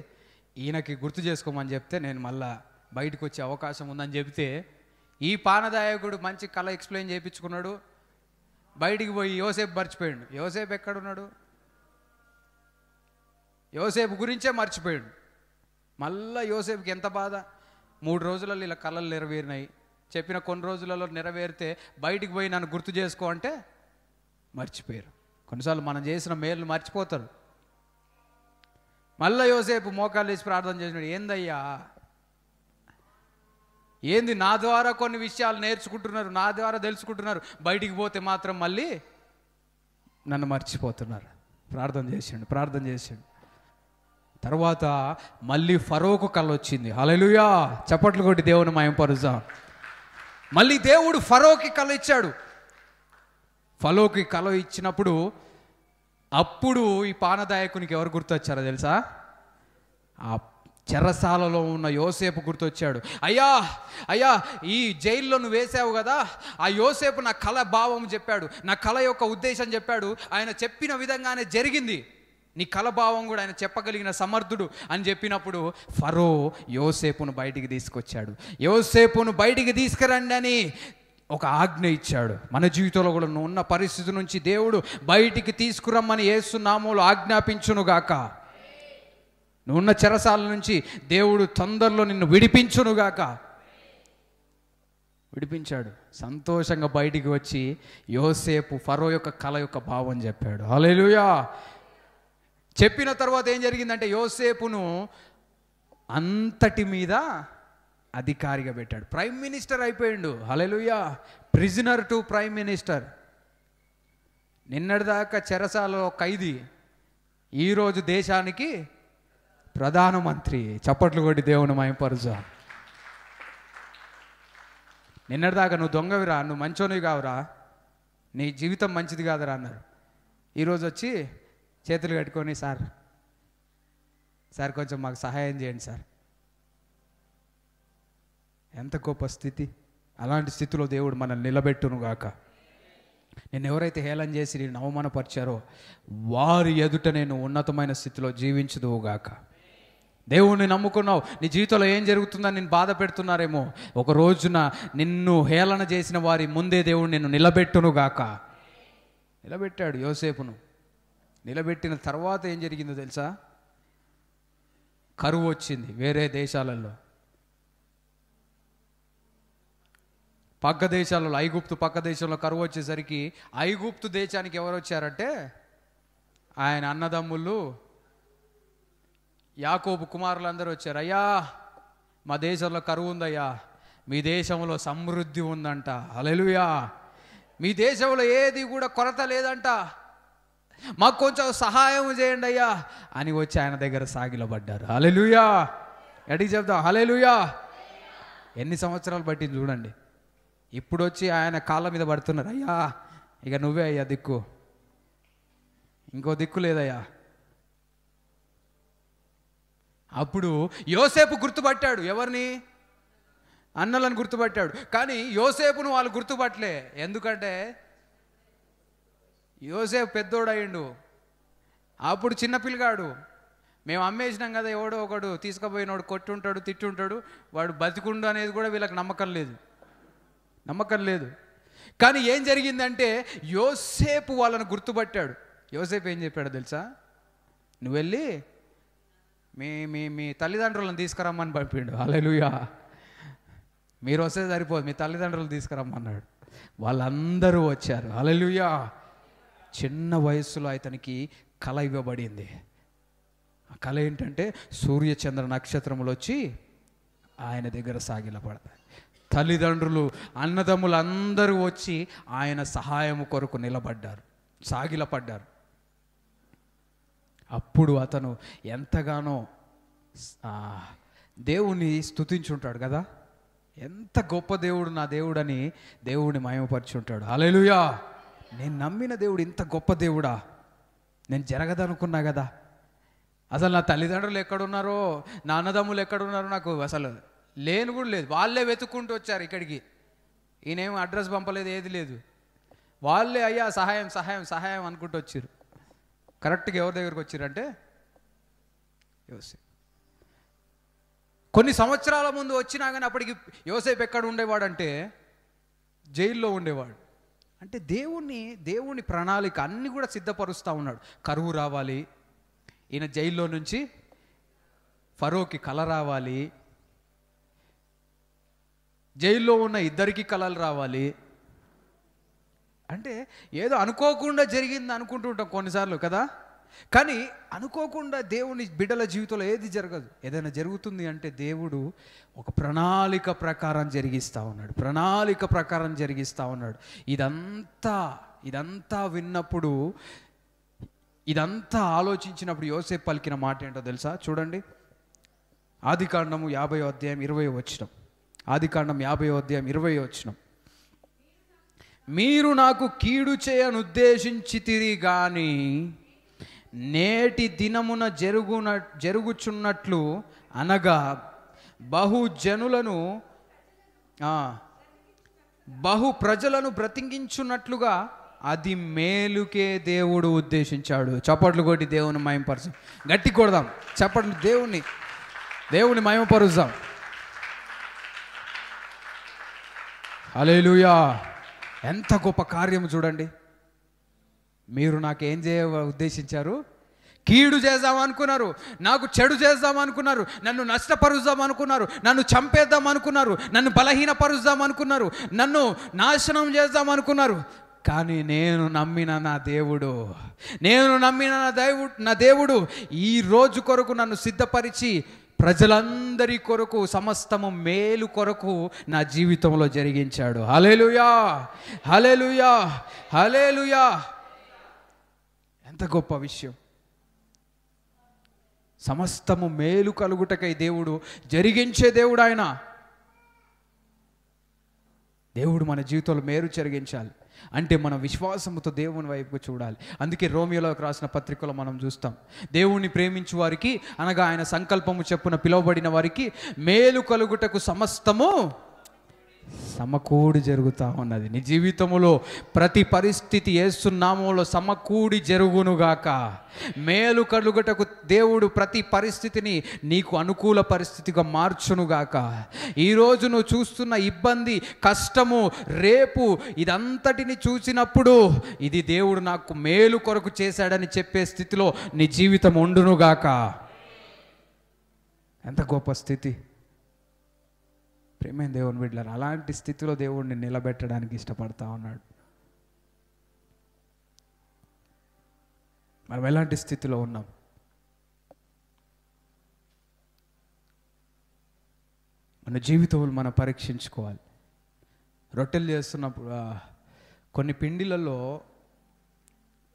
ఈయనకి గుర్తు చేసుకోమని చెప్తే నేను మళ్ళీ బయటకు వచ్చే అవకాశం ఉందని చెప్తే ఈ పానదాయకుడు మంచి కళ ఎక్స్ప్లెయిన్ చేయించుకున్నాడు. బయటికి పోయి యోసేపు మర్చిపోయాడు. యోసేపు ఎక్కడున్నాడు? యోసేపు గురించే మర్చిపోయాడు. మళ్ళా యోసేపుకి ఎంత బాధ. 3 రోజులలో ఇలా కళలు నెరవేరినాయి, చెప్పిన కొన్ని రోజులలో నెరవేరితే బయటికి పోయి నన్ను గుర్తు చేసుకో అంటే మర్చిపోయారు. కొన్నిసార్లు మనం చేసిన మేలు మర్చిపోతారు. మళ్ళీ యోసేపు మోకాలు వేసి ప్రార్థన చేసినాడు, ఏందయ్యా, ఏంది నా ద్వారా కొన్ని విషయాలు నేర్చుకుంటున్నారు, నా ద్వారా తెలుసుకుంటున్నారు, బయటికి పోతే మాత్రం మళ్ళీ నన్ను మర్చిపోతున్నారు. ప్రార్థన చేసిండు. తర్వాత మళ్ళీ ఫరోకు కళ వచ్చింది. హల్లెలూయా, చప్పట్లు కొట్టి దేవుని మహిమపరుద్దాం. మళ్ళీ దేవుడు ఫరోకి కళ ఇచ్చాడు. ఫరోకి కళ ఇచ్చినప్పుడు అప్పుడు ఈ పానదాయకునికి ఎవరు గుర్తొచ్చారో తెలుసా? ఆ చెరసాలలో ఉన్న యోసేపు గుర్తొచ్చాడు. అయ్యా ఈ జైల్లో నువ్వు వేసావు కదా, ఆ యోసేపు నా కళ భావం చెప్పాడు, నా కళ యొక్క ఉద్దేశం చెప్పాడు, ఆయన చెప్పిన విధంగానే జరిగింది, నీ కళ భావం కూడా ఆయన చెప్పగలిగిన సమర్థుడు అని చెప్పినప్పుడు ఫరో యోసేపును బయటికి తీసుకొచ్చాడు. యోసేపును బయటికి తీసుకురండి అని ఒక ఆజ్ఞ ఇచ్చాడు. మన జీవితంలో కూడా నువ్వు ఉన్న పరిస్థితి నుంచి దేవుడు బయటికి తీసుకురమ్మని యేసు నామములో ఆజ్ఞాపించునుగాక. నువ్వున్న చెరసాల నుంచి దేవుడు తొందరలో నిన్ను విడిపించునుగాక. విడిపించాడు. సంతోషంగా బయటికి వచ్చి యోసేపు ఫరో యొక్క కళ యొక్క భావం చెప్పాడు. హల్లెలూయా. చెప్పిన తర్వాత ఏం జరిగిందంటే యోసేపును అంతటి మీద అధికారిగా పెట్టాడు. ప్రైమ్ మినిస్టర్ అయిపోయిండు. Hallelujah. Prisoner to prime minister. నిన్నటిదాకా చెరసాలలో ఖైదీ, ఈరోజు దేశానికి ప్రధానమంత్రి. చప్పట్లు కొట్టి దేవుని మహిమపరుచా. నిన్నటిదాకా నువ్వు దొంగవిరా, నువ్వు మంచోనివి కావురా, నీ జీవితం మంచిది కాదురా అన్నారు. ఈరోజు వచ్చి చేతులు కట్టుకొని సార్ కొంచెం మాకు సహాయం చేయండి సార్. ఎంత గొప్ప స్థితి. అలాంటి స్థితిలో దేవుడు మనల్ని నిలబెట్టునుగాక. నేను ఎవరైతే హేళన చేసి నేను అవమానపరిచారో వారి ఎదుట నేను ఉన్నతమైన స్థితిలో జీవించుదువుగాక. దేవుణ్ణి నమ్ముకున్నావు, నీ జీవితంలో ఏం జరుగుతుందని నేను బాధ పెడుతున్నారేమో, ఒక రోజున నిన్ను హేళన చేసిన వారి ముందే దేవుడు నిన్ను నిలబెట్టునుగాక. నిలబెట్టాడు యోసేపును. నిలబెట్టిన తర్వాత ఏం జరిగిందో తెలుసా? కరువు వచ్చింది వేరే దేశాలలో. పక్క దేశాలలో, ఐగుప్తు పక్క దేశంలో కరువు వచ్చేసరికి ఐగుప్తు దేశానికి ఎవరు వచ్చారంటే ఆయన అన్నదమ్ములు యాకోబు కుమారులందరూ వచ్చారు. అయ్యా మా దేశంలో కరువు ఉందయ్యా, మీ దేశంలో సమృద్ధి ఉందంట. హల్లెలూయా. మీ దేశంలో ఏది కూడా కొరత లేదంట, మాకు కొంచెం సహాయం చేయండి అయ్యా అని వచ్చి ఆయన దగ్గర సాగిలపడ్డారు. హల్లెలూయా. ఎడికి చెప్తాం హల్లెలూయా. ఎన్ని సంవత్సరాలు పట్టింది చూడండి. ఇప్పుడు వచ్చి ఆయన కాళ్ళ మీద పడుతున్నారు. అయ్యా ఇక నువ్వే అయ్యా దిక్కు, ఇంకో దిక్కు లేదయ్యా. అప్పుడు యోసేపు గుర్తుపట్టాడు. ఎవరిని? అన్నలను గుర్తుపట్టాడు. కానీ యోసేపును వాళ్ళు గుర్తుపట్టలే. ఎందుకంటే యోసేపు పెద్దోడయ్యిండు, అప్పుడు చిన్నపిల్లగాడు. మేము అమ్మేసినాం కదా, ఎవడో ఒకడు తీసుకుపోయినోడు కొట్టుంటాడు, తిట్టుంటాడు, వాడు బతికుండు అనేది కూడా వీళ్ళకి నమ్మకం లేదు. కానీ ఏం జరిగిందంటే యోసేపు వాళ్ళను గుర్తుపట్టాడు. యోసేపు ఏం చెప్పాడు తెలుసా? నువ్వు వెళ్ళి మీ మీ మీ తల్లిదండ్రులను తీసుకురమ్మని పంపిండు. హల్లెలూయా. మీరు వస్తే సరిపోదు, మీ తల్లిదండ్రులు తీసుకురమ్మన్నాడు. వాళ్ళందరూ వచ్చారు. హల్లెలూయా. చిన్న వయస్సులో అతనికి కళ ఇవ్వబడింది. ఆ కళ ఏంటంటే సూర్యచంద్ర నక్షత్రములు వచ్చి ఆయన దగ్గర సాగిలపడతాయి. తల్లిదండ్రులు, అన్నదమ్ములు అందరూ వచ్చి ఆయన సహాయము కొరకు సాగిలపడ్డారు. అప్పుడు అతను ఎంతగానో దేవుణ్ణి స్తుతించుంటాడు కదా, ఎంత గొప్ప దేవుడు నా దేవుడని దేవుడిని మహిమపరిచుంటాడు. హల్లెలూయా. నేను నమ్మిన దేవుడు ఇంత గొప్ప దేవుడా, నేను జరగదనుకున్నా కదా, అసలు నా తల్లిదండ్రులు ఎక్కడున్నారో, నా అన్నదమ్ములు ఎక్కడున్నారో నాకు అసలు లేని కూడా లేదు. వాళ్ళే వెతుక్కుంటూ వచ్చారు ఇక్కడికి. ఈయనేమో అడ్రస్ పంపలేదు, ఏది లేదు. వాళ్ళే అయ్యా సహాయం సహాయం సహాయం అనుకుంటూ వచ్చారు. కరెక్ట్గా ఎవరి దగ్గరికి వచ్చారంటే యోసేపు. కొన్ని సంవత్సరాల ముందు వచ్చినా కానీ అప్పటికి యోసేపు ఎక్కడ ఉండేవాడంటే జైల్లో ఉండేవాడు. అంటే దేవుని ప్రణాళిక అన్నీ కూడా సిద్ధపరుస్తూ ఉన్నాడు. కరువు రావాలి, ఈయన జైల్లో నుంచి ఫరోకి కల రావాలి, జైల్లో ఉన్న ఇద్దరికి కలలు రావాలి. అంటే ఏదో అనుకోకుండా జరిగింది అనుకుంటూ ఉంటాం కొన్నిసార్లు కదా. కానీ అనుకోకుండా దేవుని బిడ్డల జీవితంలో ఏది జరగదు. ఏదైనా జరుగుతుంది అంటే దేవుడు ఒక ప్రణాళిక ప్రకారం జరిగిస్తూ ఉన్నాడు. ఇదంతా విన్నప్పుడు, ఇదంతా ఆలోచించినప్పుడు యోసేపు పలికిన మాట ఏంటో తెలుసా? చూడండి, ఆదికాండము 50వ అధ్యాయం 20వ వచనం. ఆదికాండం 50వ అధ్యాయం 20వ వచనం. మీరు నాకు కీడు చేయనుద్దేశించితిరి గాని నేటి దినమున జరుగుచున్నట్లు అనగా బహు ప్రజలను బ్రతికించున్నట్లుగా అది మేలుకే దేవుడు ఉద్దేశించాడు. చప్పట్లు కొట్టి దేవుని మహిమపరుస్తాం. గట్టి కొడదాం చప్పట్లు, దేవుని మహిమపరుస్తాం. హల్లెలూయా. ఎంత గొప్ప కార్యం చూడండి. మీరు నాకేం ఉద్దేశించారు? కీడు చేద్దామనుకున్నారు, నాకు చెడు చేద్దామనుకున్నారు, నన్ను నష్టపరుద్దామనుకున్నారు, నన్ను చంపేద్దామనుకున్నారు, నన్ను బలహీనపరుద్దామనుకున్నారు, నన్ను నాశనం చేద్దామనుకున్నారు. కానీ నేను నమ్మిన నా దేవుడు ఈ రోజు కొరకు నన్ను సిద్ధపరిచి ప్రజలందరి కొరకు, సమస్తము మేలు కొరకు నా జీవితంలో జరిగించాడు. హల్లెలూయా, హల్లెలూయా, హల్లెలూయా. ఎంత గొప్ప విషయం. సమస్తము మేలు కలుగుటకై దేవుడు జరిగించే దేవుడు ఆయన. దేవుడు మన జీవితంలో మేలు జరిగించాలి అంటే మన విశ్వాసముతో దేవుని వైపుకు చూడాలి. అందుకే రోమియోలోకి రాసిన పత్రికలో మనం చూస్తాం, దేవుణ్ణి ప్రేమించు వారికి అనగా ఆయన సంకల్పము చెప్పున పిలువబడిన వారికి మేలు కలుగుటకు సమస్తము సమకూడి జరుగుతూ ఉన్నది. నీ జీవితంలో ప్రతి పరిస్థితి యేసు నామములో సమకూడి జరుగునుగాక. మేలు కలుగుటకు దేవుడు ప్రతి పరిస్థితిని నీకు అనుకూల పరిస్థితిగా మార్చునుగాక. ఈరోజు నువ్వు చూస్తున్న ఇబ్బంది, కష్టము, రేపు ఇదంతటిని చూసినప్పుడు ఇది దేవుడు నాకు మేలు కొరకు చేశాడని చెప్పే స్థితిలో నీ జీవితం ఉండునుగాక. ఎంత గొప్ప స్థితి ప్రేమైన దేవుని బిడ్డలారా. అలాంటి స్థితిలో దేవుడిని నిలబెట్టడానికి ఇష్టపడతా ఉన్నాడు. మనం ఎలాంటి స్థితిలో ఉన్నాం? మన జీవితంలో మనం పరీక్షించుకోవాలి. రొట్టెలు చేస్తున్నప్పుడు కొన్ని పిండిలలో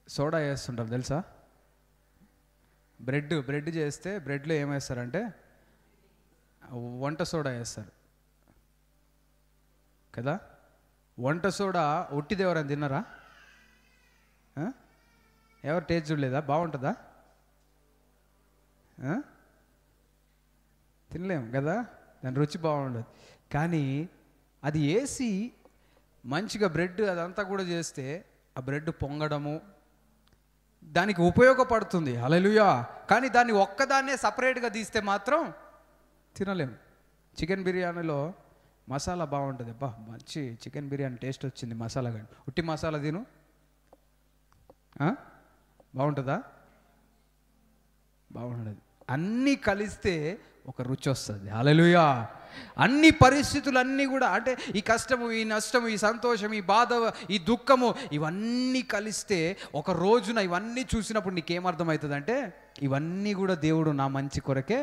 సోడా వేస్తుంటారు తెలుసా? బ్రెడ్ చేస్తే బ్రెడ్లో ఏమేస్తారంటే వంట సోడా వేస్తారు కదా. వంట సోడా ఒట్టిది ఎవరైనా తిన్నారా? ఎవరు టేస్ట్ చూడలేదా? బాగుంటుందా? తినలేము కదా, దాని రుచి బాగుండదు. కానీ అది వేసి మంచిగా బ్రెడ్ అదంతా కూడా చేస్తే ఆ బ్రెడ్ పొంగడము దానికి ఉపయోగపడుతుంది. హల్లెలూయా. కానీ దాన్ని ఒక్కదాన్నే సపరేట్గా తీస్తే మాత్రం తినలేము. చికెన్ బిర్యానీలో మసాలా బాగుంటుంది. అబ్బా మంచి చికెన్ బిర్యానీ టేస్ట్ వచ్చింది మసాలా, కానీ ఉట్టి మసాలా తిను బాగుంటుందా? బాగుండదు. అన్నీ కలిస్తే ఒక రుచి వస్తుంది. హల్లెలూయా. అన్ని పరిస్థితులన్నీ కూడా అంటే ఈ కష్టము, ఈ నష్టము, ఈ సంతోషం, ఈ బాధ, ఈ దుఃఖము ఇవన్నీ కలిస్తే ఒక రోజున ఇవన్నీ చూసినప్పుడు నీకేమర్థమవుతుంది అంటే ఇవన్నీ కూడా దేవుడు నా మంచి కొరకే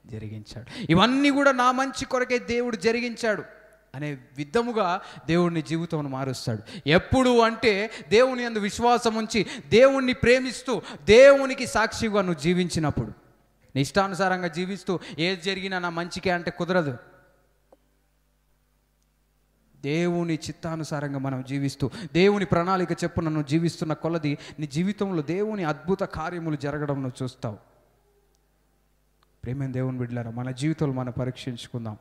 జరిగించాడు, ఇవన్నీ కూడా నా మంచి కొరకే దేవుడు జరిగించాడు అనే విధముగా దేవుడిని జీవితం మారుస్తాడు. ఎప్పుడు అంటే దేవుని యందు విశ్వాసం ఉంచి దేవుణ్ణి ప్రేమిస్తూ దేవునికి సాక్షిగా నువ్వు జీవించినప్పుడు. నీ ఇష్టానుసారంగా జీవిస్తూ ఏది జరిగినా నా మంచికే అంటే కుదరదు. దేవుని చిత్తానుసారంగా మనం జీవిస్తూ దేవుని ప్రణాళిక చెప్పున నువ్వు జీవిస్తున్న కొలది నీ జీవితంలో దేవుని అద్భుత కార్యములు జరగడం నువ్వు చూస్తావు. ప్రేమైన దేవుని బిడ్డలారా, మన జీవితంలో మనం పరీక్షించుకుందాం.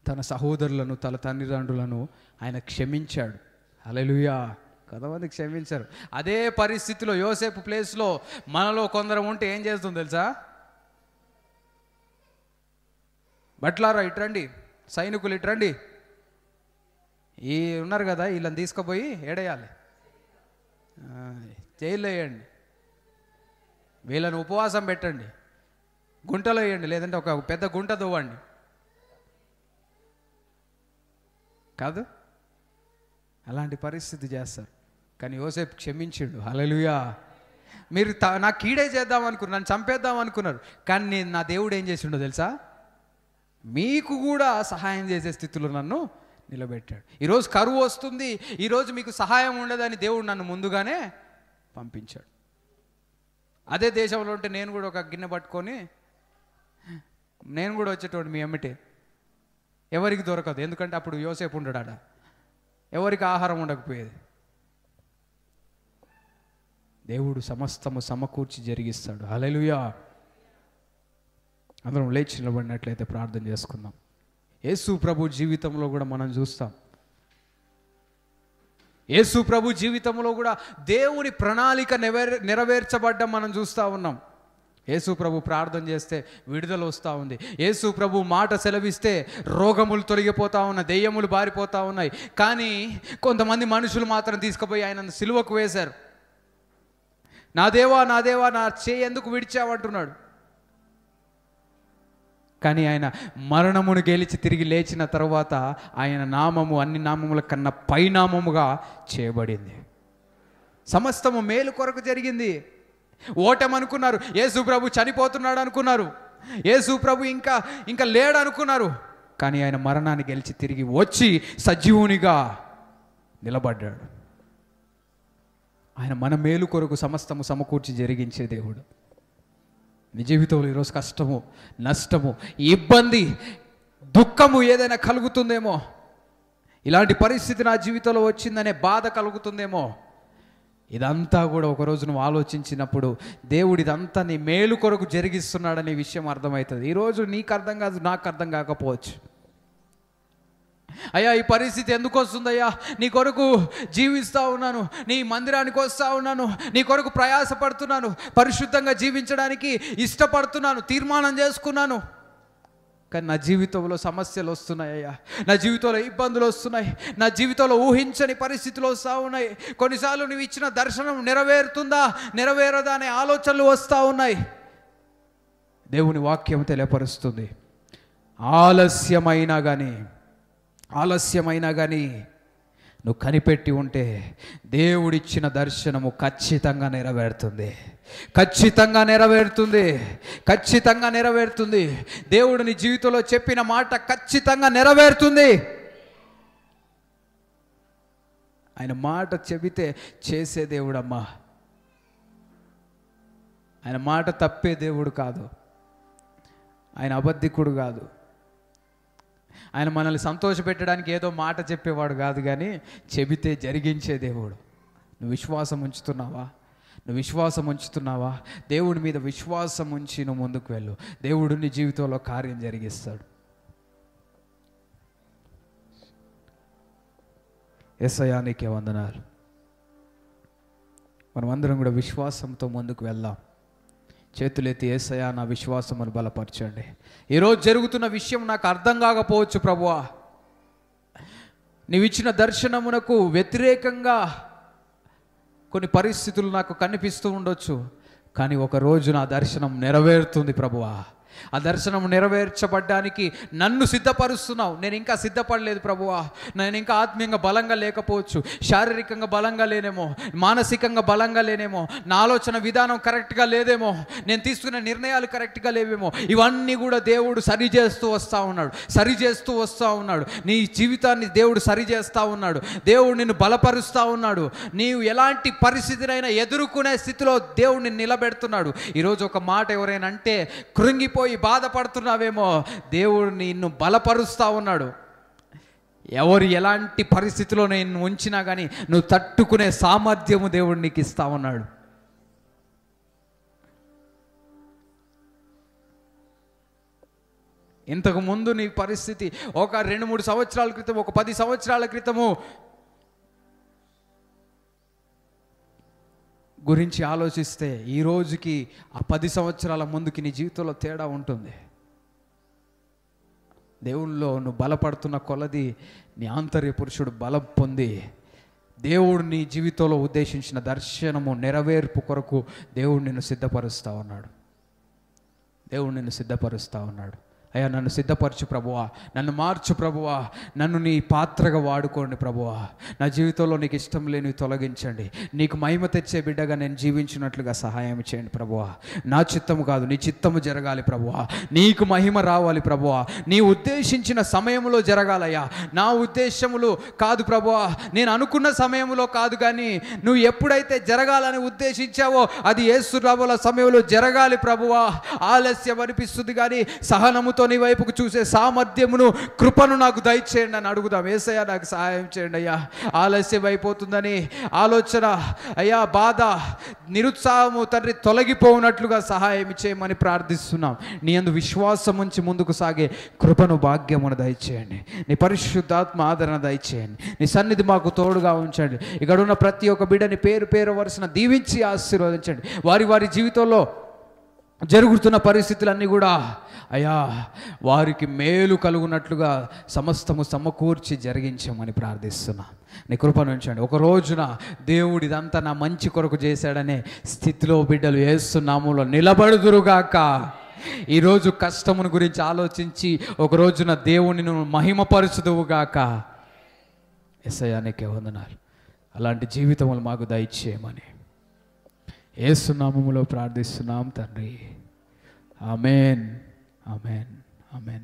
తన సహోదరులను, తన తల్లిదండ్రులను ఆయన క్షమించాడు. హల్లెలూయా. కొంతమంది క్షమించారు. అదే పరిస్థితిలో యోసేపు ప్లేస్లో మనలో కొందరు ఉంటే ఏం చేస్తుంది తెలుసా? బట్లారా ఇట్రండి, సైనికులు ఇట్రండి, ఈ ఉన్నారు కదా, వీళ్ళని తీసుకుపోయి ఏడేయాలి, జైల్లో వేయండి, వీళ్ళని ఉపవాసం పెట్టండి, గుంటలో వేయండి, లేదంటే ఒక పెద్ద గుంట దువ్వండి. కాదు, అలాంటి పరిస్థితి చేస్తారు. కానీ యోసేపు క్షమించిండు. హల్లెలూయా. మీరు నాకు కీడే చేద్దాం అనుకున్నారు, నన్ను చంపేద్దాం అనుకున్నారు, కానీ నా దేవుడు ఏం చేసిండో తెలుసా? మీకు కూడా సహాయం చేసే స్థితిలో నన్ను నిలబెట్టాడు. ఈరోజు కరువు వస్తుంది, ఈరోజు మీకు సహాయం ఉండదని దేవుడు నన్ను ముందుగానే పంపించాడు. అదే దేశంలో ఉంటే నేను కూడా ఒక గిన్నె పట్టుకొని నేను కూడా వచ్చేటోడు మీ ఎమ్మటే. ఎవరికి దొరకదు, ఎందుకంటే అప్పుడు యోసేపు ఉండడాడ, ఎవరికి ఆహారం ఉండకపోయేది. దేవుడు సమస్తము సమకూర్చి జరిగిస్తాడు. హల్లెలూయా. అందరం లేచి నిలబడినట్లయితే ప్రార్థన చేసుకుందాం. యేసు ప్రభు జీవితంలో కూడా మనం చూస్తాం, యేసు ప్రభు జీవితంలో కూడా దేవుని ప్రణాళిక నెరవేర్చబడ్డం మనం చూస్తూ ఉన్నాం. యేసు ప్రభు ప్రార్థన చేస్తే విడుదల వస్తూ ఉంది. యేసు ప్రభు మాట సెలవిస్తే రోగములు తొలగిపోతూ ఉన్నాయి, దెయ్యములు బారిపోతూ ఉన్నాయి. కానీ కొంతమంది మనుషులు మాత్రం తీసుకుపోయి ఆయనను సిలువకు వేశారు. నా దేవా నా దేవా నా చేయి ఎందుకు విడిచావంటున్నాడు. కానీ ఆయన మరణమును గెలిచి తిరిగి లేచిన తర్వాత ఆయన నామము అన్ని నామముల కన్నా పైనామముగా చేయబడింది. సమస్తము మేలు కొరకు జరిగింది. ఓటమనుకున్నారు, యేసు ప్రభు చనిపోతున్నాడు అనుకున్నారు, యేసు ప్రభు ఇంకా లేడు అనుకున్నారు. కానీ ఆయన మరణాన్ని గెలిచి తిరిగి వచ్చి సజీవునిగా నిలబడ్డాడు. ఆయన మన మేలు కొరకు సమస్తము సమకూర్చి జరిగించే దేవుడు. నీ జీవితంలో ఈరోజు కష్టము, నష్టము, ఇబ్బంది, దుఃఖము ఏదైనా కలుగుతుందేమో, ఇలాంటి పరిస్థితి నా జీవితంలో వచ్చిందనే బాధ కలుగుతుందేమో, ఇదంతా కూడా ఒకరోజు నువ్వు ఆలోచించినప్పుడు దేవుడు ఇదంతా నీ మేలు కొరకు జరిగిస్తున్నాడనే విషయం అర్థమవుతుంది. ఈరోజు నీకు అర్థం కాదు, నాకు అర్థం కాకపోవచ్చు. అయ్యా ఈ పరిస్థితి ఎందుకు వస్తుందయ్యా, నీ కొరకు జీవిస్తూ ఉన్నాను, నీ మందిరానికి వస్తూ ఉన్నాను, నీ కొరకు ప్రయాసపడుతున్నాను, పరిశుద్ధంగా జీవించడానికి ఇష్టపడుతున్నాను, తీర్మానం చేసుకున్నాను, కానీ నా జీవితంలో సమస్యలు వస్తున్నాయ్యా, నా జీవితంలో ఇబ్బందులు వస్తున్నాయి, నా జీవితంలో ఊహించని పరిస్థితులు వస్తూ ఉన్నాయి. కొన్నిసార్లు నువ్వు ఇచ్చిన దర్శనం నెరవేరుతుందా నెరవేరదా అనే ఆలోచనలు వస్తూ ఉన్నాయి. దేవుని వాక్యం తెలియపరుస్తుంది, ఆలస్యమైనా కానీ నువ్వు కనిపెట్టి ఉంటే దేవుడిచ్చిన దర్శనము ఖచ్చితంగా నెరవేరుతుంది, ఖచ్చితంగా నెరవేరుతుంది, ఖచ్చితంగా నెరవేరుతుంది. దేవుడు నీ జీవితంలో చెప్పిన మాట ఖచ్చితంగా నెరవేరుతుంది. ఆయన మాట చెబితే చేసే దేవుడమ్మా. ఆయన మాట తప్పే దేవుడు కాదు, ఆయన అబద్ధికుడు కాదు, ఆయన మనల్ని సంతోషపెట్టడానికి ఏదో మాట చెప్పేవాడు కాదు, కానీ చెబితే జరిగించే దేవుడు. నువ్వు విశ్వాసం ఉంచుతున్నావా? నువ్వు విశ్వాసం ఉంచుతున్నావా? దేవుడి మీద విశ్వాసం ఉంచి నువ్వు ముందుకు వెళ్ళు, దేవుడు నీ జీవితంలో కార్యం జరిగిస్తాడు. యేసయ్యా నీకే వందనాలు. మనమందరం కూడా విశ్వాసంతో ముందుకు వెళ్దాం. చేతులెత్తి యేసయ్యా నా విశ్వాసమును బలపరచండి. ఈరోజు జరుగుతున్న విషయం నాకు అర్థం కాకపోవచ్చు ప్రభువా, నీవిచ్చిన దర్శనమునకు వ్యతిరేకంగా కొన్ని పరిస్థితులు నాకు కనిపిస్తూ ఉండొచ్చు, కానీ ఒకరోజు నా దర్శనం నెరవేరుతుంది ప్రభువా. ఆ దర్శనం నెరవేర్చబడ్డానికి నన్ను సిద్ధపరుస్తున్నావు. నేను ఇంకా సిద్ధపడలేదు ప్రభువా, నేను ఇంకా ఆత్మీయంగా బలంగా లేకపోవచ్చు, శారీరకంగా బలంగా లేనేమో, మానసికంగా బలంగా లేనేమో, నా ఆలోచన విధానం కరెక్ట్గా లేదేమో, నేను తీసుకునే నిర్ణయాలు కరెక్ట్గా లేవేమో, ఇవన్నీ కూడా దేవుడు సరిచేస్తూ వస్తూ ఉన్నాడు. నీ జీవితాన్ని దేవుడు సరిచేస్తూ ఉన్నాడు, దేవుడు నిన్ను బలపరుస్తూ ఉన్నాడు. నీవు ఎలాంటి పరిస్థితినైనా ఎదుర్కొనే స్థితిలో దేవుడు నిన్ను నిలబెడుతున్నాడు. ఈరోజు ఒక మాట ఎవరైనా అంటే కృంగిపోయి బాధపడుతున్నావేమో, దేవుడు నిన్ను బలపరుస్తూ ఉన్నాడు. ఎవరు ఎలాంటి పరిస్థితిలో నేను ఉంచినా కానీ నువ్వు తట్టుకునే సామర్థ్యము దేవుడు నీకు ఇస్తా ఉన్నాడు. ఇంతకుముందు నీ పరిస్థితి ఒక 2-3 సంవత్సరాల క్రితం, ఒక 10 సంవత్సరాల క్రితము గురించి ఆలోచిస్తే ఈ రోజుకి ఆ 10 సంవత్సరాల ముందుకి నీ జీవితంలో తేడా ఉంటుంది. దేవుళ్ళో నువ్వు బలపడుతున్న కొలది నీ ఆంతర్య పురుషుడు బలం పొంది దేవుడు నీ జీవితంలో ఉద్దేశించిన దర్శనము నెరవేర్పు కొరకు దేవుడు నిన్ను సిద్ధపరుస్తూ ఉన్నాడు. దేవుడు నిన్ను సిద్ధపరుస్తూ ఉన్నాడు. అయ్యా నన్ను సిద్ధపరచు ప్రభువా, నన్ను మార్చు ప్రభువా, నన్ను నీ పాత్రగా వాడుకోండి ప్రభువా, నా జీవితంలో నీకు ఇష్టం లేనివి తొలగించండి, నీకు మహిమ తెచ్చే బిడ్డగా నేను జీవించినట్లుగా సహాయం చేయండి ప్రభువా. నా చిత్తము కాదు నీ చిత్తము జరగాలి ప్రభువా, నీకు మహిమ రావాలి ప్రభువా, నీ ఉద్దేశించిన సమయంలో జరగాలయ్యా. నా ఉద్దేశములు కాదు ప్రభువా, నేను అనుకున్న సమయంలో కాదు, కానీ నువ్వు ఎప్పుడైతే జరగాలని ఉద్దేశించావో అది యేసు ప్రభువుల సమయంలో జరగాలి ప్రభువా. ఆలస్యం అనిపిస్తుంది కానీ సహనముతో నీ వైపుకు చూసే సామర్థ్యమును కృపను నాకు దయచేయండి అని అడుగుదాం. యేసయ్యా నాకు సహాయం చేయండి అయ్యా. ఆలస్యం అయిపోతుందని ఆలోచన అయ్యా, బాధ, నిరుత్సాహము తండ్రి తొలగిపోనట్లుగా సహాయం చేయమని ప్రార్థిస్తున్నాం. నీ యందు విశ్వాసం ఉంచి ముందుకు సాగే కృపను భాగ్యమును దయచేయండి. నీ పరిశుద్ధాత్మ ఆదరణ దయచేయండి. నీ సన్నిధి మాకు తోడుగా ఉంచండి. ఇక్కడ ఉన్న ప్రతి ఒక్క బిడ్డని పేరు పేరు వరుసన దీవించి ఆశీర్వదించండి. వారి వారి జీవితంలో జరుగుతున్న పరిస్థితులన్నీ కూడా అయ్యా వారికి మేలు కలుగునట్లుగా సమస్తము సమకూర్చి జరిగించమని ప్రార్థిస్తున్నాం. నీ కృపను ఉంచండి. ఒక రోజున దేవుడు ఇదంతా నా మంచి కొరకు చేశాడనే స్థితిలో బిడ్డలు యేసు నామములో నిలబడుదురుగాక. ఈరోజు కష్టమును గురించి ఆలోచించి ఒక రోజున దేవునిని మహిమపరచుదువుగాక. యేసయ్యా నీకే వందనాలు. అలాంటి జీవితములు మాకు దయచేయమని యేసు నామములో ప్రార్థిస్తున్నాం తండ్రి. ఆమేన్, ఆమేన్, ఆమేన్.